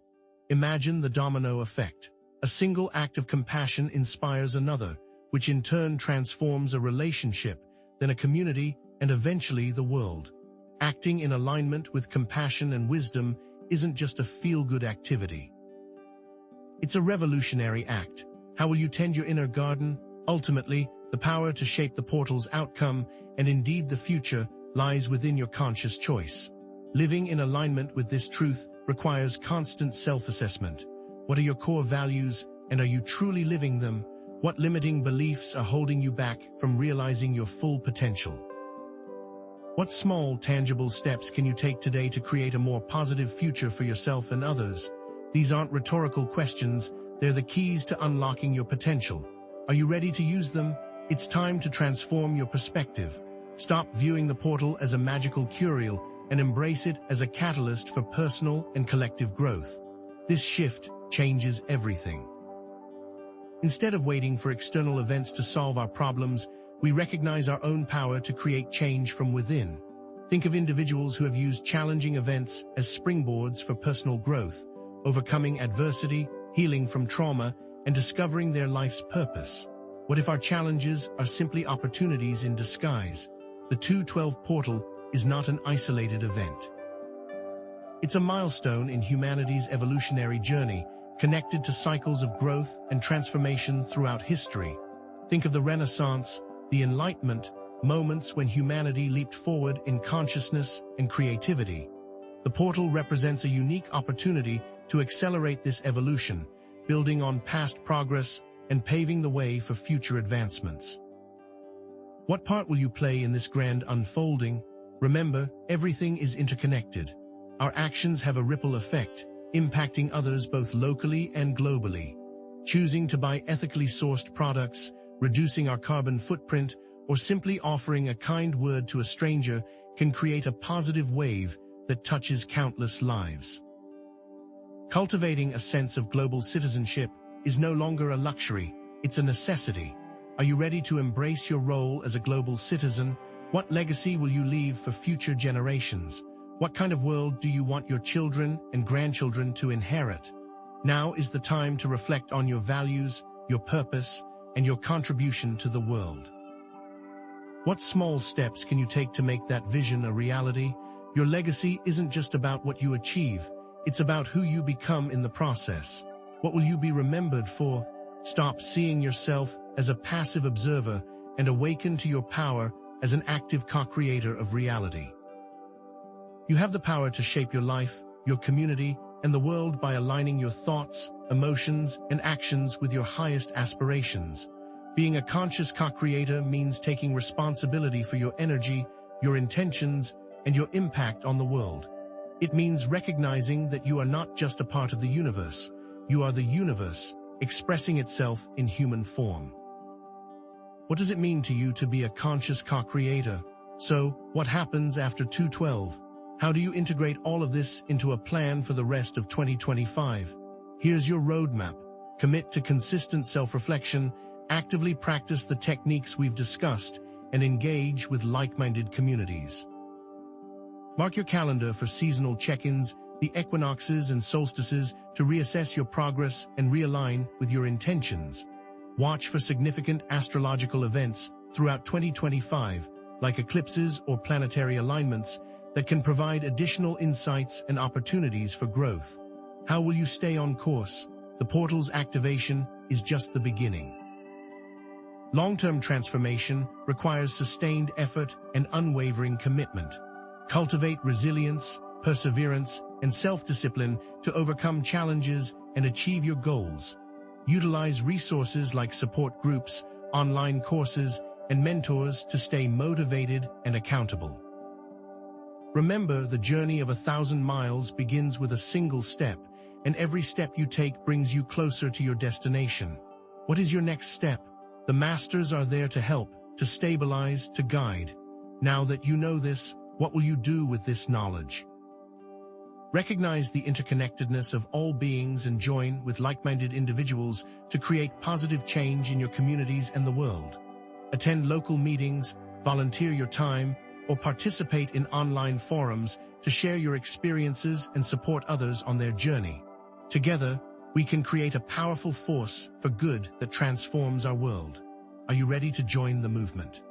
Imagine the domino effect. A single act of compassion inspires another, which in turn transforms a relationship, then a community, and eventually the world. Acting in alignment with compassion and wisdom isn't just a feel-good activity. It's a revolutionary act. How will you tend your inner garden? Ultimately, the power to shape the portal's outcome, and indeed the future, lies within your conscious choice. Living in alignment with this truth requires constant self-assessment. What are your core values, and are you truly living them? What limiting beliefs are holding you back from realizing your full potential? What small, tangible steps can you take today to create a more positive future for yourself and others? These aren't rhetorical questions, they're the keys to unlocking your potential. Are you ready to use them? It's time to transform your perspective. Stop viewing the portal as a magical curial and embrace it as a catalyst for personal and collective growth. This shift changes everything. Instead of waiting for external events to solve our problems, we recognize our own power to create change from within. Think of individuals who have used challenging events as springboards for personal growth, overcoming adversity, healing from trauma, and discovering their life's purpose. What if our challenges are simply opportunities in disguise? The 212 portal is not an isolated event. It's a milestone in humanity's evolutionary journey, connected to cycles of growth and transformation throughout history. Think of the Renaissance, the Enlightenment, moments when humanity leaped forward in consciousness and creativity. The portal represents a unique opportunity to accelerate this evolution, building on past progress and paving the way for future advancements. What part will you play in this grand unfolding? Remember, everything is interconnected. Our actions have a ripple effect, impacting others both locally and globally. Choosing to buy ethically sourced products, reducing our carbon footprint, or simply offering a kind word to a stranger can create a positive wave that touches countless lives. Cultivating a sense of global citizenship is no longer a luxury, it's a necessity. Are you ready to embrace your role as a global citizen? What legacy will you leave for future generations? What kind of world do you want your children and grandchildren to inherit? Now is the time to reflect on your values, your purpose, and your contribution to the world. What small steps can you take to make that vision a reality? Your legacy isn't just about what you achieve, it's about who you become in the process. What will you be remembered for? Stop seeing yourself as a passive observer and awaken to your power as an active co-creator of reality. You have the power to shape your life, your community, and the world by aligning your thoughts, emotions, and actions with your highest aspirations. Being a conscious co-creator means taking responsibility for your energy, your intentions, and your impact on the world. It means recognizing that you are not just a part of the universe, you are the universe, expressing itself in human form. What does it mean to you to be a conscious co-creator? So, what happens after 212? How do you integrate all of this into a plan for the rest of 2025? Here's your roadmap. Commit to consistent self-reflection, actively practice the techniques we've discussed, and engage with like-minded communities. Mark your calendar for seasonal check-ins, the equinoxes and solstices to reassess your progress and realign with your intentions. Watch for significant astrological events throughout 2025, like eclipses or planetary alignments, that can provide additional insights and opportunities for growth. How will you stay on course? The portal's activation is just the beginning. Long-term transformation requires sustained effort and unwavering commitment. Cultivate resilience, perseverance, and self-discipline to overcome challenges and achieve your goals. Utilize resources like support groups, online courses, and mentors to stay motivated and accountable. Remember, the journey of 1,000 miles begins with a single step, and every step you take brings you closer to your destination. What is your next step? The masters are there to help, to stabilize, to guide. Now that you know this, what will you do with this knowledge? Recognize the interconnectedness of all beings and join with like-minded individuals to create positive change in your communities and the world. Attend local meetings, volunteer your time, or participate in online forums to share your experiences and support others on their journey. Together, we can create a powerful force for good that transforms our world. Are you ready to join the movement?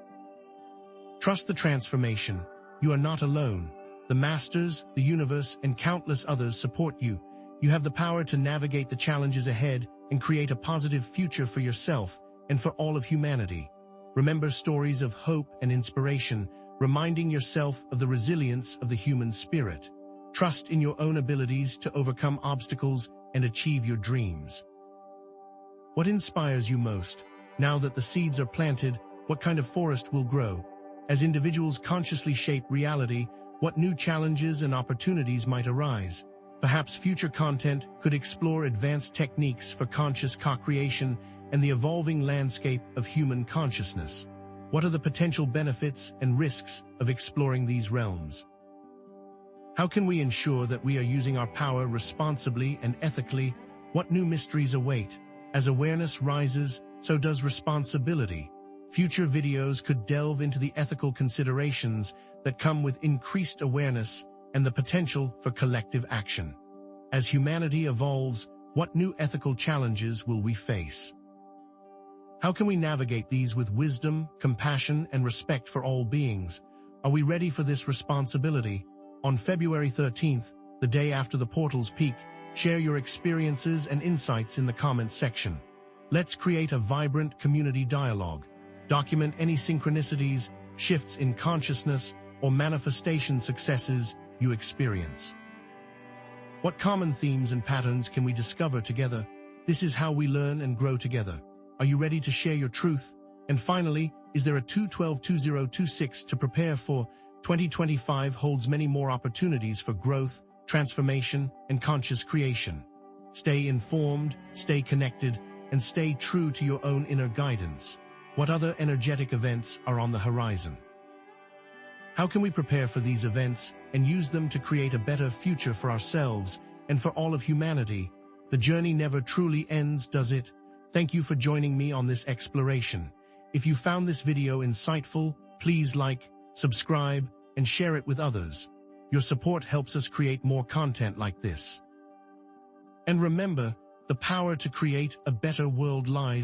Trust the transformation. You are not alone. The masters, the universe, and countless others support you. You have the power to navigate the challenges ahead and create a positive future for yourself and for all of humanity. Remember stories of hope and inspiration, reminding yourself of the resilience of the human spirit. Trust in your own abilities to overcome obstacles and achieve your dreams. What inspires you most? Now that the seeds are planted, what kind of forest will grow? As individuals consciously shape reality, what new challenges and opportunities might arise? Perhaps future content could explore advanced techniques for conscious co-creation and the evolving landscape of human consciousness. What are the potential benefits and risks of exploring these realms? How can we ensure that we are using our power responsibly and ethically? What new mysteries await? As awareness rises, so does responsibility. Future videos could delve into the ethical considerations that come with increased awareness and the potential for collective action. As humanity evolves, what new ethical challenges will we face? How can we navigate these with wisdom, compassion, and respect for all beings? Are we ready for this responsibility? On February 13th, the day after the portal's peak, share your experiences and insights in the comments section. Let's create a vibrant community dialogue. Document any synchronicities, shifts in consciousness, or manifestation successes you experience. What common themes and patterns can we discover together? This is how we learn and grow together. Are you ready to share your truth? And finally, is there a 212-2026 to prepare for 2025 holds many more opportunities for growth, transformation, and conscious creation. Stay informed, stay connected, and stay true to your own inner guidance. What other energetic events are on the horizon? How can we prepare for these events and use them to create a better future for ourselves and for all of humanity? The journey never truly ends, does it? Thank you for joining me on this exploration. If you found this video insightful, please like, subscribe, and share it with others. Your support helps us create more content like this. And remember, the power to create a better world lies